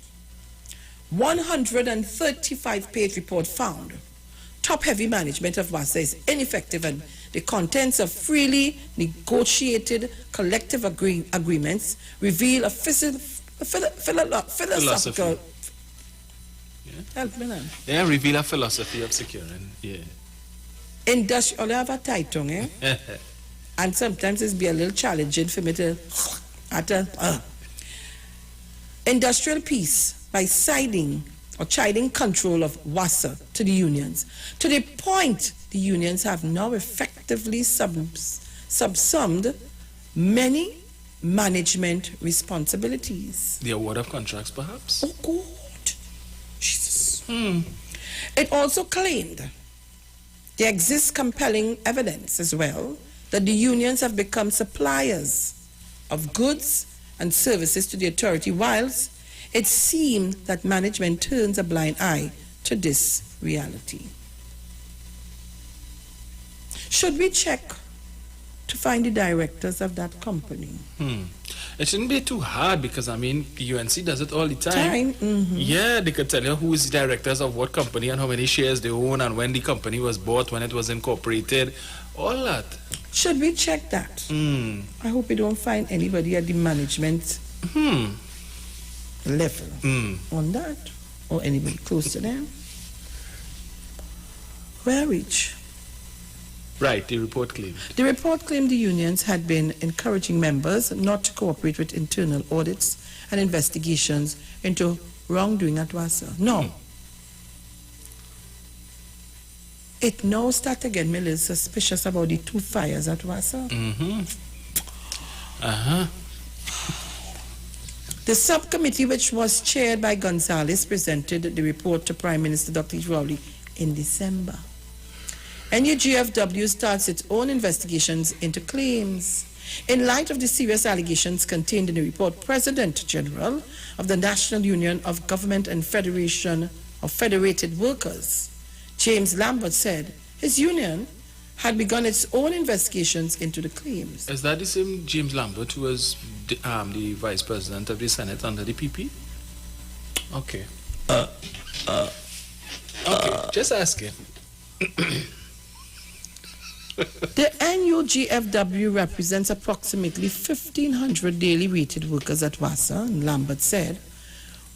S13: 135-page report found top-heavy management of WASA is ineffective and the contents of freely negotiated collective agreements reveal a philosophical... Help me now.
S1: Yeah, reveal a philosophy of securing. Yeah.
S13: Industrial, I have a tight tongue, eh? And sometimes it's be a little challenging for me to... Industrial peace by chiding control of WASA to the unions, to the point the unions have now effectively subsumed many management responsibilities.
S1: The award of contracts, perhaps?
S13: Oh, God. Jesus. It also claimed there exists compelling evidence as well that the unions have become suppliers of goods and services to the authority, whilst it seemed that management turns a blind eye to this reality. Should we check to find the directors of that company?
S1: It shouldn't be too hard because, I mean, UNC does it all the time. Yeah, they could tell you who is the directors of what company and how many shares they own and when the company was bought, when it was incorporated, all that.
S13: Should we check that? I hope we don't find anybody at the management level on that, or anybody close to them. Where reach?
S1: Right, the report claimed.
S13: The report claimed the unions had been encouraging members not to cooperate with internal audits and investigations into wrongdoing at WASA. No. It now starts again, me a little suspicious about the 2 fires at WASA. The subcommittee, which was chaired by Gonzalez, presented the report to Prime Minister Dr. Rowley in December. NUGFW starts its own investigations into claims. In light of the serious allegations contained in the report, President General of the National Union of Government and Federation of Federated Workers, James Lambert, said his union had begun its own investigations into the claims.
S1: Is that the same James Lambert who was the Vice President of the Senate under the PP? Okay. Okay, just asking.
S13: The NUGFW represents approximately 1,500 daily rated workers at WASA, and Lambert said,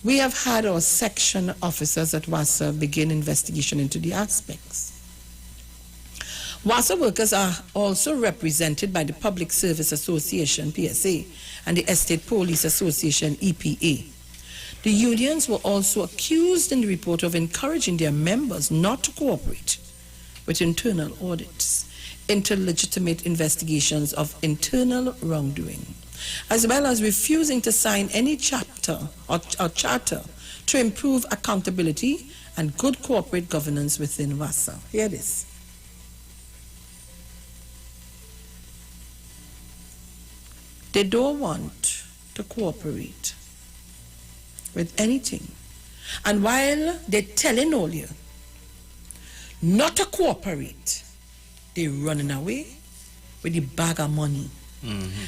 S13: we have had our section officers at WASA begin investigation into the aspects. WASA workers are also represented by the Public Service Association, PSA, and the Estate Police Association, EPA. The unions were also accused in the report of encouraging their members not to cooperate with internal audits into legitimate investigations of internal wrongdoing, as well as refusing to sign any chapter or charter to improve accountability and good corporate governance within WASA. Hear this. They don't want to cooperate with anything. And while they're telling all you not to cooperate, they're running away with the bag of money.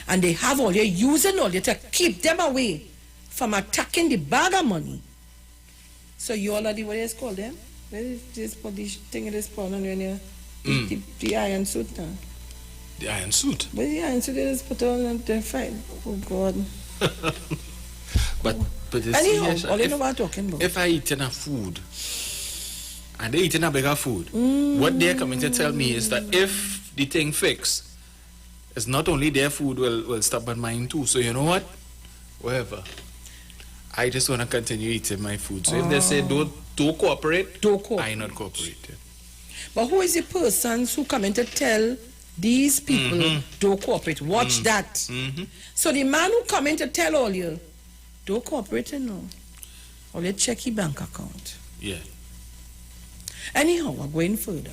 S13: And they have all you using all you to keep them away from attacking the bag of money. So you already, what is called them? Where is this thing in this pawn on you? The iron suit now.
S1: The iron suit?
S13: But the iron suit is put on and they fight. Oh God.
S1: But
S13: anyhow, all you know what I'm talking about.
S1: If I eat enough food and they eating a bigger food, what they're coming to tell me is that if the thing fix, it's not only their food will stop but mine too. So you know what? Whatever. I just want to continue eating my food. So if they say don't cooperate, I not cooperate.
S13: But who is the persons who come in to tell these people don't cooperate? Watch that. So the man who come in to tell all you don't cooperate, no. Or let's check your bank account.
S1: Yeah.
S13: Anyhow, we're going further.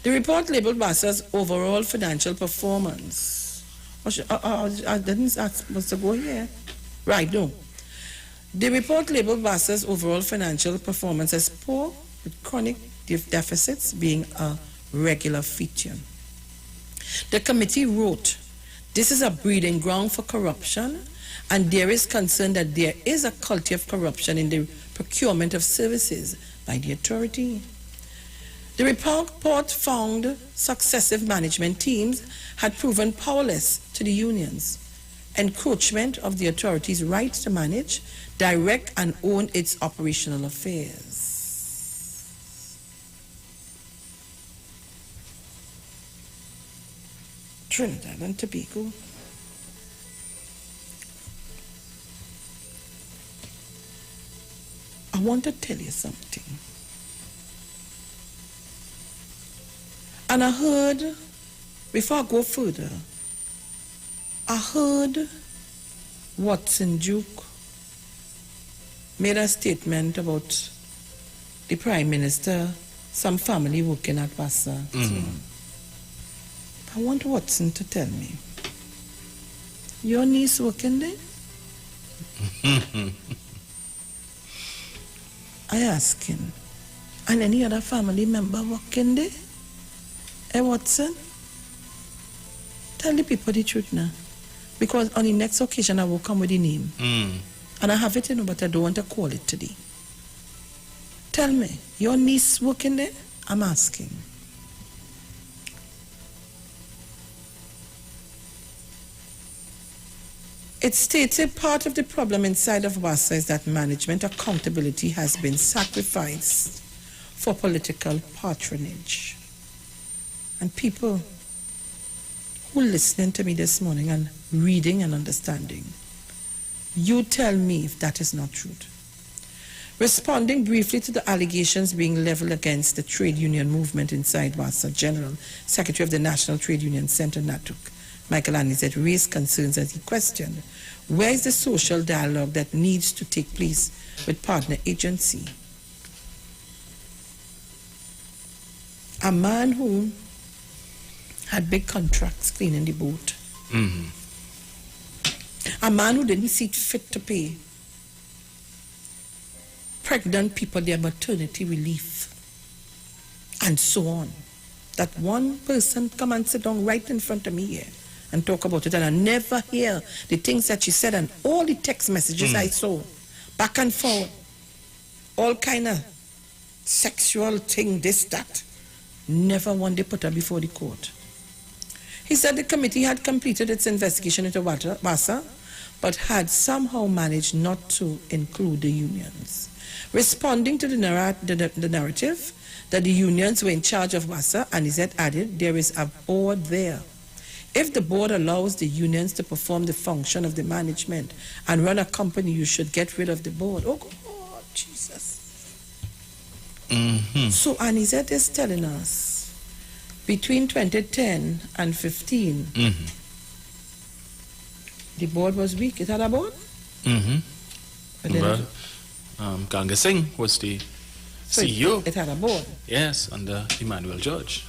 S13: The report labeled Bassa's overall financial performance. I didn't ask what's to go here. Right, no. The report labeled Bassa's overall financial performance as poor, with chronic deficits being a regular feature. The committee wrote, "This is a breeding ground for corruption, and there is concern that there is a culture of corruption in the procurement of services by the authority." The report found successive management teams had proven powerless to the unions, encroachment of the authority's rights to manage, direct and own its operational affairs. Trinidad and Tobago. I want to tell you something. And I heard, before I go further, I heard Watson Duke made a statement about the Prime Minister, some family working at Bassa. I want Watson to tell me, your niece working there? I ask him, and any other family member working there? Hey, Watson, tell the people the truth now. Because on the next occasion, I will come with the name. And I have it, but I don't want to call it today. Tell me, your niece working there? I'm asking. It stated part of the problem inside of Bassa is that management accountability has been sacrificed for political patronage. And people who are listening to me this morning and reading and understanding, you tell me if that is not true. Responding briefly to the allegations being leveled against the trade union movement inside Bassa, General Secretary of the National Trade Union Center, NATUC, Michael Anizet, raised concerns as he questioned, where is the social dialogue that needs to take place with partner agency? A man who had big contracts cleaning the boat. A man who didn't see it fit to pay pregnant people their maternity relief, and so on. That one person come and sit down right in front of me here and talk about it, and I never hear the things that she said and all the text messages I saw, back and forth, all kind of sexual thing, this, that. Never one they put her before the court. He said the committee had completed its investigation into Bassa, but had somehow managed not to include the unions. Responding to the narrative that the unions were in charge of Bassa, Anizet added, there is a board there. If the board allows the unions to perform the function of the management and run a company, you should get rid of the board. Oh, God, Jesus. So Anizet is telling us, between 2010 and 15, the board was weak. It had a board?
S1: Well, Ganga Singh was the CEO.
S13: It had a board?
S1: Yes, under Emmanuel George.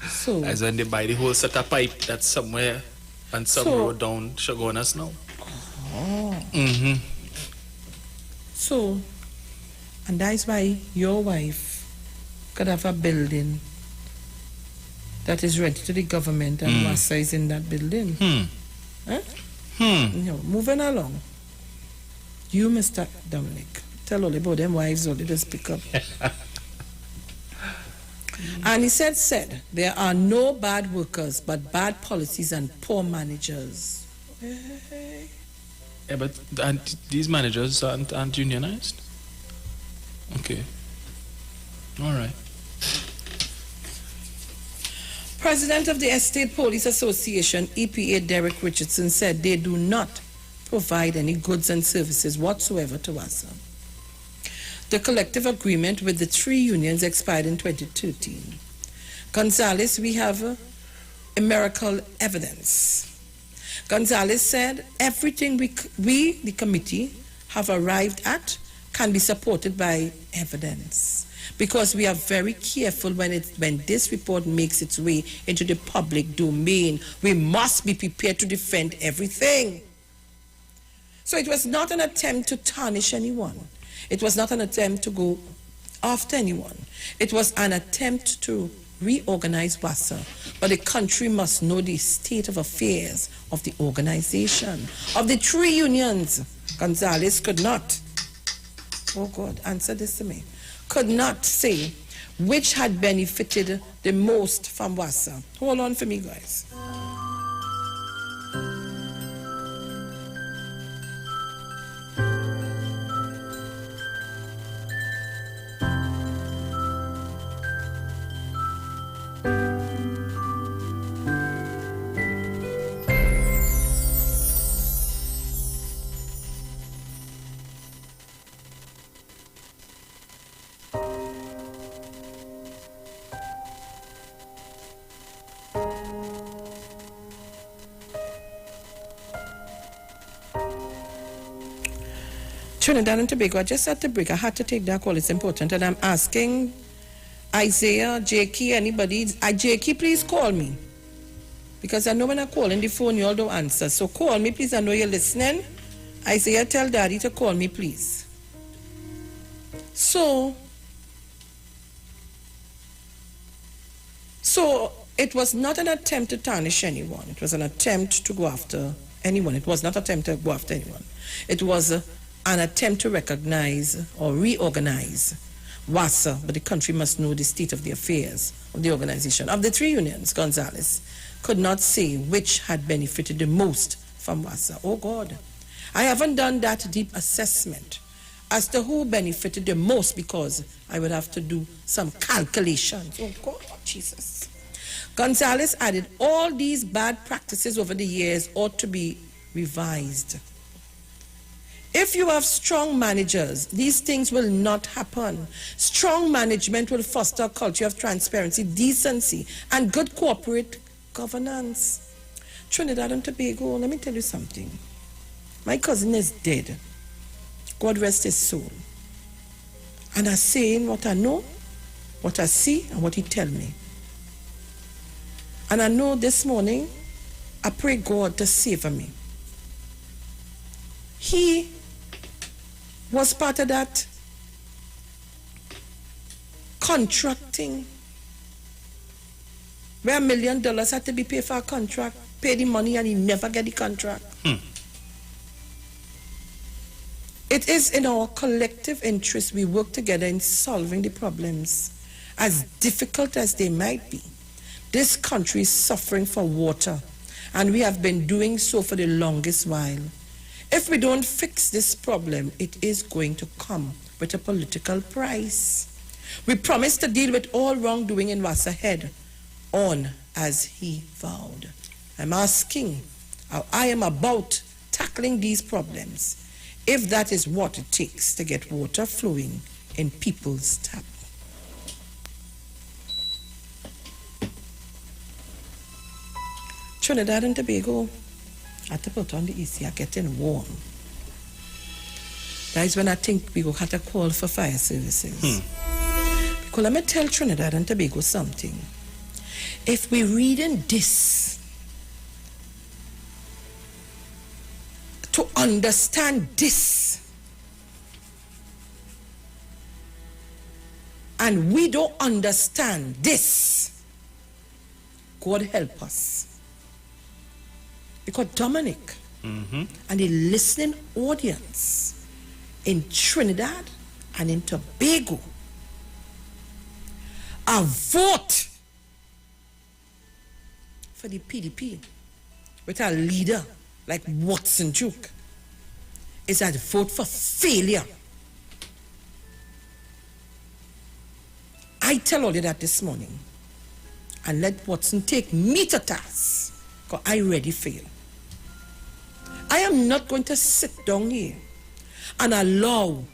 S13: So,
S1: as when they buy the whole set of pipe that's somewhere on some road down Chagonas now.
S13: So, and that's why your wife could have a building that is ready to the government, and Bassa is in that building. No, moving along. You, Mr. Dominic, tell all about them wives, all they just pick up. And he said, there are no bad workers, but bad policies and poor managers.
S1: Yeah, but these managers aren't unionized? Okay. All right.
S13: President of the Estate Police Association, EPA, Derek Richardson, said they do not provide any goods and services whatsoever to Bassa. The collective agreement with the three unions expired in 2013. Gonzalez, we have empirical evidence. Gonzalez said, everything we, the committee, have arrived at can be supported by evidence. because we are very careful when this report makes its way into the public domain. We must be prepared to defend everything. So it was not an attempt to tarnish anyone. It was not an attempt to go after anyone. It was an attempt to reorganize WASA. But the country must know the state of affairs of the organization. Of the three unions, Gonzalez could not, oh God, answer this to me, could not say which had benefited the most from WASA. Hold on for me, guys. Trinidad and Tobago, I just had to break. I had to take that call. It's important. And I'm asking Isaiah, Jakey, anybody. Jakey, please call me. Because I know when I call in the phone, you all don't answer. So call me, please. I know you're listening. Isaiah, tell Daddy to call me, please. So it was not an attempt to tarnish anyone. It was an attempt to go after anyone. It was not an attempt to go after anyone. It was an attempt to recognize or reorganize WASA, but the country must know the state of the affairs of the organization. Of the three unions, Gonzalez could not say which had benefited the most from WASA. Oh God, I haven't done that deep assessment as to who benefited the most, because I would have to do some calculations. Oh God, Jesus. Gonzalez added, all these bad practices over the years ought to be revised. If you have strong managers, these things will not happen. Strong management will foster a culture of transparency, decency, and good corporate governance. Trinidad and Tobago, let me tell you something. My cousin is dead. God rest his soul. And I'm saying what I know, what I see, and what he tell me. And I know this morning, I pray God to save me. He was part of that contracting where $1 million had to be paid for a contract, pay the money, and he never get the contract. It is in our collective interest we work together in solving the problems, as difficult as they might be. This country is suffering for water, and we have been doing so for the longest while. If we don't fix this problem, it is going to come with a political price. We promised to deal with all wrongdoing in WASA head on as he vowed. I'm asking how I am about tackling these problems, if that is what it takes to get water flowing in people's tap. Trinidad and Tobago, I had to put on the AC, I'm getting warm. That is when I think we will have to call for fire services. Because let me tell Trinidad and Tobago something. If we read in this to understand this, and we don't understand this, God help us. Because Dominic and the listening audience in Trinidad and in Tobago, a vote for the PDP with a leader like Watson Duke is a vote for failure. I tell all you that this morning, and let Watson take me to task, because I already failed. I am not going to sit down here and allow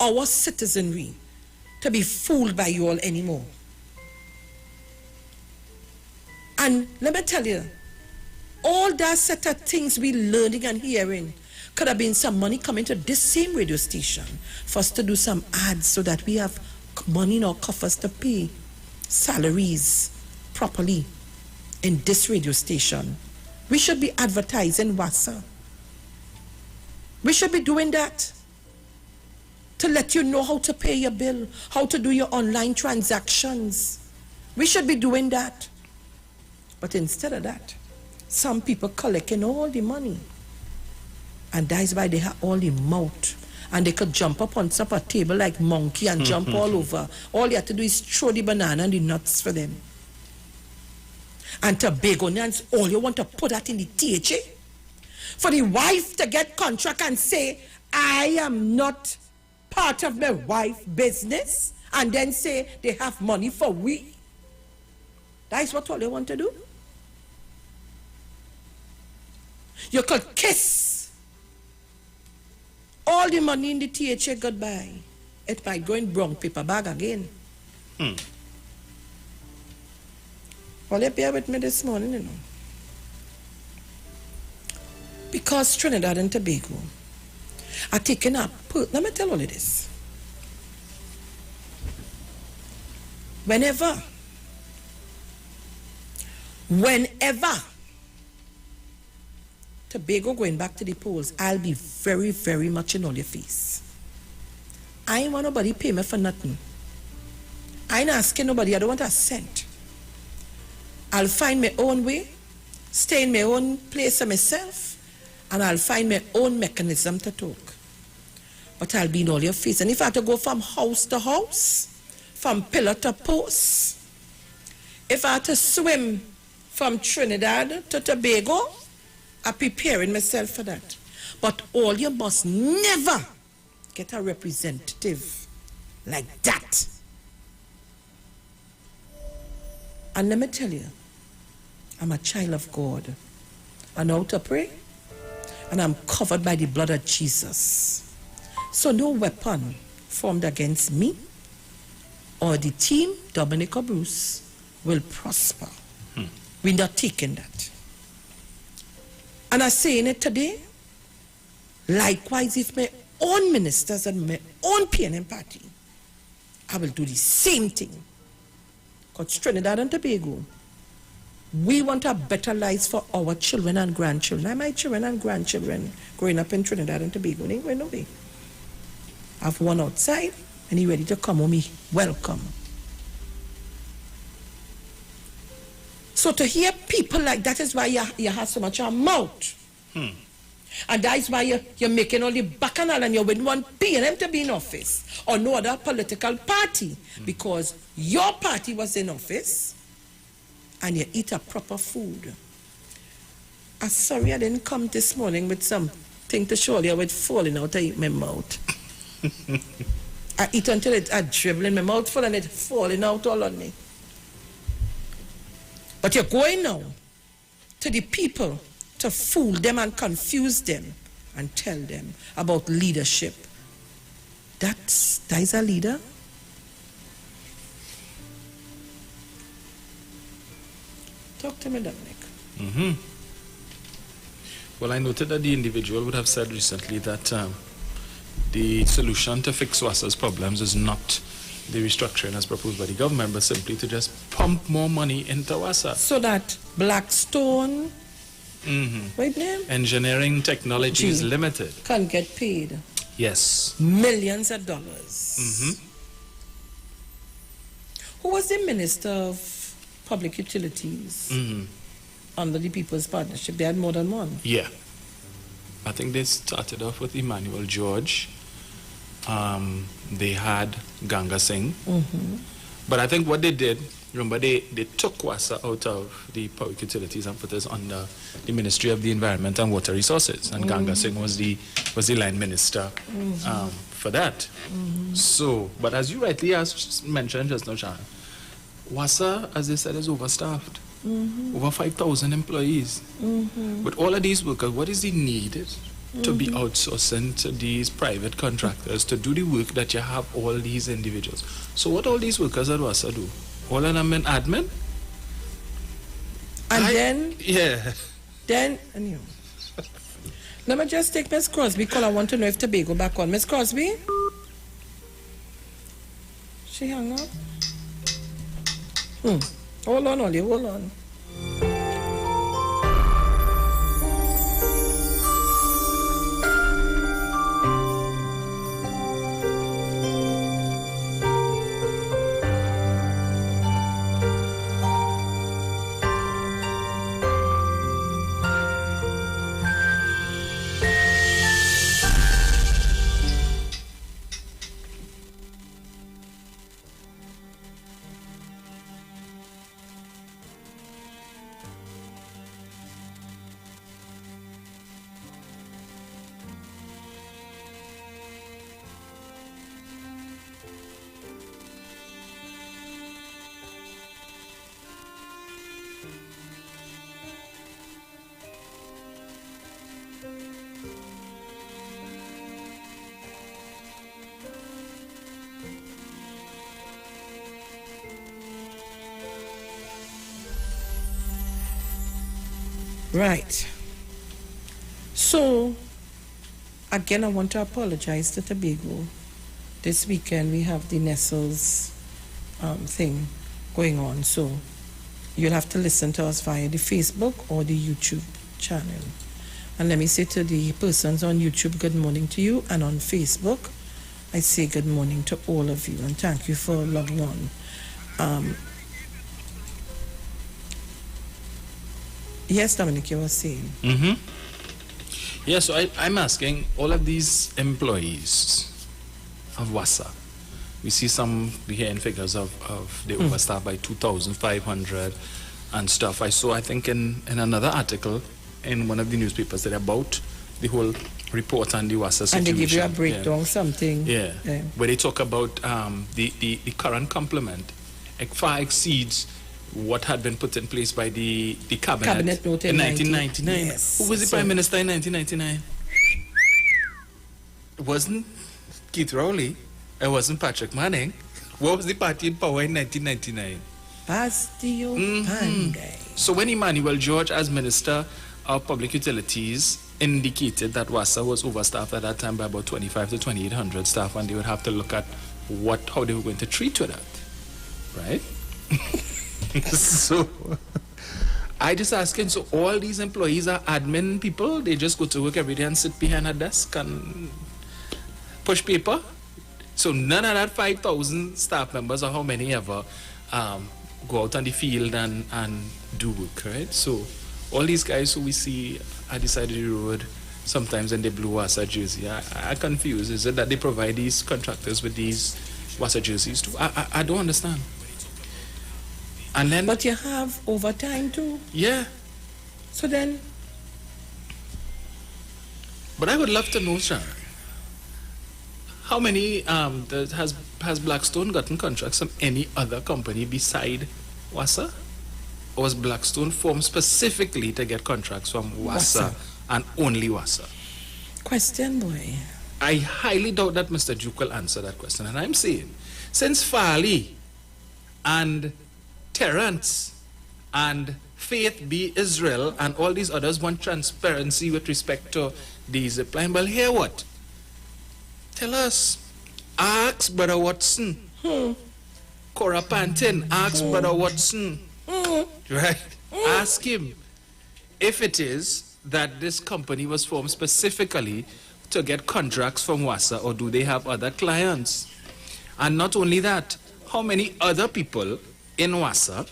S13: our citizenry to be fooled by you all anymore. And let me tell you, all that set of things we learning and hearing could have been some money coming to this same radio station for us to do some ads so that we have money in our coffers to pay salaries properly in this radio station. We should be advertising WASA. We should be doing that to let you know how to pay your bill, how to do your online transactions. We should be doing that. But instead of that, some people collecting all the money. And that's why they have all the mouth. And they could jump up on top of a table like monkey and jump all over. All you have to do is throw the banana and the nuts for them. And Tobagonians, all you want to put that in the THA? For the wife to get contract and say, I am not part of my wife's business, and then say they have money for we. That's what all they want to do. You could kiss all the money in the THA goodbye. It might go in brown paper bag again. Well, you bear with me this morning, you know. Because Trinidad and Tobago are taking up. Let me tell all of this. Whenever Tobago going back to the polls, I'll be very, very much in all your face. I ain't want nobody pay me for nothing. I ain't asking nobody. I don't want a cent. I'll find my own way, stay in my own place of myself, and I'll find my own mechanism to talk. But I'll be in all your face. And if I have to go from house to house, from pillar to post, if I have to swim from Trinidad to Tobago, I'm preparing myself for that. But all you must never get a representative like that. And let me tell you, I'm a child of God. I know how to pray, and I'm covered by the blood of Jesus. So no weapon formed against me or the team, Dominic or Bruce, will prosper. We're not taking that. And I'm saying it today. Likewise, if my own ministers and my own PNM party, I will do the same thing. Because Trinidad and Tobago, we want a better life for our children and grandchildren. And my children and grandchildren growing up in Trinidad and Tobago, they ain't going nowhere. I have one outside, and he ready to come on me. Welcome. So to hear people like that is why you have so much mouth. And that's why you're making all the bacchanal and you wouldn't want PNM to be in office or no other political party because your party was in office and you eat a proper food. I'm sorry I didn't come this morning with something to show you with falling out of my mouth. I eat until it's dribbling my mouth full and it's falling out all on me. But you're going now to the people to fool them and confuse them and tell them about leadership. That is a leader? Talk to me, Dominic.
S1: Well, I noted that the individual would have said recently that the solution to fix WASA's problems is not the restructuring as proposed by the government, but simply to just pump more money into WASA.
S13: So that Blackstone, what name?
S1: Engineering Technologies Limited
S13: can get paid.
S1: Yes.
S13: Millions of dollars. Who was the Minister of Public Utilities under the People's Partnership? They had more than one.
S1: Yeah. I think they started off with Emmanuel George. They had Ganga Singh. But I think what they did, remember, they took WASA out of the public utilities and put us under the Ministry of the Environment and Water Resources. And Ganga Singh was the line minister for that. So, but as you rightly mentioned just now, Sharon, WASA, as they said, is overstaffed. Over 5,000 employees. With all of these workers, what is the need to be outsourcing to these private contractors to do the work that you have all these individuals? So what all these workers at WASA do? All of them in admin?
S13: And
S1: then,
S13: anyway. Let me just take Miss Crosby because I want to know if Tobago back on. Miss Crosby? She hung up? Hold on, Ollie, hold on. Right. So, again, I want to apologize to Tobago. This weekend we have the Nestles thing going on, so you'll have to listen to us via the Facebook or the YouTube channel. And let me say to the persons on YouTube, good morning to you, and on Facebook, I say good morning to all of you, and thank you for logging on. Yes, Dominic, you were saying.
S1: Yeah, so I'm asking all of these employees of WASA. We see some, we hear in figures of they overstaffed by 2,500 and stuff. I saw, I think, in another article in one of the newspapers that about the whole report on the WASA situation.
S13: And they give you a breakdown, something.
S1: Yeah, where they talk about the current complement. It far exceeds what had been put in place by the cabinet
S13: note
S1: in 1999.
S13: Yes.
S1: Who was the Prime Minister in 1999? It wasn't Keith Rowley. It wasn't Patrick Manning. What was the party in power in 1999?
S13: Bastille Pangay.
S1: So when Emmanuel George, as Minister of Public Utilities, indicated that WASA was overstaffed at that time by about 25 to 2,800 staff, and they would have to look at how they were going to treat with that, right? So I just asking, so all these employees are admin people? They just go to work every day and sit behind a desk and push paper? So none of that 5,000 staff members, or how many ever, go out on the field and do work, right? So all these guys who we see at the side of the road, sometimes in the blue WASA jersey, I confused. Is it that they provide these contractors with these WASA jerseys too? I don't understand. And then,
S13: but you have overtime too?
S1: Yeah.
S13: So then?
S1: But I would love to know, Sharon, how many has Blackstone gotten contracts from any other company beside WASA? Or was Blackstone formed specifically to get contracts from WASA and only WASA?
S13: Question, boy.
S1: I highly doubt that Mr. Duke will answer that question. And I'm saying, since Farley and Terrence and Faith B. Israel and all these others want transparency with respect to these applying, well, here what? Tell us. Ask Brother Watson. Cora Pantin, ask Brother Watson. Right? Ask him if it is that this company was formed specifically to get contracts from WASA, or do they have other clients? And not only that, how many other people in WASA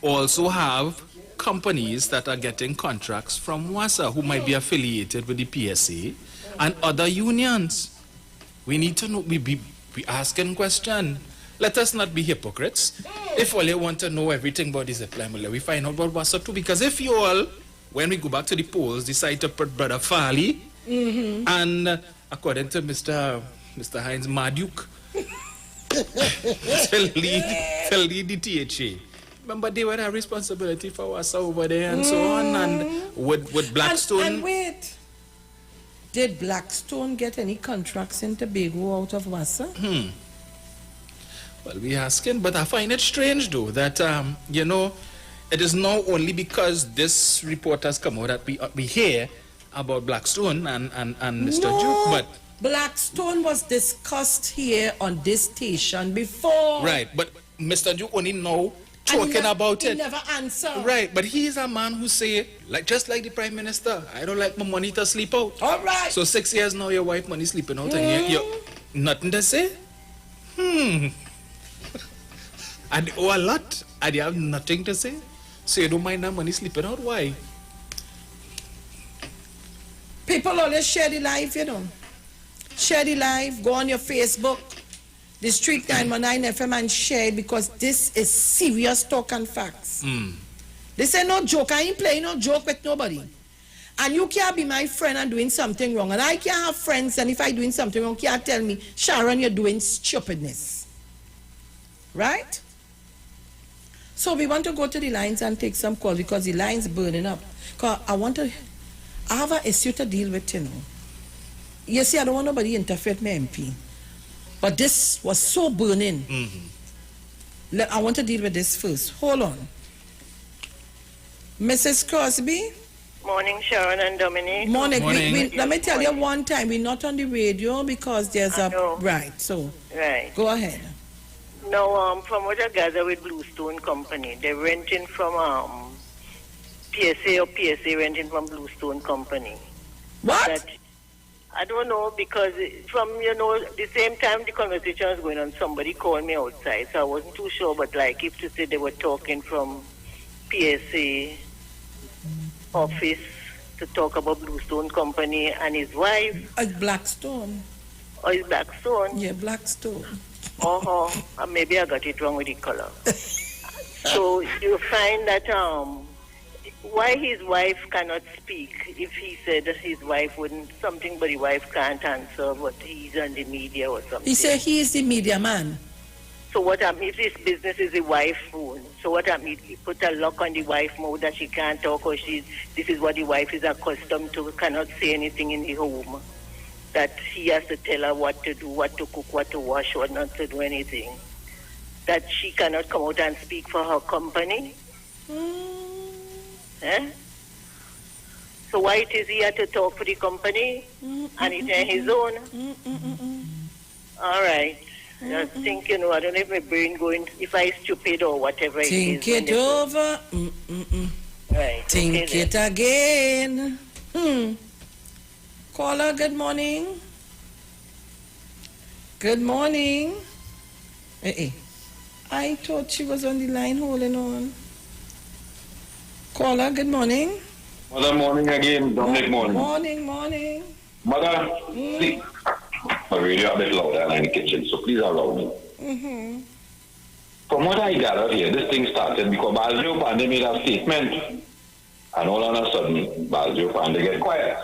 S1: also have companies that are getting contracts from WASA who might be affiliated with the PSA and other unions? We need to know. We asking question. Let us not be hypocrites. If all you want to know everything about this employment, we find out about WASA too. Because if you all, when we go back to the polls, decide to put Brother Farley and according to Mr. Heinz Marduk to lead the THA. Remember, they would have responsibility for WASA over there and so on. And with Blackstone.
S13: And wait, did Blackstone get any contracts in Tobago out of WASA?
S1: Well, we asking, but I find it strange though that it is now only because this report has come out that we hear about Blackstone and Mr.
S13: No,
S1: Duke, but
S13: Blackstone was discussed here on this station before.
S1: right, but Mr. Duke only now talking about
S13: he
S1: it.
S13: never answered.
S1: Right, but he's a man who say, like just like the Prime Minister, I don't like my money to sleep out.
S13: All right.
S1: So 6 years now, your wife money sleeping out, and you nothing to say. And they owe a lot, and you have nothing to say. So you don't mind that money sleeping out? Why?
S13: People always share the life, you know. Share the life, go on your Facebook, the Street 919 FM, and share it, because this is serious talk and facts. This ain't no joke. I ain't playing no joke with nobody. And you can't be my friend and doing something wrong. And I can't have friends, and if I doing something wrong, you can't tell me, Sharon, you're doing stupidness. Right? So we want to go to the lines and take some calls, because the line's burning up. Because I have an issue to deal with, you know. You see, I don't want nobody to interfere with my MP. But this was so burning. I want to deal with this first. Hold on. Mrs. Crosby?
S5: Morning, Sharon and Dominic.
S13: Morning. Let me tell you one time, we're not on the radio because there's Right, so.
S5: Right.
S13: Go ahead.
S5: Now, from what I gather with Bluestone Company, they're renting from PSA or PSA renting from Bluestone Company.
S13: What?
S5: I don't know, because from, the same time the conversation was going on, somebody called me outside, so I wasn't too sure, but like if to say they were talking from PSA office to talk about Bluestone Company and his wife.
S13: Blackstone.
S5: Oh, it's Blackstone?
S13: Yeah, Blackstone.
S5: Maybe I got it wrong with the color. So you find that why his wife cannot speak, if he said that his wife wouldn't, something but the wife can't answer, but he's on the media or something.
S13: He said he is the media man.
S5: So what I mean, if this business is the wife phone, so what I mean, he put a lock on the wife mode that she can't talk, or this is what the wife is accustomed to, cannot say anything in the home, that he has to tell her what to do, what to cook, what to wash, what not to do anything, that she cannot come out and speak for her company. So why it is he had to talk for the company and it's on his own? All right. Just think, I don't know if my brain going, if I stupid or whatever
S13: Think
S5: it is.
S13: it over.
S5: Right.
S13: Think it again. Caller, good morning. Good morning. I thought she was on the line holding on. Caller, good morning.
S3: Mother, morning again. Dominic, morning.
S13: Morning.
S3: Mother, please. My radio a bit louder in the kitchen, so please allow me. From what I gathered here, this thing started because Baljo Pandey made a statement, and all of a sudden, Baljo Pandey get quiet.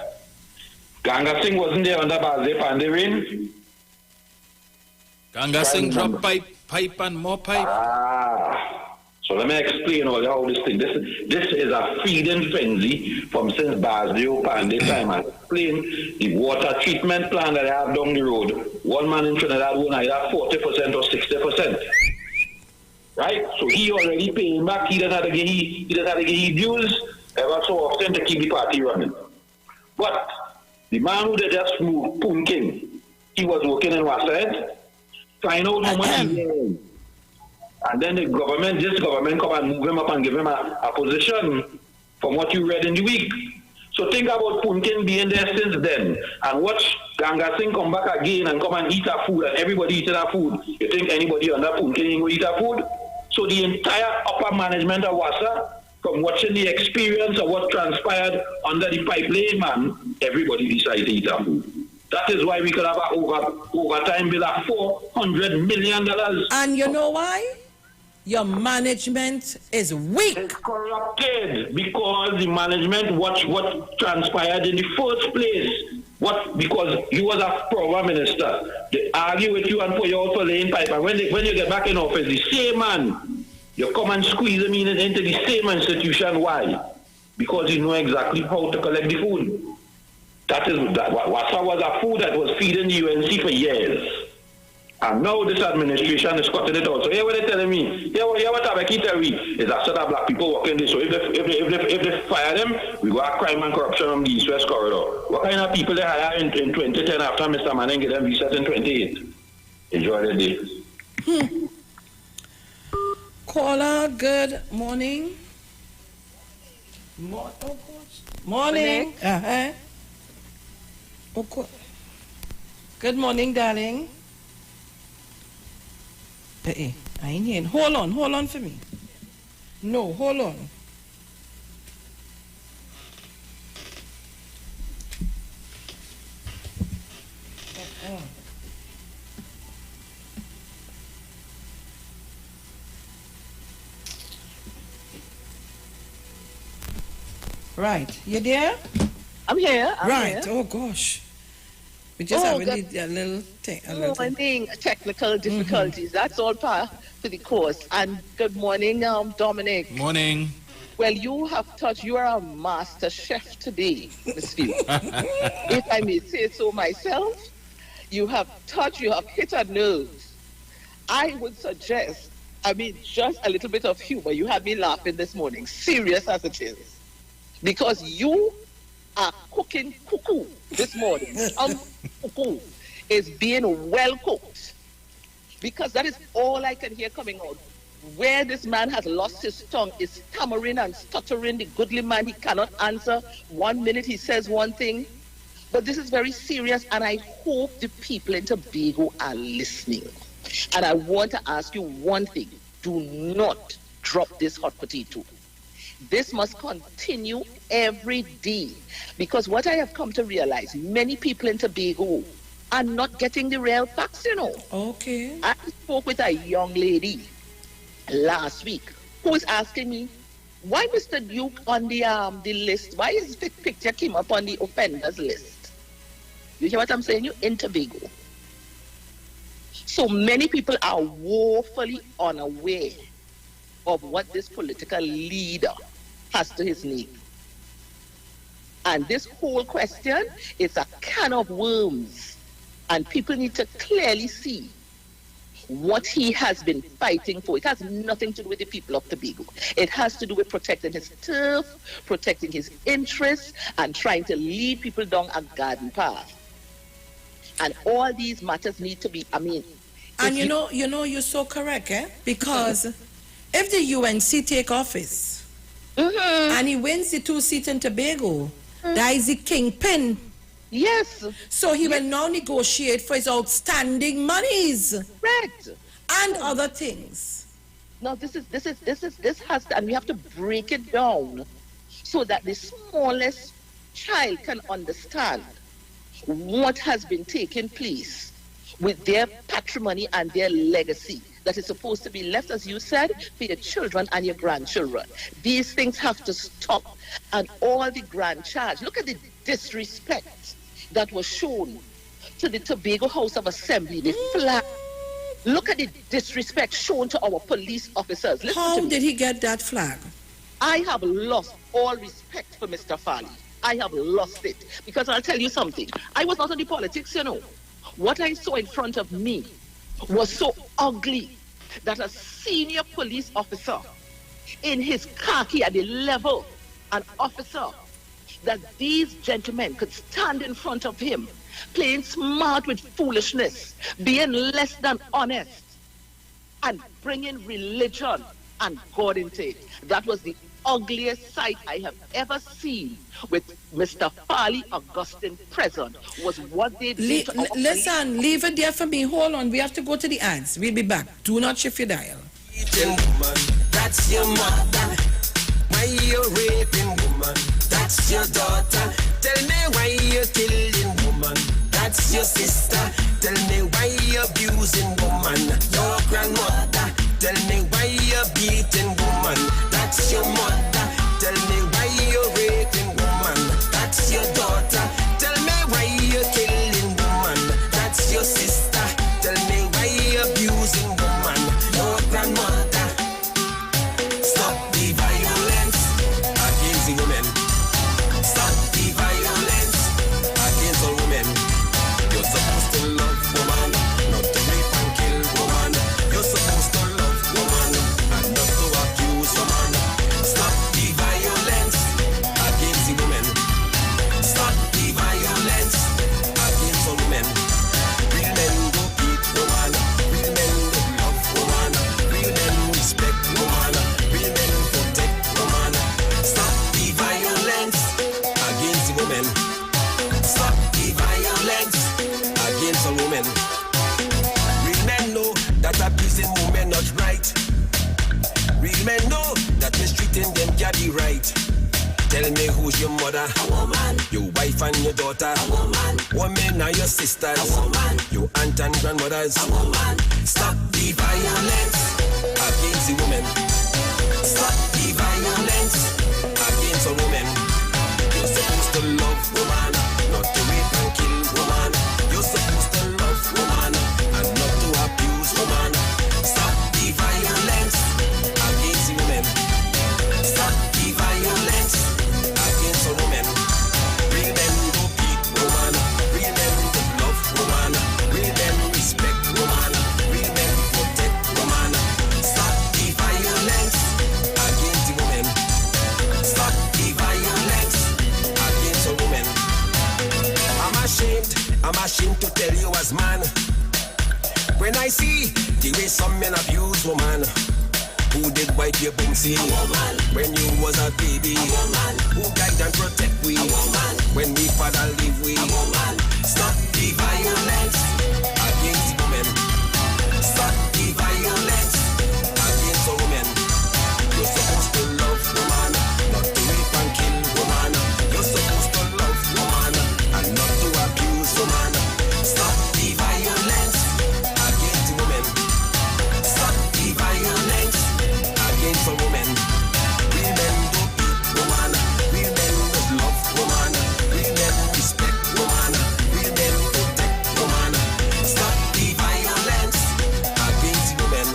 S3: Ganga Singh wasn't there under Baljo Pandey reign.
S1: Ganga Singh dropped pipe and more pipe.
S3: So let me explain how this thing. This is a feeding frenzy from since Baljo Pandey time. I explain the water treatment plant that I have down the road. One man in Trinidad won either 40% or 60%. Right? So he already paying back. He doesn't have to get his dues ever so often to keep the party running. But the man who they just moved, Poon King, he was working in Wassaid, find out how much he earned. And then this government come and move him up and give him a position from what you read in the week. So think about Poon King being there since then, and watch Ganga Singh come back again and come and eat our food, and everybody eating our food. You think anybody under Poon King will eat our food? So the entire upper management of Wassa, from watching the experience of what transpired under the pipeline, man, everybody decided to eat our food. That is why we could have an overtime bill of $400 million.
S13: And you know why? Your management is weak.
S3: It's corrupted because the management watched what transpired in the first place. Because you was a former minister. They argue with you and put you out for laying pipe. And when you get back in office, the same man, you come and squeeze them into the same institution. Why? Because you know exactly how to collect the food. Wassa was a food that was feeding the UNC for years. And now this administration is cutting it out. So here what they're telling me, here what I keep telling me is that set of black people working this. So if they fire them, we go have crime and corruption on the East-West corridor. What kind of people they hired in 2010 after Mr. Manning get them reset in 28? Enjoy the day.
S13: Caller, good morning. Morning. Good morning, darling. I ain't hearing. Hold on for me. No, hold on. Right, you there?
S10: I'm here.
S13: Right.
S10: Here.
S13: Oh gosh, we just have a little thing.
S10: Morning, technical difficulties. That's all part for the course. And good morning, Dominic.
S1: Morning.
S10: Well, you are a master chef today, Miss Felix. If I may say so myself, you have hit a nerve. I would suggest, just a little bit of humor. You had me laughing this morning, serious as it is. Because you are cooking cuckoo this morning. Cuckoo is being well cooked. Because that is all I can hear coming out. Where this man has lost his tongue is stammering and stuttering. The goodly man, he cannot answer. 1 minute he says one thing. But this is very serious, and I hope the people in Tobago are listening. And I want to ask you one thing. Do not drop this hot potato. This must continue every day, because what I have come to realize, many people in Tobago are not getting the real facts,
S13: Okay.
S10: I spoke with a young lady last week who was asking me, why Mr. Duke on the list? Why his picture came up on the offenders list? You hear what I'm saying? You in Tobago. So many people are woefully unaware of what this political leader has to his name. And this whole question is a can of worms. And people need to clearly see what he has been fighting for. It has nothing to do with the people of Tobago. It has to do with protecting his turf, protecting his interests, and trying to lead people down a garden path. And all these matters need to be,
S13: And you're so correct, Because if the UNC take office and he wins the 2 seats in Tobago, that is the kingpin.
S10: Yes.
S13: So he will now negotiate for his outstanding monies.
S10: Right.
S13: And other things.
S10: No, this has to, and we have to break it down so that the smallest child can understand what has been taking place with their patrimony and their legacy that is supposed to be left, as you said, for your children and your grandchildren. These things have to stop. And all the grand charge, look at the disrespect that was shown to the Tobago House of Assembly, the flag. Look at the disrespect shown to our police officers. Listen
S13: How
S10: to me.
S13: did he get that flag?
S10: I have lost all respect for Mr. Farley. I have lost it. Because I'll tell you something. I was not in the politics, What I saw in front of me was so ugly that a senior police officer in his khaki at the level, an officer, that these gentlemen could stand in front of him, playing smart with foolishness, being less than honest, and bringing religion and God into it. That was the ugliest sight I have ever seen with Mr. Farley Augustine present, was what they did to our
S13: Listen, leave it there for me. Hold on, we have to go to the ads. We'll be back. Do not shift your dial.
S12: That's your mother. Why you raping woman? That's your daughter. Tell me why you killing woman. That's your sister. Tell me why you abusing woman. Your grandmother. Tell me why you beating woman. That's your mother. Tell me why you raping woman. That's your daughter. Tell me why you killing woman. That's your sister. Tell me why you abusing woman. Your grandmother. Stop the violence against the women. Stop the violence against all women. You're supposed to love woman, not to rape and
S2: women. Real men know that abusing women not right. Real men know that mistreating them can be right. Tell me who's your mother? A woman. Your wife and your daughter? A woman. Women are your sisters? A woman. Your aunt and grandmothers? A woman. Stop the violence against the women. Stop the violence against a woman. You're supposed to love woman, not to rape and kill woman. You're supposed to love woman and not to abuse woman. Stop the violence against the women. Stop the violence against a woman. Real men go beat woman. Real men go love woman. Real men respect woman. Real men protect woman. Stop the violence against the woman. Stop the violence against a woman. I'm ashamed to tell you as man. When I see the way some men abuse woman. Who did wipe your boomsy? A woman. When you was a baby? A woman. Who guide and protect we? A woman. When we father leave we? A woman. Stop the violence against women. Stop the violence against a woman. You're supposed to love woman, not to rape and kill woman. You're supposed to love woman and not to abuse woman. Stop the violence against women. Stop the violence against a woman. Real men don't beat woman. Real men don't love woman. Real men respect woman. Real men protect woman. Stop the violence against women.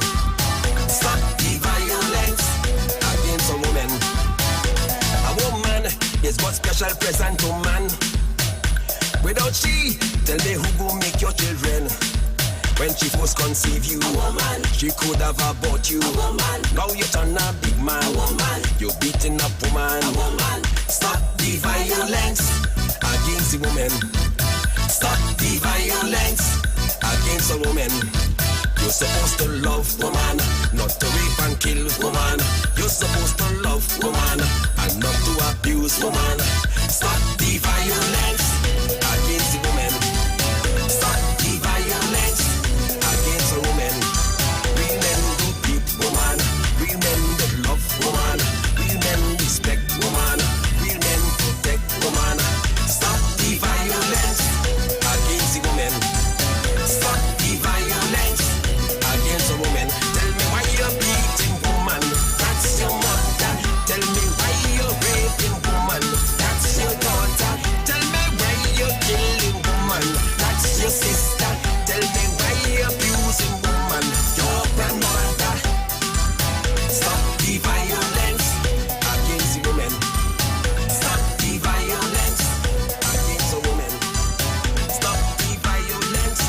S2: Stop the violence against a woman. A woman is God's special present to man. Without she, tell me who go make your children. When she first conceived you, a woman, she could have aborted you. A woman, now you turn a big man. A woman, you're beating up woman. A woman, stop the violence against the woman. Stop the violence against a woman. You're supposed to love woman, not to rape and kill woman. You're supposed to love woman and not to abuse woman. Stop the violence against the woman. Stop the violence against a woman. Real men do beat woman. Real men do love woman. Real men respect woman. Real men protect woman. Stop the violence against the woman. Stop the violence against a woman. Tell me why you're beating woman. That's your mother. Tell me why you're raping woman. That's your daughter. Tell me why you're killing woman. That's your sister. Tell me why you're abusing woman. Your grandmother. Stop the violence against the woman. Stop the violence against a woman. Stop the violence.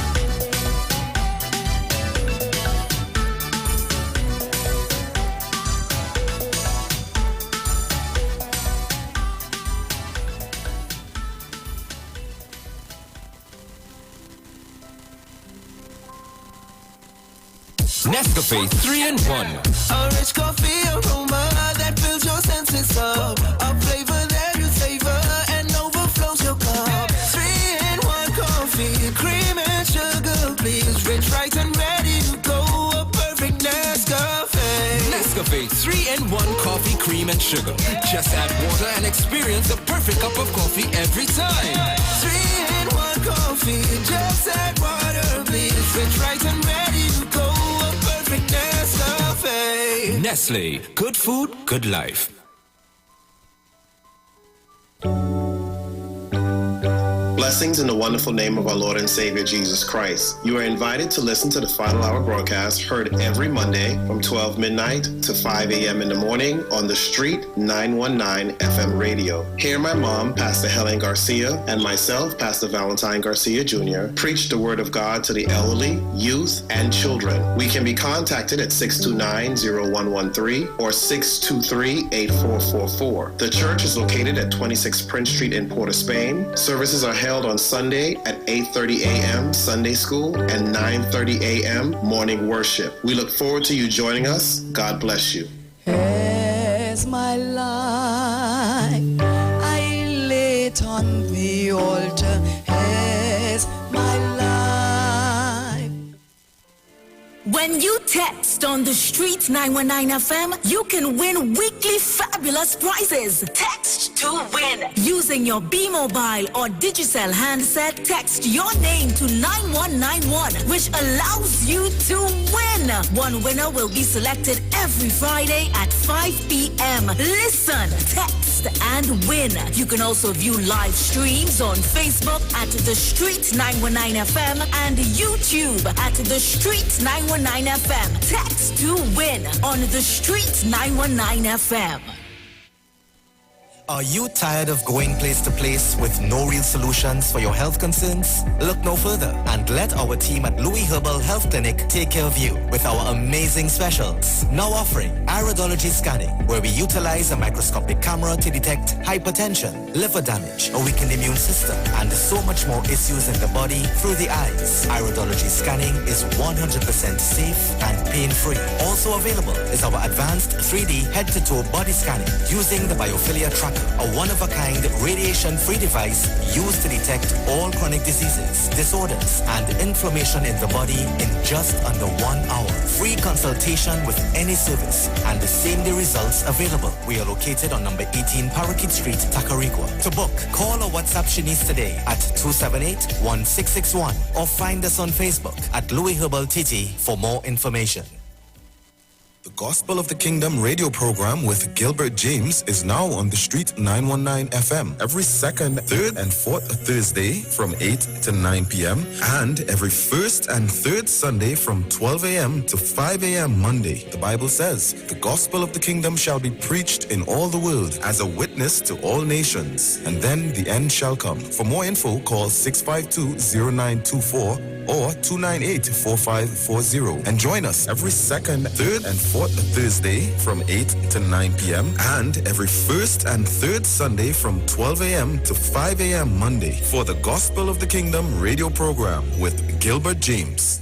S18: Nescafe 3-in-1.
S12: A rich coffee aroma that fills your senses up. A flavor that you savor and overflows your cup. 3-in-1 coffee, cream and sugar, please. Rich, right, and ready to go. A perfect Nescafe.
S18: Nescafe 3-in-1 coffee, cream, and sugar. Just add water and experience the perfect cup of coffee every time.
S12: 3-in-1 coffee, just add water, please. Rich, right, and ready to go. A perfect Nescafe.
S18: Nestle, good food, good life.
S20: Blessings in the wonderful name of our Lord and Savior Jesus Christ. You are invited to listen to the Final Hour broadcast heard every Monday from 12 midnight to 5 a.m. in the morning on the Street 919 FM radio. Hear my mom, Pastor Helen Garcia, and myself, Pastor Valentine Garcia Jr., preach the Word of God to the elderly, youth, and children. We can be contacted at 629-0113 or 623-8444. The church is located at 26 Prince Street in Port of Spain. Services are held on Sunday at 8:30 a.m. Sunday School and 9:30 a.m. morning worship. We look forward to you joining us. God bless you.
S22: As my life I lay it on the altar, as my life
S19: When you text on the Street 919 FM, you can win weekly fabulous prizes. Text to win. Using your B-Mobile or Digicel handset, text your name to 9191, which allows you to win. One winner will be selected every Friday at 5 p.m. Listen, text, and win. You can also view live streams on Facebook at The Street 919 FM and YouTube at The Street 919 FM. Text to win on The Street 919 FM.
S8: Are you tired of going place to place with no real solutions for your health concerns? Look no further and let our team at Louis Herbal Health Clinic take care of you with our amazing specials. Now offering iridology scanning, where we utilize a microscopic camera to detect hypertension, liver damage, a weakened immune system, and so much more issues in the body through the eyes. Iridology scanning is 100% safe and pain-free. Also available is our advanced 3D head-to-toe body scanning using the biophilia tracker, a one-of-a-kind radiation-free device used to detect all chronic diseases, disorders, and inflammation in the body in just under 1 hour. Free consultation with any service and the same-day results available. We are located on number 18 Parakeet Street, Tacarigua. To book, call or WhatsApp Shanice today at 278-1661 or find us on Facebook at Louis Herbal TT for more information.
S24: The Gospel of the Kingdom radio program with Gilbert James is now on the Street 919 FM every second, third, and fourth Thursday from 8 to 9 p.m. and every first and third Sunday from 12 a.m. to 5 a.m. Monday. The Bible says, the Gospel of the Kingdom shall be preached in all the world as a witness to all nations, and then the end shall come. For more info, call 652-0924 or 298-4540 and join us every second, third, and fourth Thursday from 8 to 9 p.m. and every first and third Sunday from 12 a.m. to 5 a.m. Monday for the Gospel of the Kingdom radio program with Gilbert James.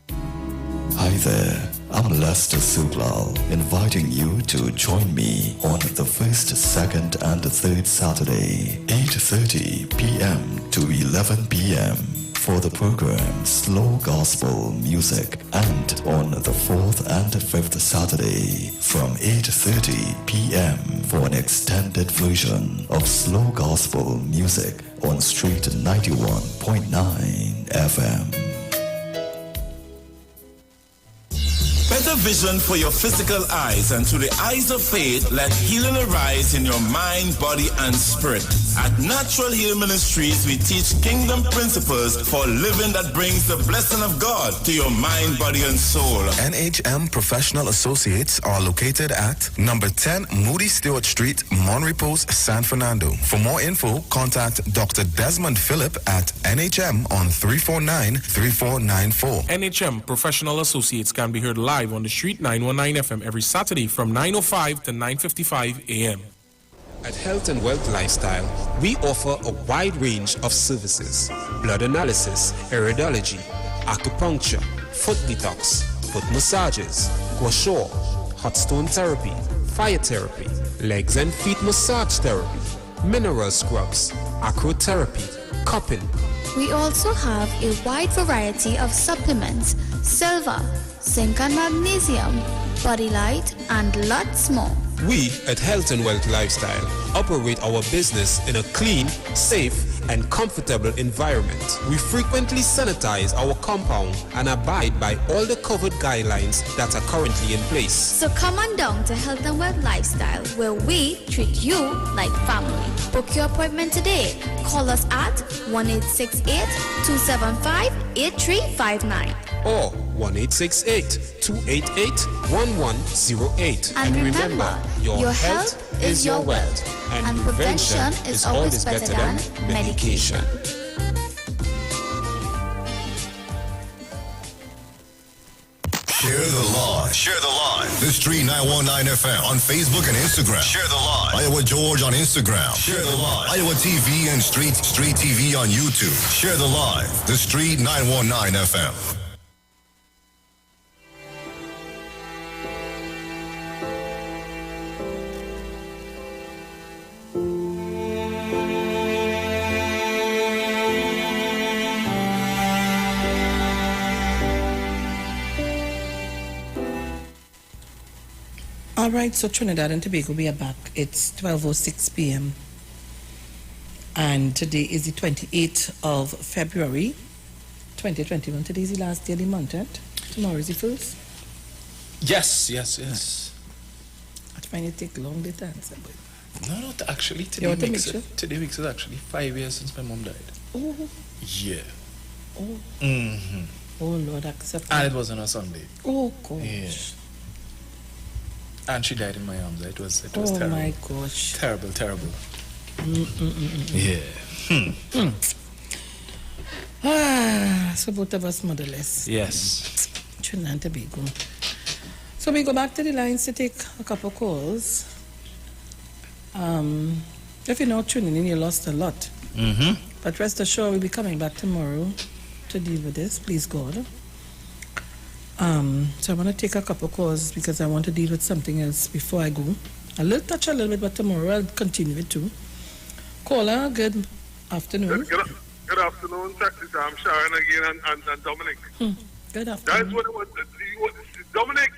S11: Hi there, I'm Lester Suglal, inviting you to join me on the first, second, and third Saturday, 8:30 p.m. to 11 p.m. for the program Slow Gospel Music, and on the fourth and fifth Saturday from 8:30 p.m. for an extended version of Slow Gospel Music on Street 91.9 FM.
S14: Better vision for your physical eyes, and through the eyes of faith, let healing arise in your mind, body, and spirit. At Natural Heal Ministries, we teach kingdom principles for living that brings the blessing of God to your mind, body, and soul.
S24: NHM Professional Associates are located at number 10 Moody Stewart Street, Monterey Post, San Fernando. For more info, contact Dr. Desmond Phillip at NHM on 349-3494.
S4: NHM Professional Associates can be heard live on the Street 919 FM every Saturday from 9:05 to 9:55 a.m.
S18: At Health and Wealth Lifestyle, we offer a wide range of services: blood analysis, iridology, acupuncture, foot detox, foot massages, gua sha, hot stone therapy, fire therapy, legs and feet massage therapy, mineral scrubs, acrotherapy, cupping.
S15: We also have a wide variety of supplements: silver, zinc and magnesium, body light, and lots more.
S18: We at Health and Wealth Lifestyle operate our business in a clean, safe, and comfortable environment. We frequently sanitize our compound and abide by all the COVID guidelines that are currently in place.
S15: So come on down to Health and Wealth Lifestyle, where we treat you like family. Book your appointment today. Call us at 1-868-275-8359
S18: or 1-868-288-1108.
S15: And remember, your health is your wealth, and prevention is always better than medication.
S7: Share the live. Share the live. The Street 919 FM on Facebook and Instagram. Share the live. Iowa George on Instagram. Share the live. Iowa TV and Street TV on YouTube. Share the live. The Street 919 FM.
S13: All right, so Trinidad and Tobago, we are back. It's 12:06 p.m. And today is the 28th of February, 2021. Today is the last day of the month, right? Tomorrow is the first.
S1: Yes.
S13: I find it take long to answer, but...
S1: No, actually,
S13: You want to
S1: makes
S13: make
S1: it. Today makes it actually 5 years since my mom died.
S13: Oh.
S1: Yeah.
S13: Oh.
S1: Mm-hmm.
S13: Oh, Lord, accept
S1: And
S13: that.
S1: it was on a Sunday.
S13: Oh, gosh.
S1: Yeah. And she died in my arms. It was
S13: Oh,
S1: terrible.
S13: my gosh.
S1: Terrible.
S13: Yeah. So both of us motherless.
S1: Yes.
S13: Trinidad and Tobago. So we go back to the lines to take a couple calls. If you're not tuning in, you lost a lot.
S1: Mm-hmm.
S13: But rest assured, we'll be coming back tomorrow to deal with this, please God. So I want to take a couple calls because I want to deal with something else before I go. I'll touch a little bit, but tomorrow I'll continue it too. Caller, good afternoon.
S6: Good afternoon, Texas. I'm Sharon again and Dominic.
S13: Good afternoon.
S6: That's what it was. Dominic,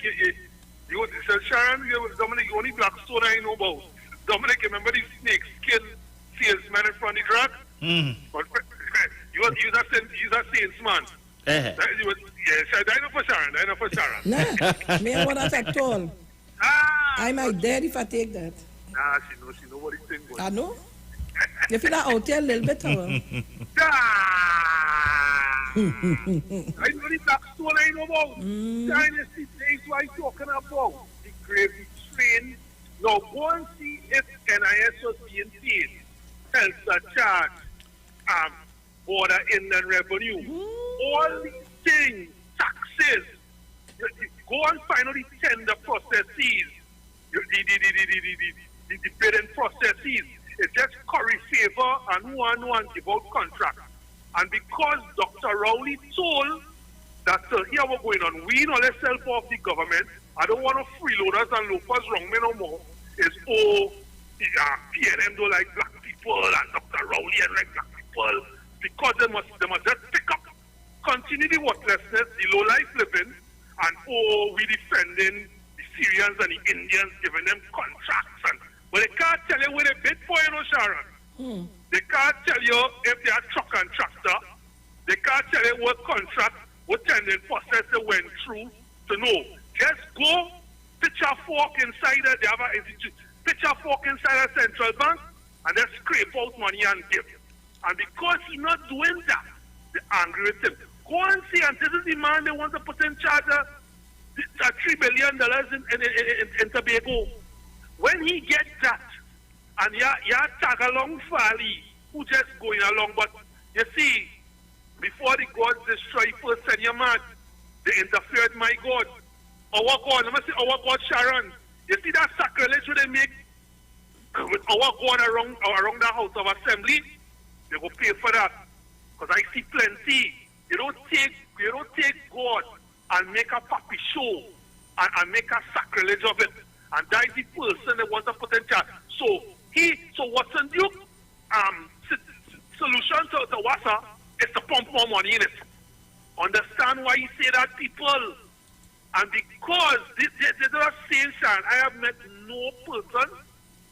S6: you said Sharon, Dominic, the only black stone I know about. Dominic, remember the snake skin salesman in front of the truck? But you are sales man. Yes, I know for Sharon.
S13: Nah, me and what that at all. I might dead if I take that.
S6: Nah, she know what he's saying.
S13: I know. You feel out there a little bit,
S6: I know the black stone I know about. Dynasty days what I'm talking about. The gravy train. Now go and see if NIS was being paid. Health charge. Border inland revenue. All these things, taxes. Go and find out the tender processes. The bidding processes. It's just curry favor and one give out contract. And because Dr. Rowley told that here we're going on, we know let's help off the government. I don't want to freeloaders and loafers wrong me no more. It's PNM don't like black people and Dr. Rowley and like black people because they must just pick up, continue the worthlessness, the low life living, and we defending the Syrians and the Indians, giving them contracts but they can't tell you where they bid for, Sharon. They can't tell you if they are truck and tractor. They can't tell you what contract, what tendering process they went through to know. Just go, pitch a fork inside the other institute, pitch a fork inside a central bank, and then scrape out money and give. And because he's not doing that, they're angry with him. Go and see, and this is the man they want to put in charge of $3 billion in Tobago. When he gets that, and you tag along Fali, who just going along, but you see, before the gods destroy first send your man, they interfered, my God. Our God, let me say our God Sharon. You see that sacrilege they make with our God around the House of Assembly? They go pay for that. Because I see plenty. You don't take God and make a puppy show and make a sacrilege of it. And that is the person they want to put in charge. So Watson Duke solution to Wassa is to pump more money in it. Understand why he say that, people? And because they're not saying, Sharon, I have met no person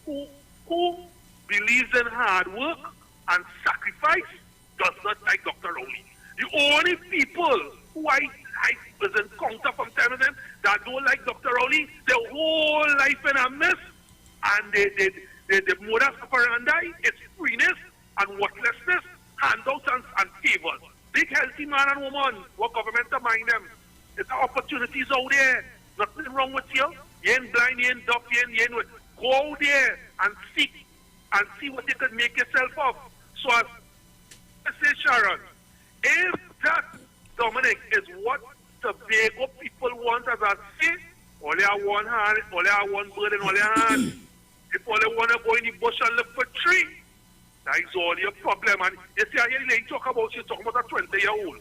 S6: who believes in hard work and sacrifice does not like Dr. Rowley. The only people who I was encounter from time to time that don't like Dr. Rowley, their whole life in a mess, and the modus operandi is freeness and worthlessness, handouts and favors. Big healthy man and woman, what government to mind them. There's opportunities out there. Nothing wrong with you. You ain't blind, you ain't deaf, you ain't go out there and seek and see what you can make yourself of. So as I say, Sharon, if that, Dominic, is what Tobago people want as I say, all they have one hand, all they have one bird in all their hand. If all they want to go in the bush and look for a tree, that is all your problem. And you see, I hear you talk about a 20-year-old.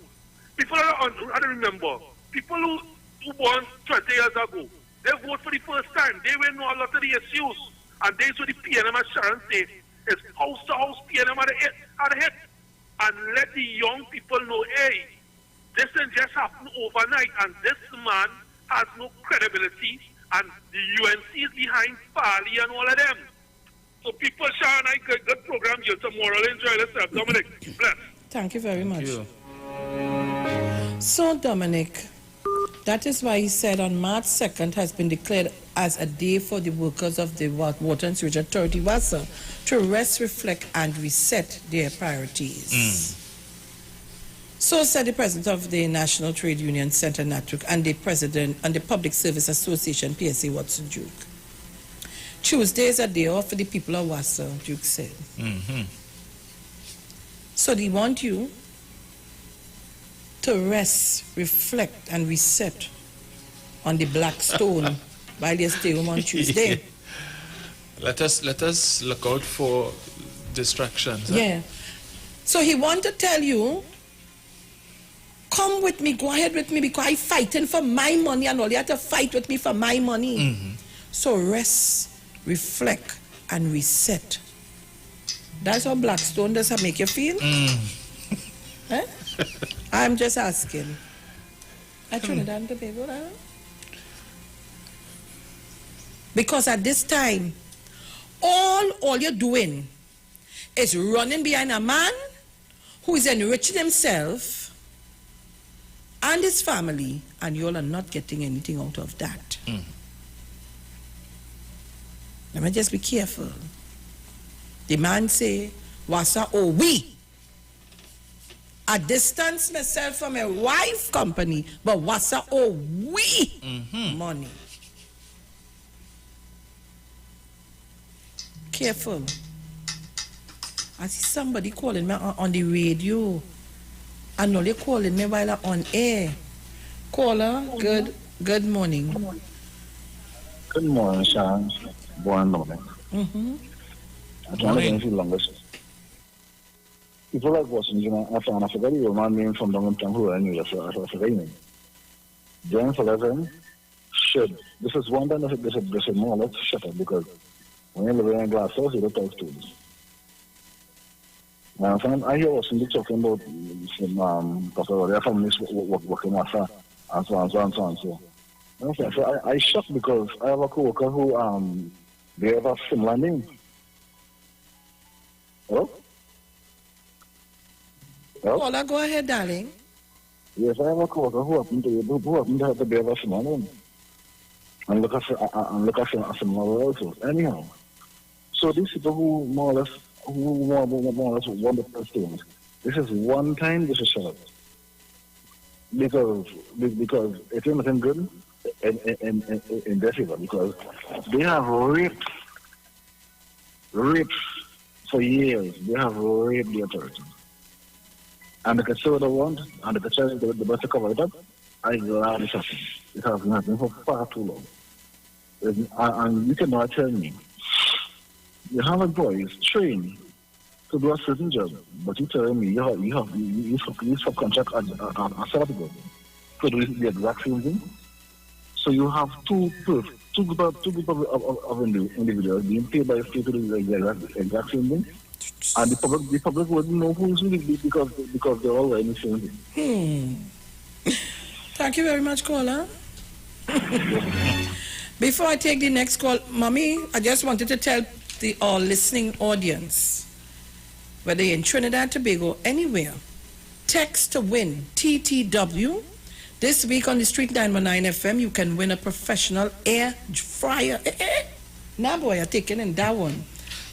S6: People I don't remember. People who born 20 years ago, they vote for the first time. They will know a lot of the issues. And that's what the PNM as Sharon says, is house to house PNM at the hit. And let the young people know, hey, this didn't just happen overnight, and this man has no credibility And the UNC is behind Farley and all of them. So people, Sharon, I got good program here tomorrow. Enjoy yourself. Dominic, bless.
S13: Thank you very much. So, Dominic, that is why he said on March 2nd has been declared as a day for the workers of the Water and Sewage Authority, WASA, to rest, reflect, and reset their priorities. So said the president of the National Trade Union Center Network and the president and the Public Service Association, PSA Watson Duke. Tuesday is a day off for the people of WASA, Duke said. So they want you to rest, reflect, and reset on the black stone while you stay home on Tuesday.
S1: Let us look out for distractions.
S13: Yeah. So he want to tell you, come with me, go ahead with me, because I'm fighting for my money and all you have to fight with me for my money. So rest, reflect, and reset. That's how Blackstone does that make you feel? Huh? I'm just asking. I Trinidad and Tobago, right? Because at this time, all you're doing is running behind a man who is enriching himself and his family, and you all are not getting anything out of that. Let me just be careful. The man say, Wasa oh we. I distance myself from a wife company, but Wasa oh we money. Careful. I see somebody calling me on the radio. I know they're calling me while I'm on air. Caller, good morning.
S9: Good morning, Sharon. Born Dominic. I can't even feel longest. People like watching, you know, I forgot the Romain name from Dominic who I knew, so I forgot his name. Jan Felix should. This is one thing they should more or less shut up, because when you live in a glass house, you don't talk to us. I hear somebody talking about some their families working with her and so on, so on, so on, so. So I shocked because I have a co-worker who they have a similar name. Hello? Hello?
S13: Paula, go ahead, darling.
S9: Yes, I have a co-worker who happened to have the bear of a similar name. And look at a similar also. Anyhow. So these people who more or less want the first things. This is one time this is shut up. Because it's anything good in their favor, because they have raped for years. They have raped the authorities. And they can say what they want, and they can try the best to cover it up. I'm glad it's happening. It has been happening for far too long. And you cannot tell me you have a boys trained to do a certain job, but you tell me you subcontract a set of people to do the exact same thing. So you have two group of individuals being paid by the state to do the exact same thing, and the public wouldn't know who is doing it because they're all wearing the same thing.
S13: Thank you very much, caller. Before I take the next call, Mommy, I just wanted to tell the listening audience, whether you're in Trinidad and Tobago, anywhere, text to win, TTW. This week on the Street 919 FM, you can win a professional air fryer. Nah, boy, you're taking in that one.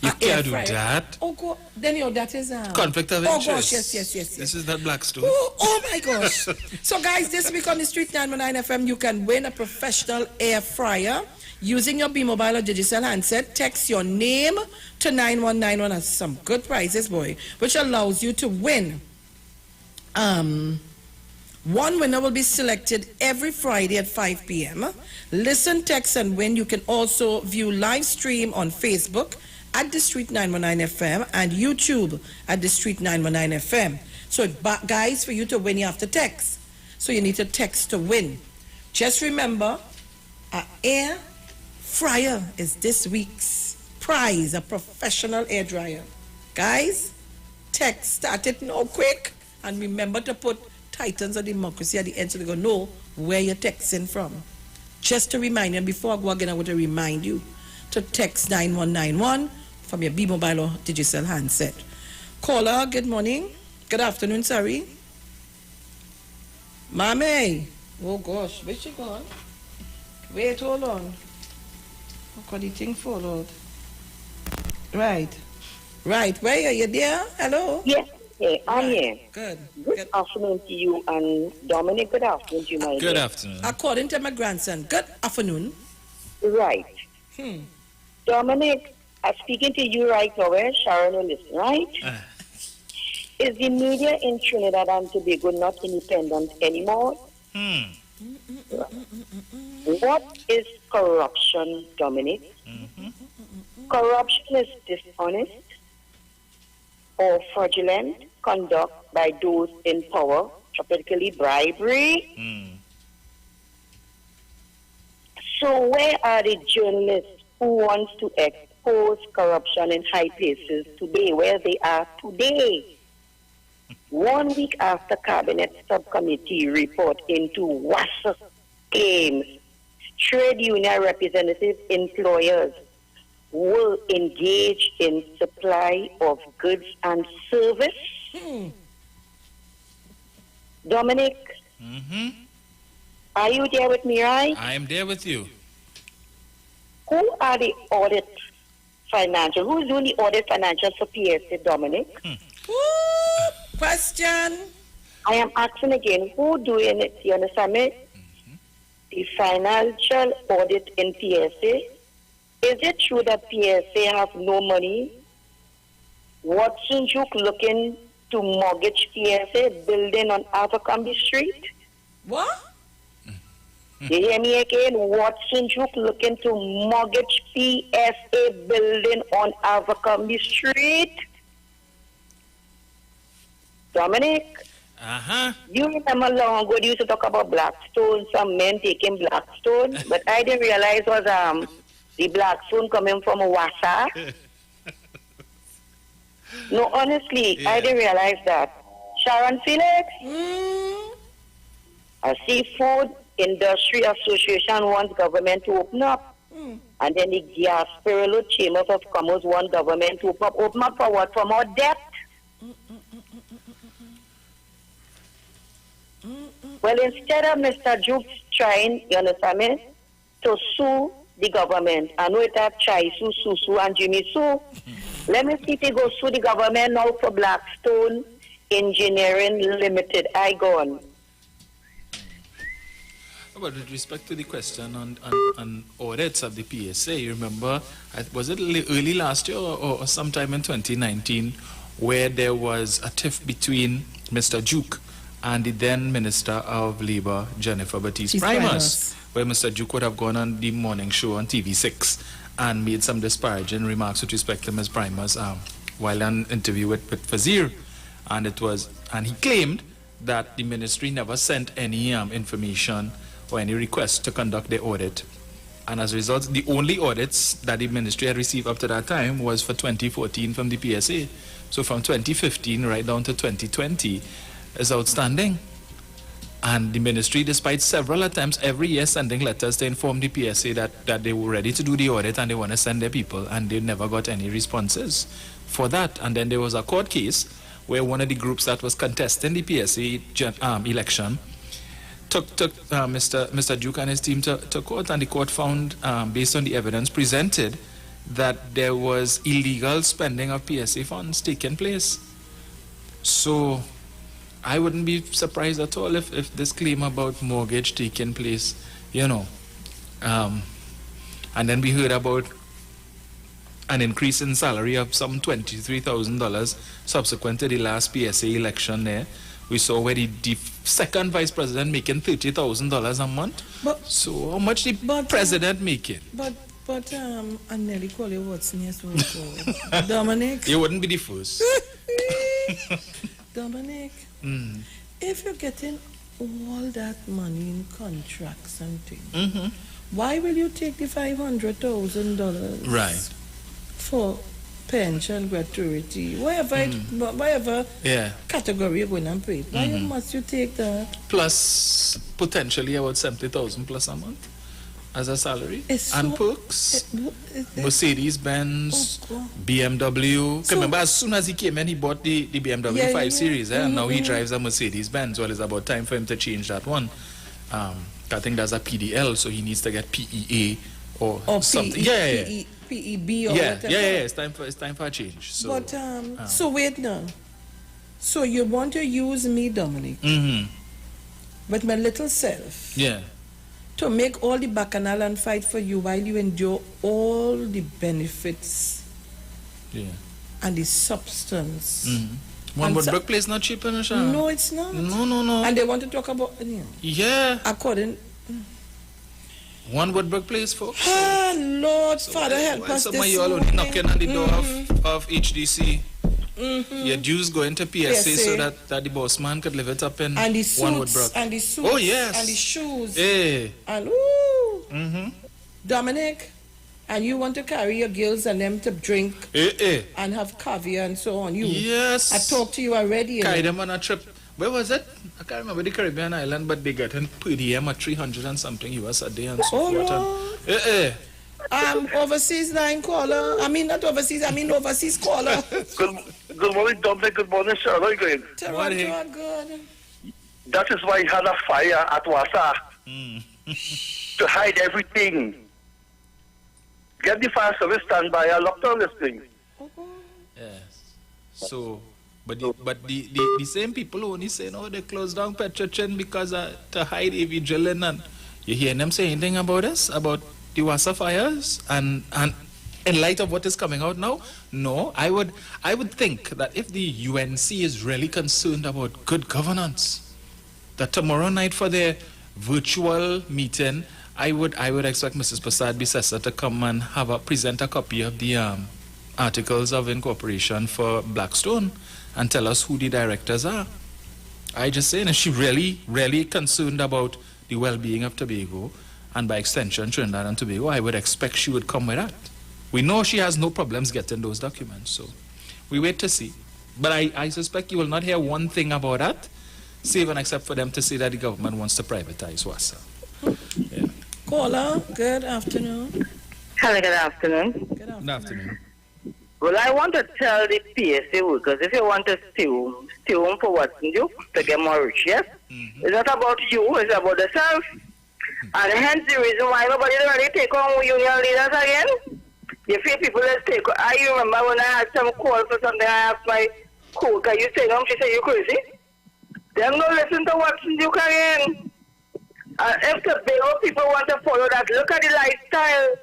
S1: You can't do that.
S13: Oh, God. Then, that is...
S1: conflict of interest.
S13: Oh, gosh, yes.
S1: This is not Blackstone.
S13: Oh, my gosh. So, guys, this week on the Street 919 FM, you can win a professional air fryer. Using your B-Mobile or digital handset, text your name to 9191. That's some good prizes, boy, which allows you to win. One winner will be selected every Friday at 5 p.m. Listen, text, and win. You can also view live stream on Facebook at The Street 919 FM and YouTube at The Street 919 FM. So, guys, for you to win, you have to text. So you need to text to win. Just remember, air fryer is this week's prize, a professional air dryer. Guys, text, start it now quick, and remember to put Titans of Democracy at the end so they go know where you're texting from. Just to remind you, before I go again, I want to remind you to text 9191 from your B-Mobile or digital handset. Caller, good morning. Good afternoon, sorry. Mommy. Oh gosh, where's she gone? Wait, hold on. How could the thing fall out? Right. Where are you there? Hello?
S16: Yes, I'm here.
S13: Good.
S16: Good afternoon to you and Dominic. Good afternoon to you, my
S1: Good
S16: dear.
S1: afternoon.
S13: According to my grandson, good afternoon.
S16: Right. Dominic, I'm speaking to you right now, Sharon will listen, right? Is the media in Trinidad and Tobago not independent anymore? What is corruption, Dominic? Corruption is dishonest or fraudulent conduct by those in power, particularly bribery. So where are the journalists who want to expose corruption in high places today, where they are today? 1 week after Cabinet Subcommittee report into WASA claims trade union representative employers will engage in supply of goods and service. Dominic, are you there with me, right?
S1: I am there with you.
S16: Who are the audit financial? Who's doing the audit financial for PSA, Dominic?
S13: Question.
S16: I am asking again, who doing it? You understand me? The financial audit in PSA. Is it true that PSA have no money? Watson Juke looking to mortgage PSA building on Abercrombie Street?
S13: What?
S16: You hear me again? Watson Juke looking to mortgage PSA building on Abercrombie Street? Dominic? You remember long ago they used to talk about Blackstone, some men taking Blackstone, but I didn't realize was the Blackstone coming from Wassa. No, honestly, I didn't realize that. Sharon, Felix? A seafood industry association wants government to open up. And then the Gasparilla Chambers of Commerce want government to open up. Open up for what? For more debt? Well, instead of Mr. Juke trying, you understand me, to sue the government, I know it have Chai Sue, and Jimmy Sue. Let me see if he go sue the government now for Blackstone Engineering Limited. I gone.
S1: But with respect to the question on audits of the PSA, you remember, was it early last year or sometime in 2019 where there was a tiff between Mr. Juke and the then Minister of Labour, Jennifer Baptiste-Primus, where Mr. Juke would have gone on the morning show on TV6 and made some disparaging remarks with respect to Ms. Primus while on an interview with Fazir. And he claimed that the ministry never sent any information or any request to conduct the audit. And as a result, the only audits that the ministry had received up to that time was for 2014 from the PSA. So from 2015 right down to 2020 is outstanding. And the ministry, despite several attempts every year sending letters to inform the PSA that they were ready to do the audit and they want to send their people, and they never got any responses for that. And then there was a court case where one of the groups that was contesting the PSA election took Mr. Duke and his team to court, and the court found, based on the evidence presented, that there was illegal spending of PSA funds taking place. So I wouldn't be surprised at all if this claim about mortgage taking place, and then we heard about an increase in salary of some $23,000 subsequent to the last PSA election there. We saw where the second vice president making $30,000 a month. So how much the president making?
S13: But I nearly call you what's next one called Dominic.
S1: You wouldn't be the first.
S13: Dominic, if you're getting all that money in contracts and things, why will you take the $500,000 for pension, gratuity, whatever category you're going to pay? Why must you take that?
S1: Plus potentially about $70,000 plus a month. as a salary
S13: It's
S1: and
S13: so-
S1: perks. Mercedes-Benz, BMW.
S13: So-
S1: Remember, as soon as he came in, he bought the BMW
S13: Yeah,
S1: 5
S13: yeah,
S1: Series, and now he
S13: mhm.
S1: drives a Mercedes-Benz. Well, it's about time for him to change that one. I think that's a PDL, so he needs to get PEA or something.
S13: PEB or
S1: Yeah,
S13: whatever.
S1: yeah. It's time for a change. So,
S13: But so wait now. So you want to use me, Dominic, with my little self,
S1: yeah.
S13: to make all the bacchanal and fight for you while you endure all the benefits
S1: Yeah.
S13: and the substance.
S1: One
S13: And
S1: Woodbrook place not cheap, Sharon?
S13: No, it's not.
S1: No.
S13: And they want to talk about
S1: Yeah.
S13: according.
S1: One Woodbrook place, folks.
S13: Ah, Lord, Father, help us
S1: Some
S13: this
S1: of you all only
S13: morning.
S1: knocking on the door of HDC. Your dues going to PSA so
S13: PSA.
S1: that the boss man could live it up in
S13: And the
S1: One
S13: suits,
S1: Woodbrook.
S13: and the suits,
S1: Oh, yes.
S13: and the shoes,
S1: Hey.
S13: and ooh, Dominic, and you want to carry your girls and them to drink and have caviar and so on. You,
S1: Yes.
S13: I talked to you already. you
S1: Carry
S13: know.
S1: them on a trip. Where was it? I can't remember the Caribbean island, but they get in per diem at 300 and something US a day and so
S13: Oh,
S1: forth. And,
S13: Overseas line caller. I mean, not overseas. I mean, overseas caller.
S6: Good morning, Dominic. Good morning, Sharon. How are you going?
S13: Toronto are good.
S6: That is why he had a fire at Wassa to hide everything. Get the fire service standby. I locked down this thing.
S1: yes. So, but the same people only say, no, they closed down Petrochin because to hide AV drilling. And you hear them say anything about us, about the Wassa fires? And in light of what is coming out now, no, I would think that if the UNC is really concerned about good governance, that tomorrow night for their virtual meeting, I would expect Mrs. Prasad Bissessa to come and present a copy of the articles of incorporation for Blackstone and tell us who the directors are. I just say, if she really concerned about the well-being of Tobago, and by extension Trinidad and Tobago, I would expect she would come with that. We know she has no problems getting those documents, so we wait to see. But I suspect you will not hear one thing about that, save and except for them to say that the government wants to privatize Wassa. Yeah.
S13: Caller, good afternoon.
S16: Hello, good afternoon.
S1: Good afternoon.
S16: Well, I want to tell the PSA workers, if you want to steal them for what you to get more rich, yes? It's not about you, it's about yourself. And hence the reason why nobody really take on union leaders again. You feel people that take on. I remember when I had some call for something, I asked my co-worker, you say, she said, you crazy? Them don't listen to what you again. If the Tobago people want to follow that, look at the lifestyle.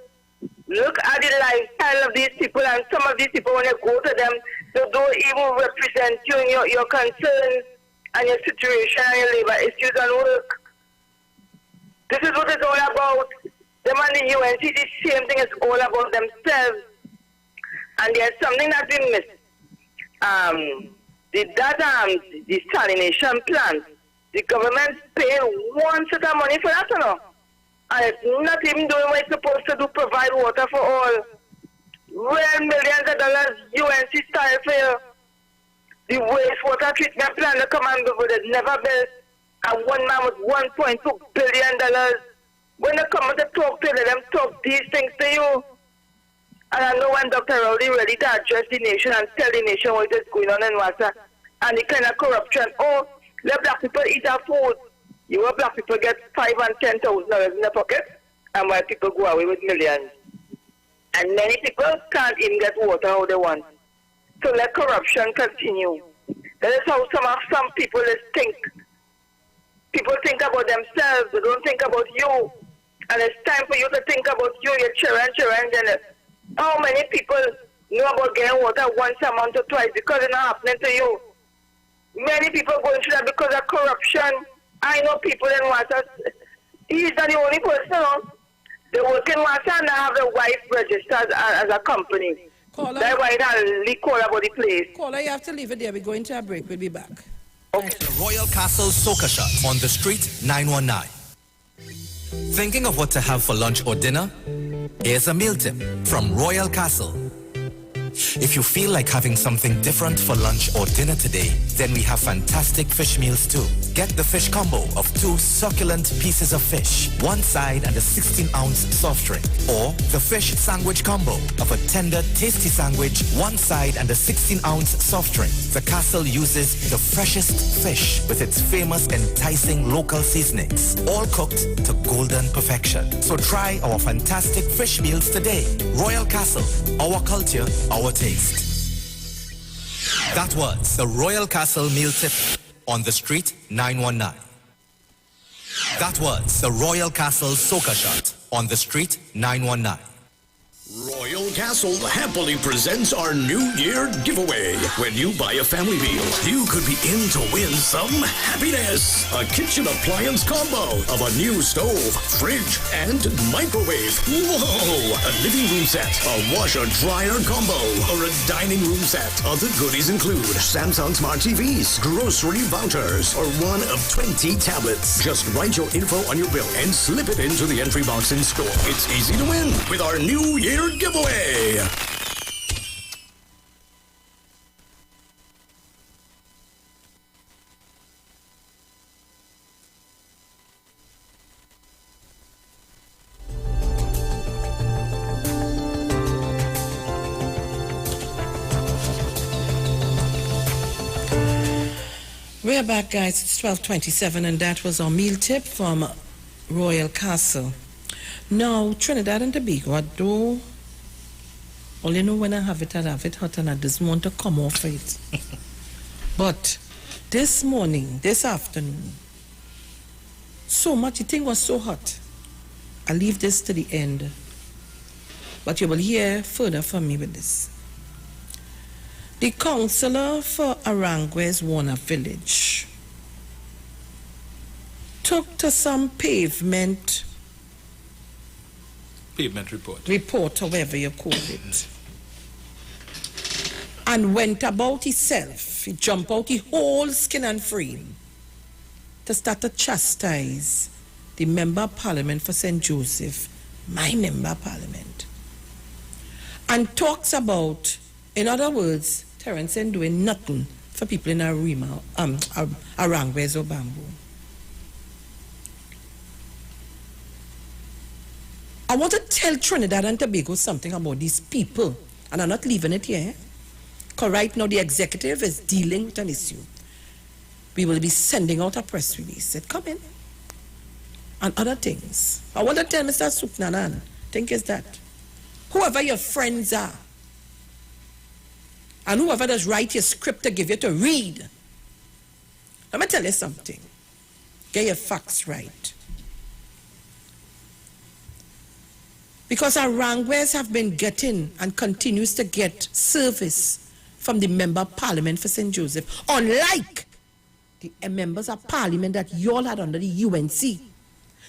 S16: Look at the lifestyle of these people, and some of these people, when you go to them, they don't even represent you and your concerns and your situation and your labor issues and work. This is what it's all about. Them and the UNC, the same thing is all about themselves. And there's something that's been missed. The salination plant, the government's paying one set of money for that, you know. And it's not even doing what it's supposed to do, provide water for all. Well, millions of dollars, UNC style for you. The wastewater treatment plant, the command but it's never built. And one man with $1.2 billion. When they come to talk to them, let them talk these things to you. And I know when Dr. Rowley ready to address the nation and tell the nation what is going on in Wassa and the kind of corruption. Oh, let black people eat our food. You want black people get $5,000 and $10,000 in their pocket, and white people go away with millions. And many people can't even get water how they want. So let corruption continue. That is how some people think. People think about themselves, they don't think about you. And it's time for you to think about you, your children. And how many people know about getting water once a month or twice because it's not happening to you? Many people going through that because of corruption. I know people in Wassa, he's not the only person. They work in Wassa and they have their wife registered as a company.
S13: Caller.
S16: That's why they leak all about the place.
S13: Caller, you have to leave it there. We're going to a break. We'll be back.
S8: The Royal Castle Soca Shot on the Street 919. Thinking of what to have for lunch or dinner? Here's a meal tip from Royal Castle. If you feel like having something different for lunch or dinner today, then we have fantastic fish meals too. Get the fish combo of 2 succulent pieces of fish, one side and a 16-ounce soft drink. Or the fish sandwich combo of a tender, tasty sandwich, one side and a 16-ounce soft drink. The Castle uses the freshest fish with its famous enticing local seasonings, all cooked to golden perfection. So try our fantastic fish meals today. Royal Castle, our culture, our taste. That was the Royal Castle meal tip on the street 919. That was the Royal Castle Soca Shot on the street 919.
S5: Royal Castle happily presents our New Year giveaway. When you buy a family meal, you could be in to win some happiness. A kitchen appliance combo of a new stove, fridge, and microwave. Whoa! A living room set, a washer-dryer combo, or a dining room set. Other goodies include Samsung Smart TVs, grocery vouchers, or one of 20 tablets. Just write your info on your bill and slip it into the entry box in store. It's easy to win with our New Year giveaway.
S13: We're back, guys. It's 12:27, and that was our meal tip from Royal Castle. Now, Trinidad and Tobago, I do only know when I have it hot, and I just want to come off it. But this morning, this afternoon, so much, the thing was so hot. I'll leave this to the end, but you will hear further from me with this. The councillor for Aranguez Warner Village took to some pavement report, however you call it, and went about himself. He jumped out the whole skin and frame to start to chastise the member of parliament for St. Joseph, my member of parliament, and talks about, in other words, Terence ain't doing nothing for people in Aranguez or Bamboo. I want to tell Trinidad and Tobago something about these people, and I'm not leaving it here, because right now the executive is dealing with an issue. We will be sending out a press release that come in, and other things. I want to tell Mr. Suknanan, think is that whoever your friends are, and whoever does write your script to give you to read, let me tell you something. Get your facts right. Because Aranguez have been getting and continues to get service from the member of parliament for St. Joseph, unlike the members of parliament that you all had under the UNC,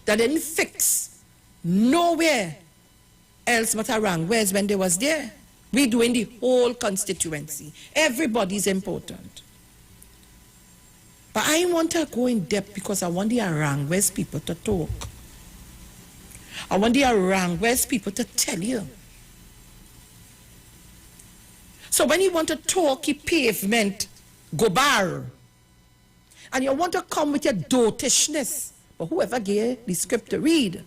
S13: that didn't fix nowhere else but Aranguez when they was there. We doing the whole constituency. Everybody's important. But I want to go in depth because I want the Aranguez people to talk. I want the Aranguez people to tell you. So when you want to talk, you pavement, go bar. And you want to come with your dotishness. But whoever gave the script to read,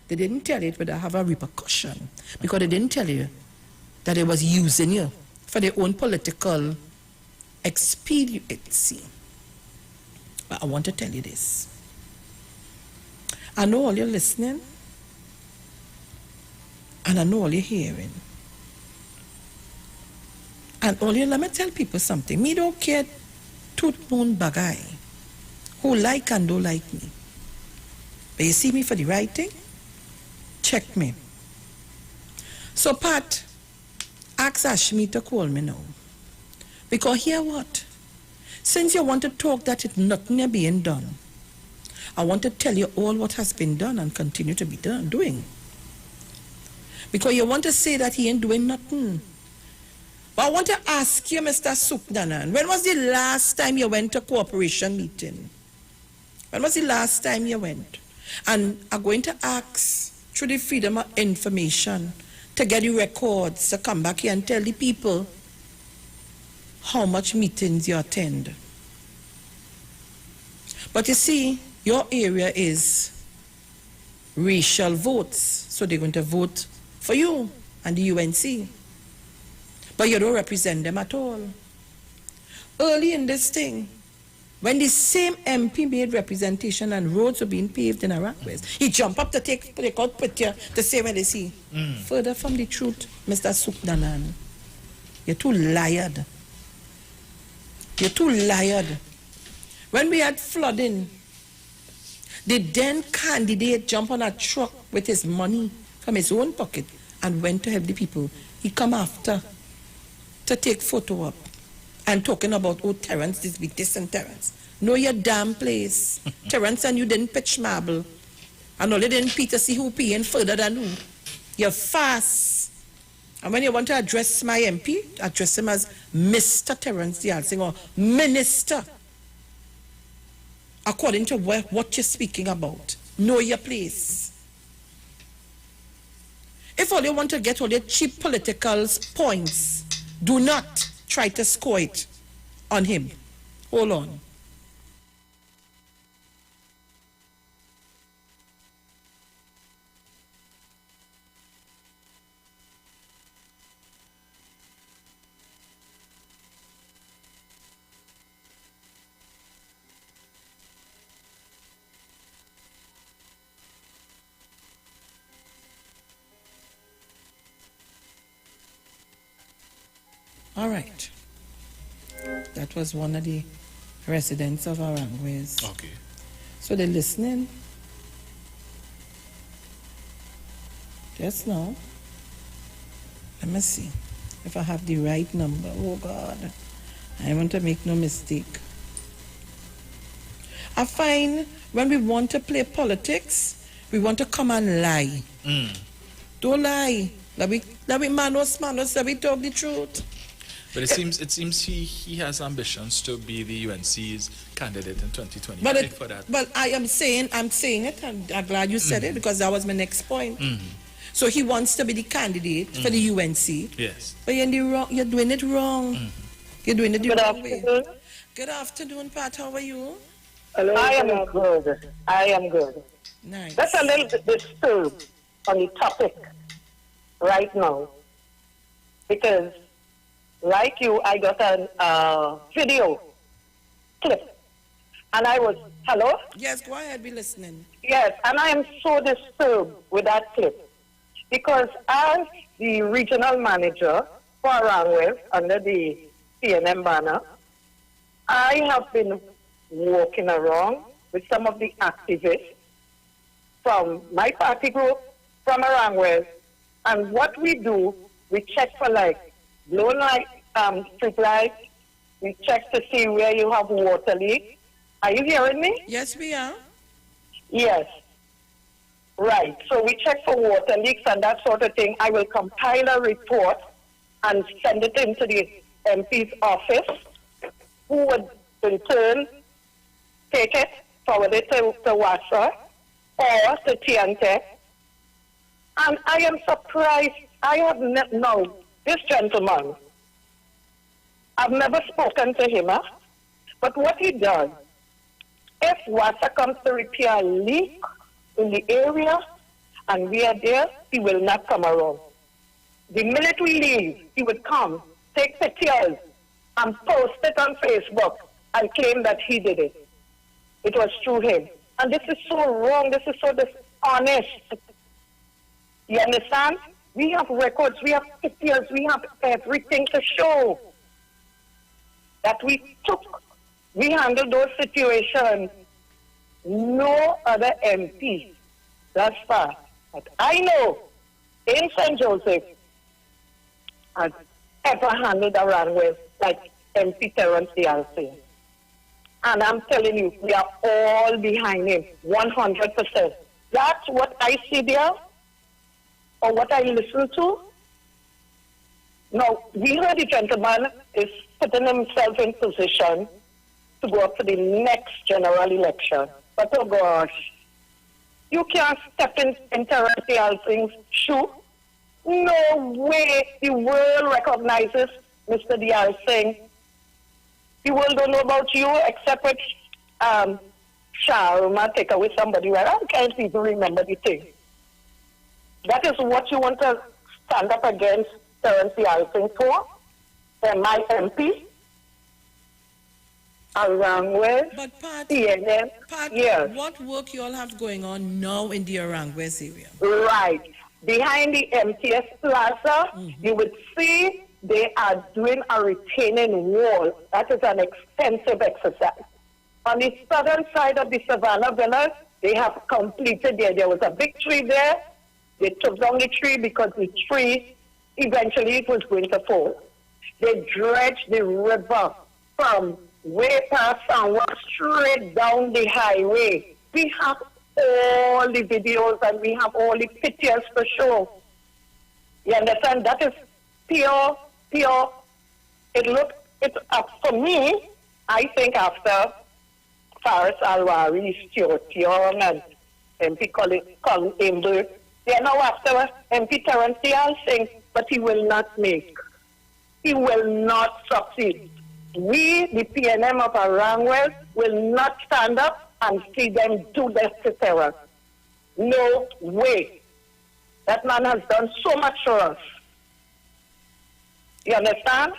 S13: they didn't tell it, but they have a repercussion. Because they didn't tell you that they was using you for their own political expediency. But I want to tell you this. I know all you're listening, and I know all you're hearing. And all you, let me tell people something. Me don't care tooth bone bagay who like and don't like me. But you see me for the right thing? Check me. So Pat, ask Ashmi to call me now. Because hear what? Since you want to talk that it's nothing being done, I want to tell you all what has been done and continue to be doing. Because you want to say that he ain't doing nothing. But I want to ask you, Mr. Suknanan, when was the last time you went to cooperation meeting? When was the last time you went? And I'm going to ask, through the Freedom of Information, to get the records to come back here and tell the people how much meetings you attend. But you see, your area is racial votes, so they're going to vote for you and the UNC. But you don't represent them at all. Early in this thing, when the same MP made representation and roads were being paved in Iraq West, he jumped up to take out picture to say when they see. Further from the truth, Mr. Sukdanan, you're too lied. You're too lied. When we had flooding, the then candidate jumped on a truck with his money from his own pocket and went to help the people. He come after to take photo up and talking about, oh, Terrence, this be this and Terrence. Know your damn place. Terrence and you didn't pitch marble. And only didn't Peter see who paying further than who. You're fast. And when you want to address my MP, address him as Mr. Terrence Dialsing or Minister. According to what you're speaking about. Know your place. If all you want to get all your cheap political points, do not try to score it on him. Hold on. All right. That was one of the residents of Arangways.
S1: Okay.
S13: So they're listening. Just now. Let me see if I have the right number. Oh, God. I want to make no mistake. I find when we want to play politics, we want to come and lie. Don't lie. Let me manos, let me talk the truth.
S1: But it seems he has ambitions to be the UNC's candidate in 2020.
S13: But I'm saying it, and I'm glad you said it because that was my next point. So he wants to be the candidate for the UNC.
S1: Yes.
S13: But you're doing it wrong. You're doing it the wrong way. Good afternoon, Pat. How are you?
S3: Hello, I am good.
S13: Nice.
S3: That's a little bit disturbed on the topic right now because, like you, I got a video clip, and I was, hello?
S13: Yes, go ahead, be listening.
S3: Yes, and I am so disturbed with that clip because as the regional manager for Arangways under the PNM banner, I have been walking around with some of the activists from my party group, from Arangways, and what we do, we check for like blown light, street lights, we check to see where you have water leak. Are you hearing me?
S13: Yes, we are.
S3: Yes. Right. So we check for water leaks and that sort of thing. I will compile a report and send it into the MP's office, who would in turn take it, forward it to WASA or to TNT. And I am surprised. I have no, this gentleman, I've never spoken to him, but what he does, if WASA comes to repair a leak in the area and we are there, he will not come around. The minute we leave, he would come, take pictures, and post it on Facebook and claim that he did it. It was through him. And this is so wrong. This is so dishonest. You understand? We have records, we have pictures, we have everything to show that we took. We handled those situations. No other MP thus far that I know in St. Joseph has ever handled Arangways like MP Terrence Dialsing. And I'm telling you, we are all behind him, 100%. That's what I see there, or what I listen to. Now, we heard the gentleman is putting himself in position to go up for the next general election. But oh gosh, you can't step in Terrence Dialsing's shoe. No way the world recognizes Mr. D.R. Singh. The world don't know about you except with Sharon take away somebody where I can't even remember the thing. That is what you want to stand up against Terence D.R. Singh for? And my MP? Arangwes?
S13: But Pat,
S3: CNN?
S13: Pat,
S3: Yes.
S13: what work you all have going on now in the Arangwes area?
S3: Right. Behind the MTS Plaza, you would see they are doing a retaining wall. That is an extensive exercise. On the southern side of the Savannah Villas, they have completed there. There was a big tree there. They took down the tree because the tree, eventually it was going to fall. They dredged the river from way past and walked straight down the highway. We have all the videos and we have all the pictures to show. You understand? That is pure. For me, I think after Faris Alwari, Stuart Young, and MP Colin Amber, they are now after MP Terence D.R. Singh, but he will not make. He will not succeed. We, the PNM of Arangwes, will not stand up and see them do this to terror. No way. That man has done so much for us. You understand?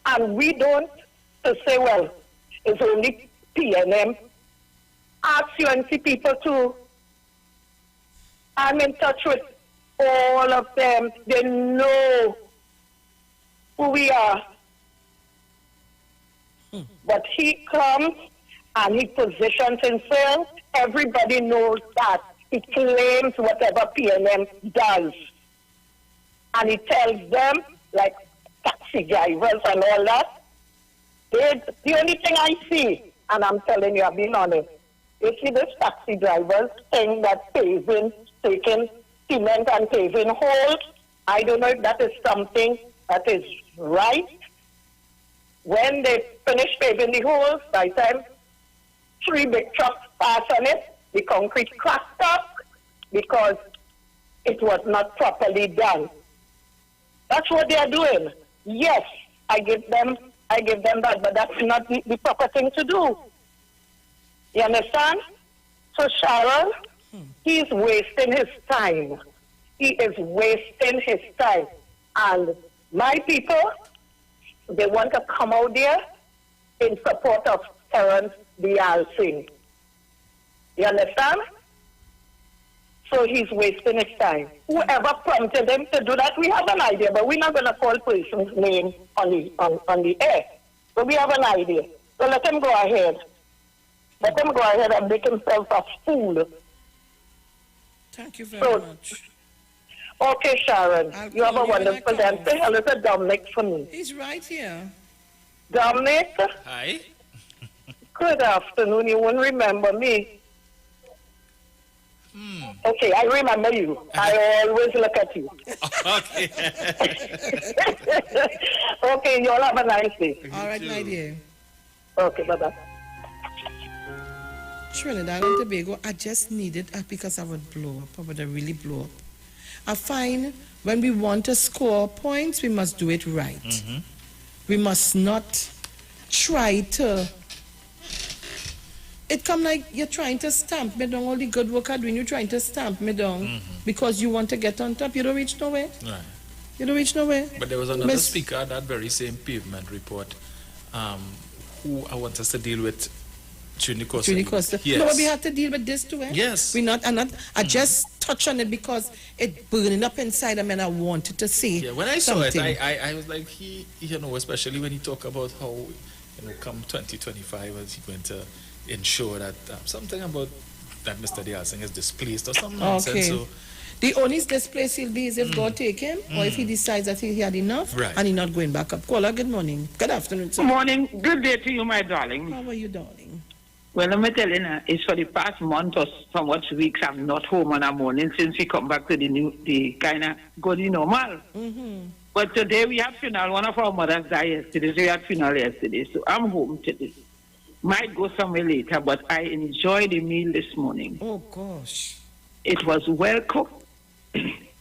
S3: And we don't to say, well, it's only PNM. Ask UNC people too. I'm in touch with all of them. They know who we are. But he comes and he positions himself. Everybody knows that. He claims whatever PNM does. And he tells them, like taxi drivers and all that, the only thing I see, and I'm telling you, I've been honest, you see this taxi drivers saying that paving, taking cement and paving holes. I don't know if that is something that is right. When they finish paving the holes, by the time 3 big trucks pass on it, the concrete cracked up because it was not properly done. That's what they are doing. Yes, I give them that, but that's not the proper thing to do. You understand? So Sharon, he's wasting his time. He is wasting his time. And my people, they want to come out there in support of Terence D.R. Singh. You understand? So he's wasting his time. Whoever prompted him to do that, we have an idea, but we're not going to call person's name on the air. But we have an idea. So let him go ahead. Let him go ahead and make himself a fool.
S13: Thank you very much.
S3: Okay, Sharon. You have a wonderful day. Say hello to Dominic for me.
S13: He's right here.
S3: Dominic?
S1: Hi.
S3: Good afternoon. You won't remember me. Okay, I remember you. I always look at you.
S1: Okay.
S3: Okay, you all have a nice day.
S13: All right, my dear.
S3: Okay, bye-bye.
S13: Trinidad and Tobago, I just need it because I would blow up. I would really blow up. I find when we want to score points, we must do it right. We must not try to... It come like you're trying to stamp me down. All the good work I do, you're trying to stamp me down because you want to get on top. You don't reach nowhere.
S1: Right.
S13: You don't reach nowhere.
S1: But there was another speaker at that very same pavement report who I want us to deal with Trini Costa. Yes.
S13: No, but we have to deal with this too.
S1: Yes.
S13: I just touch on it because it burning up inside me and I wanted to see.
S1: Yeah, when I
S13: something.
S1: saw it, I was like, especially when he talked about how, come 2025, is he going to ensure that something about that Mr. D.R. Singh is displaced or something nonsense. So
S13: the only displaced he'll be is if God take him or if he decides that he had enough and he's not going back up. Caller, good morning. Good afternoon, sir.
S10: Good morning. Good day to you, my darling.
S13: How are you, darling?
S10: Well, let me tell you now, it's for the past month or somewhat weeks I'm not home on a morning since we come back to the kind of good normal. But today we had funeral. One of our mothers died yesterday, so we had funeral yesterday. So I'm home today. Might go somewhere later, but I enjoyed the meal this morning.
S13: Oh, gosh.
S10: It was well cooked.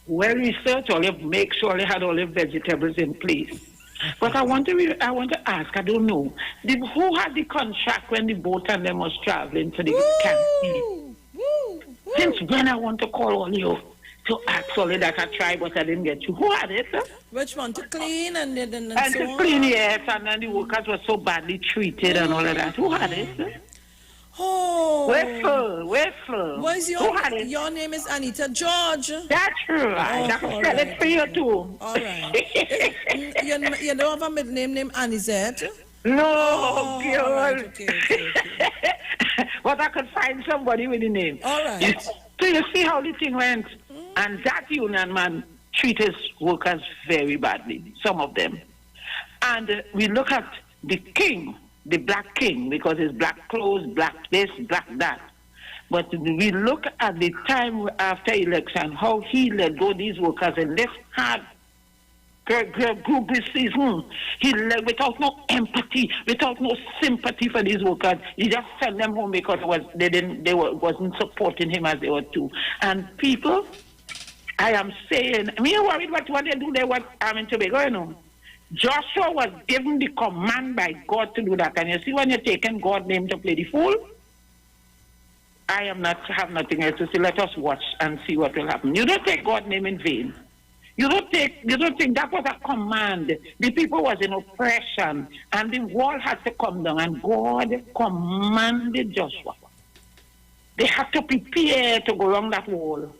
S10: well researched, or make sure they had all the vegetables in place. But I want to ask, I don't know, who had the contract when the boat and them was traveling to the campaign? Since when I want to call on you to ask all that I tried, but I didn't get you. Who had it, sir?
S13: Which one? To clean and
S10: And
S13: so
S10: to
S13: on?
S10: clean, yes, and then the workers were so badly treated and all of that. Who had it, sir?
S13: Oh.
S10: Whistle.
S13: What is your name is Anita George?
S10: That's right. I can spell it for you too.
S13: All right. You don't have a middle name named Anisette?
S10: No, girl.
S13: Right, okay.
S10: But I could find somebody with the name.
S13: All right.
S10: So you see how the thing went? And that union man treated his workers very badly, some of them. And we look at the king, the black king, because it's black clothes, black this, black that. But we look at the time after election, how he let go these workers in this hard group season. He let, without no empathy, without no sympathy for these workers. He just sent them home because they wasn't supporting him as they were to. And people, I am saying, I mean, worried what they do there, what I'm in Tobago, you know. Joshua was given the command by God to do that. And you see, when you're taking God's name to play the fool, I have nothing else to say. Let us watch and see what will happen. You don't take God's name in vain. You don't think that was a command. The people was in oppression, and the wall had to come down, and God commanded Joshua. They have to prepare to go around that wall.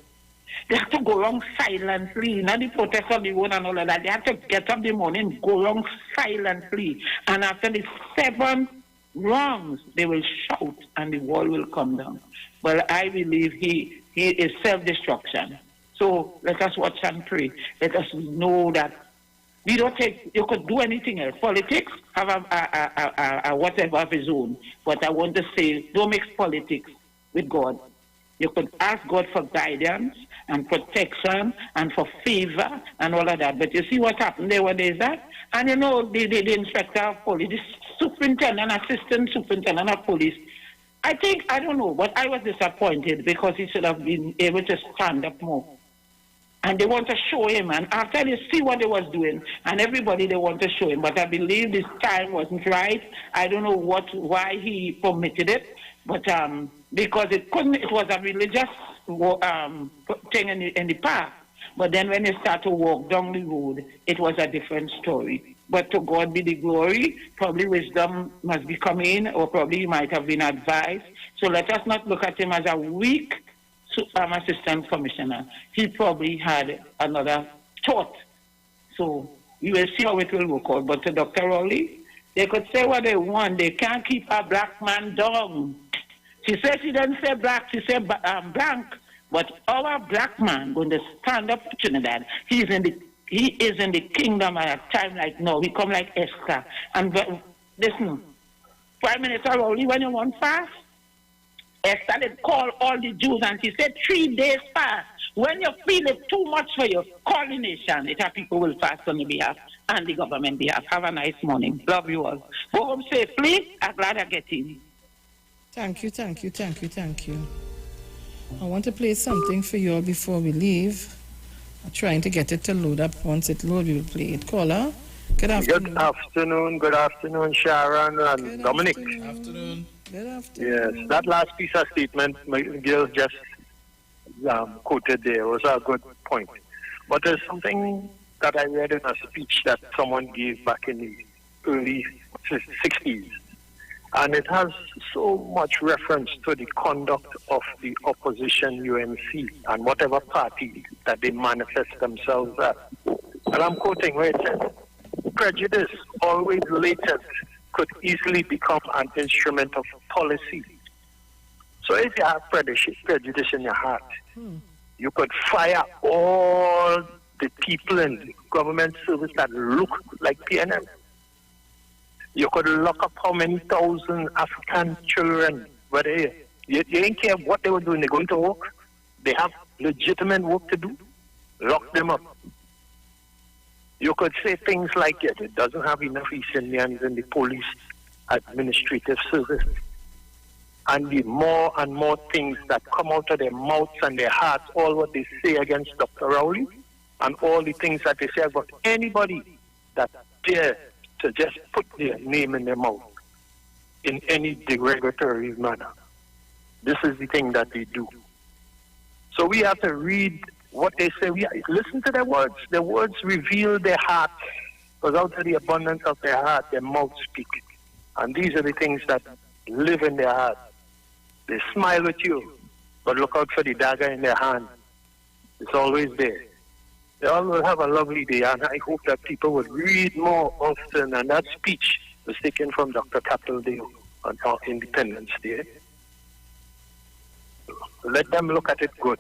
S10: They have to go around silently. Not the protest of the road and all of that. They have to get up in the morning, go around silently. And after the 7 wrongs, they will shout and the wall will come down. But I believe he is self-destruction. So let us watch and pray. Let us know that we don't take, you could do anything else. Politics have a whatever of his own. But I want to say, don't mix politics with God. You could ask God for guidance and protection and for favor and all of that. But you see what happened there when there's that? And you know, the inspector of police, the superintendent, assistant superintendent of police, I don't know, but I was disappointed because he should have been able to stand up more. And they want to show him, and after they see what they was doing, and everybody they want to show him, but I believe this time wasn't right. I don't know why he permitted it, but because it was a religious thing in the past. But then when they start to walk down the road, it was a different story. But to God be the glory. Probably wisdom must be coming, or probably he might have been advised. So let us not look at him as a weak assistant commissioner. He probably had another thought. So we will see how it will work out. But to Dr. Rowley, they could say what they want. They can't keep a black man down. She said she didn't say black, she said blank. But our black man going to stand up for Trinidad. He is in the kingdom at a time like now. He come like Esther. And listen, Prime Minister Rowley, when you want fast, Esther did call all the Jews and she said 3 days fast. When you feel it too much for you, call the nation. It people will fast on the behalf and the government behalf. Have a nice morning. Love you all. Go home safely. I'm glad I get in.
S13: Thank you. I want to play something for you all before we leave. I'm trying to get it to load up. Once it loads, we will play it. Caller, good afternoon.
S2: Good afternoon, Sharon and Dominic.
S13: Good afternoon.
S2: Yes, that last piece of statement my girl just quoted there was a good point. But there's something that I read in a speech that someone gave back in the early 60s. And it has so much reference to the conduct of the opposition UNC and whatever party that they manifest themselves at. And I'm quoting where it says, prejudice, always latent, could easily become an instrument of policy. So if you have prejudice in your heart, you could fire all the people in the government service that look like PNM. You could lock up how many thousand African children were there. You didn't care what they were doing. They're going to work. They have legitimate work to do. Lock them up. You could say things like it doesn't have enough East Indians in the police administrative service. and the more and more things that come out of their mouths and their hearts, all what they say against Dr. Rowley, and all the things that they say about anybody that dare to just put their name in their mouth in any derogatory manner. This is the thing that they do. So we have to read what they say. We listen to their words. Their words reveal their heart, because out of the abundance of their heart, their mouth speak. And these are the things that live in their heart. They smile with you, but look out for the dagger in their hand. It's always there. They all will have a lovely day, and I hope that people would read more often. And that speech was taken from Dr. Capildale on our Independence Day. Let them look at it good.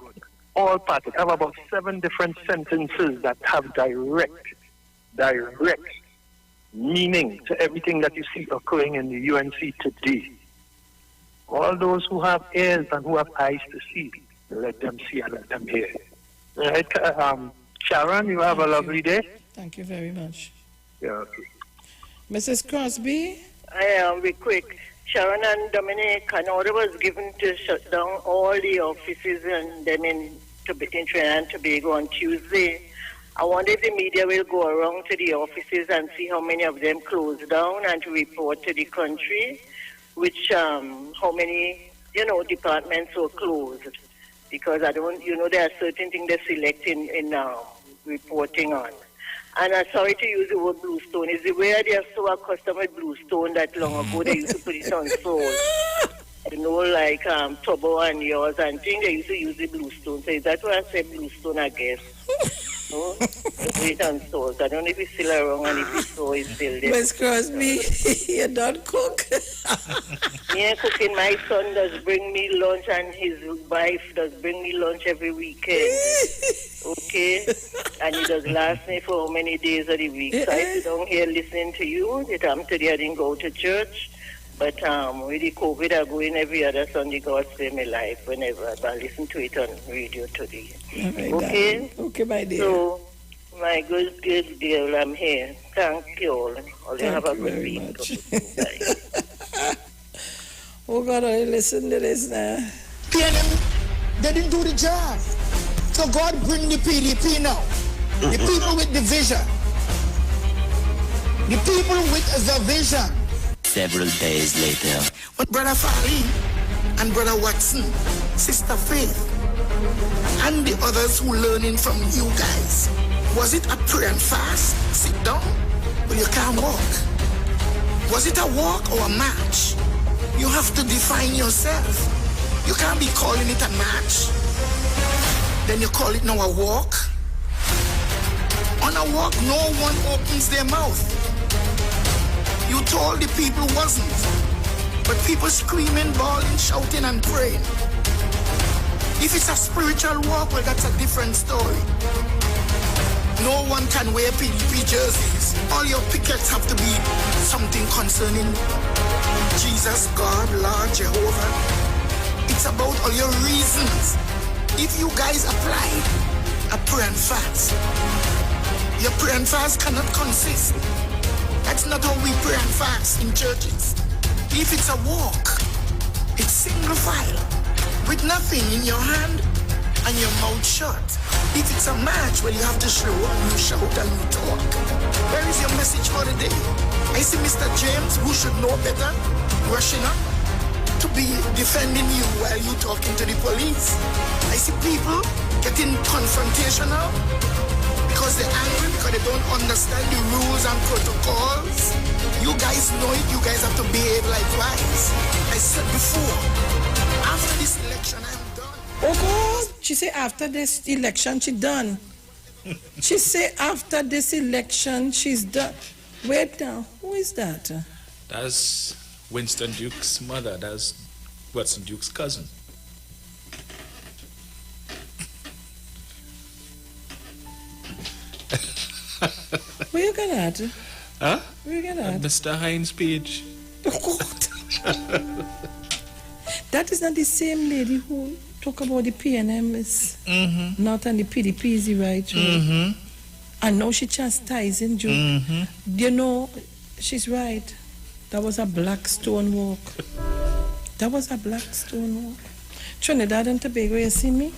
S2: All parts have about 7 different sentences that have direct meaning to everything that you see occurring in the UNC today. All those who have ears and who have eyes to see, let them see and let them hear. All right, Sharon, you have a lovely day.
S13: Thank you very much.
S2: Yeah, okay.
S13: Mrs. Crosby?
S12: I'll be quick. Sharon and Dominic, an order was given to shut down all the offices and them in Trinidad and Tobago on Tuesday. I wonder if the media will go around to the offices and see how many of them closed down and to report to the country, which how many, departments were closed. Because there are certain things they select in reporting on. And I'm sorry to use the word bluestone. Is the way they are so accustomed with bluestone that long ago they used to put it on soul. Like Tobo and yours and things, they used to use the bluestone. So that's why I said bluestone, I guess. No? They put it on soul. I don't know if it's still around and if it's so, it's still there.
S13: Miss Crosby, you don't cook.
S12: Yeah, cooking. My son does bring me lunch and his wife does bring me lunch every weekend. Okay? And it does last me for how many days of the week. So I sit down here listening to you. Today I didn't go to church. But with the COVID, I go in every other Sunday, God save my life, whenever. I listen to it on radio today.
S13: Right,
S12: okay?
S13: darling. Okay, my dear.
S12: So, my good girl, I'm here. Thank you all. You have a good week.
S13: Oh, God, I listen to this now.
S17: PNM, they didn't do the job. So God bring the PDP now. The people with the vision. The people with the vision.
S21: Several days later.
S17: But Brother Fari and Brother Watson, Sister Faith, and the others who learning from you guys, was it a prayer and fast? Sit down, but you can't walk. Was it a walk or a march? You have to define yourself. You can't be calling it a march. Then you call it now a walk. On a walk, no one opens their mouth. You told the people wasn't. But people screaming, bawling, shouting, and praying. If it's a spiritual walk, well, that's a different story. No one can wear PDP jerseys. All your pickets have to be something concerning Jesus, God, Lord, Jehovah. It's about all your reasons. If you guys applied a prayer and fast, your prayer and fast cannot consist. That's not how we pray and fast in churches. If it's a walk, it's single file, with nothing in your hand and your mouth shut. If it's a march where you have to show and you shout and you talk, where is your message for the day? I see Mr. James, who should know better, rushing up to be defending you while you talking to the police. I see people getting confrontational because they're angry, because they don't understand the rules and protocols. You guys know it, you guys have to behave likewise. I said before, after this election, I'm done.
S13: Oh God, she said after this election, she's done. She said after this election, she's done. Wait now, who is that?
S1: That's Winston Duke's mother. That's Watson Duke's cousin.
S13: Where you get that?
S1: Huh?
S13: Where you get that?
S1: Mr. Hines' page.
S13: Oh God. That is not the same lady who talk about the PNM is not on the PDP is the right way. And now she chastising Duke. You know, she's right. That was a black stone walk. That was a black stone wall. Trinidad and Tobago, you see me?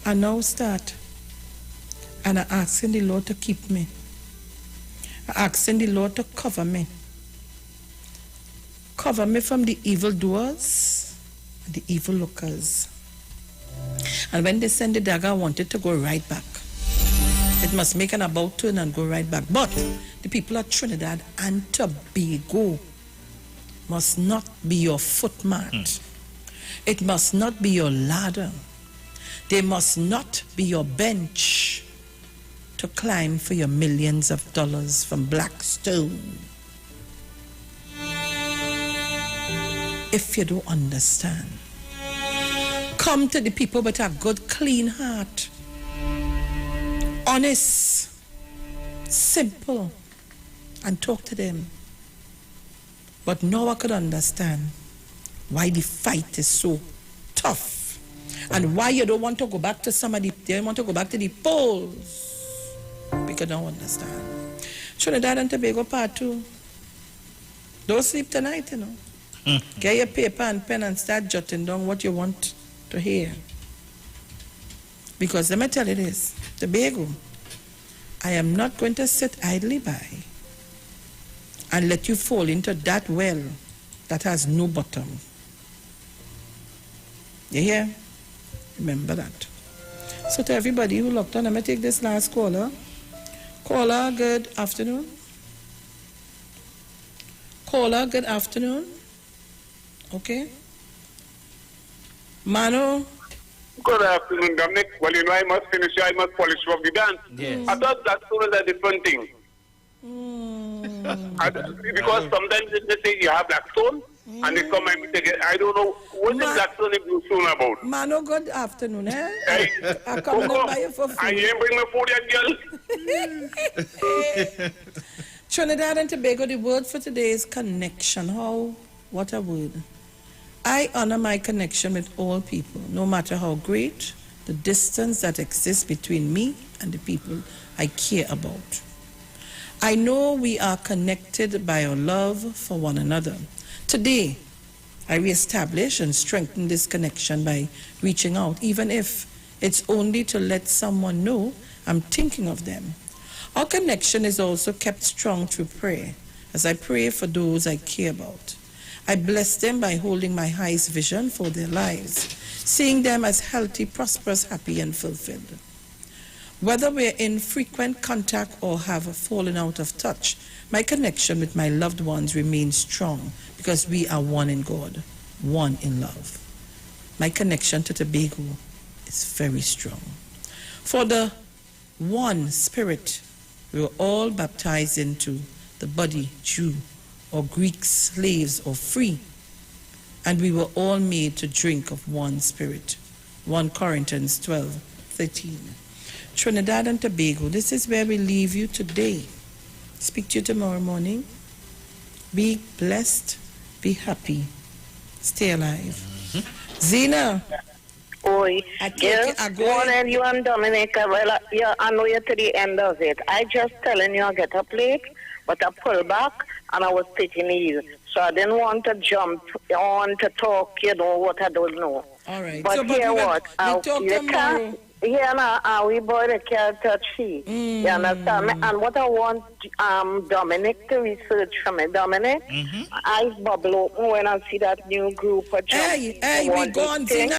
S13: I now start. And I'm asking the Lord to keep me. I'm asking the Lord to cover me. Cover me from the evildoers and the evil lookers. And when they send the dagger, I want it to go right back. It must make an about turn and go right back. But the people of Trinidad and Tobago must not be your footmat. It must not be your ladder. They must not be your bench to climb for your millions of dollars from black stone. If you don't understand, come to the people with a good, clean heart. Honest, simple, and talk to them. But now I could understand why the fight is so tough and why you don't want to go back to somebody, they don't want to go back to the polls. Because I don't understand. Trinidad and Tobago part 2. Don't sleep tonight, you know. Get your paper and pen and start jotting down what you want to hear. Because let me tell you this, Tobago, I am not going to sit idly by and let you fall into that well that has no bottom. You hear? Remember that. So to everybody who locked on, I'm going to take this last caller. Caller, good afternoon. Caller, good afternoon. Okay. Mano.
S6: Good afternoon, Dominic. Well, you know, I must finish, I must polish up the dance.
S13: Yes.
S6: I thought that was a different thing. Because sometimes they say you have black stone, and they come and take it. I don't know what is black stone about.
S13: Mano, good afternoon, eh? I come to buy you for food.
S6: I ain't bring my food yet, girl.
S13: Trinidad and Tobago, the word for today is connection. How? What a word. I honor my connection with all people, no matter how great the distance that exists between me and the people I care about. I know we are connected by our love for one another. Today, I reestablish and strengthen this connection by reaching out, even if it's only to let someone know I'm thinking of them. Our connection is also kept strong through prayer, as I pray for those I care about. I bless them by holding my highest vision for their lives, seeing them as healthy, prosperous, happy, and fulfilled. Whether we're in frequent contact or have fallen out of touch, my connection with my loved ones remains strong because we are one in God, one in love. My connection to Tobago is very strong. For the one Spirit, we were all baptized into the body, Jew or Greek, slaves or free, and we were all made to drink of one Spirit. 1 Corinthians 12:13. Trinidad and Tobago, this is where we leave you today. Speak to you tomorrow morning. Be blessed, be happy, stay alive. Zena.
S16: Oi, morning, you and Dominic. Well, yeah, I know you're to the end of it. I just telling you I get up late, but I pull back and I was taking ease. So I didn't want to jump on to talk, you know, what I don't know.
S13: All right.
S16: But
S13: so,
S16: hear what?
S13: You can't,
S16: yeah, now we boy they can't touch he. You understand me? And what I want Dominic to research for me, Dominic, eyes bubble open when I see that new group of
S13: Hey, we go on, Zena.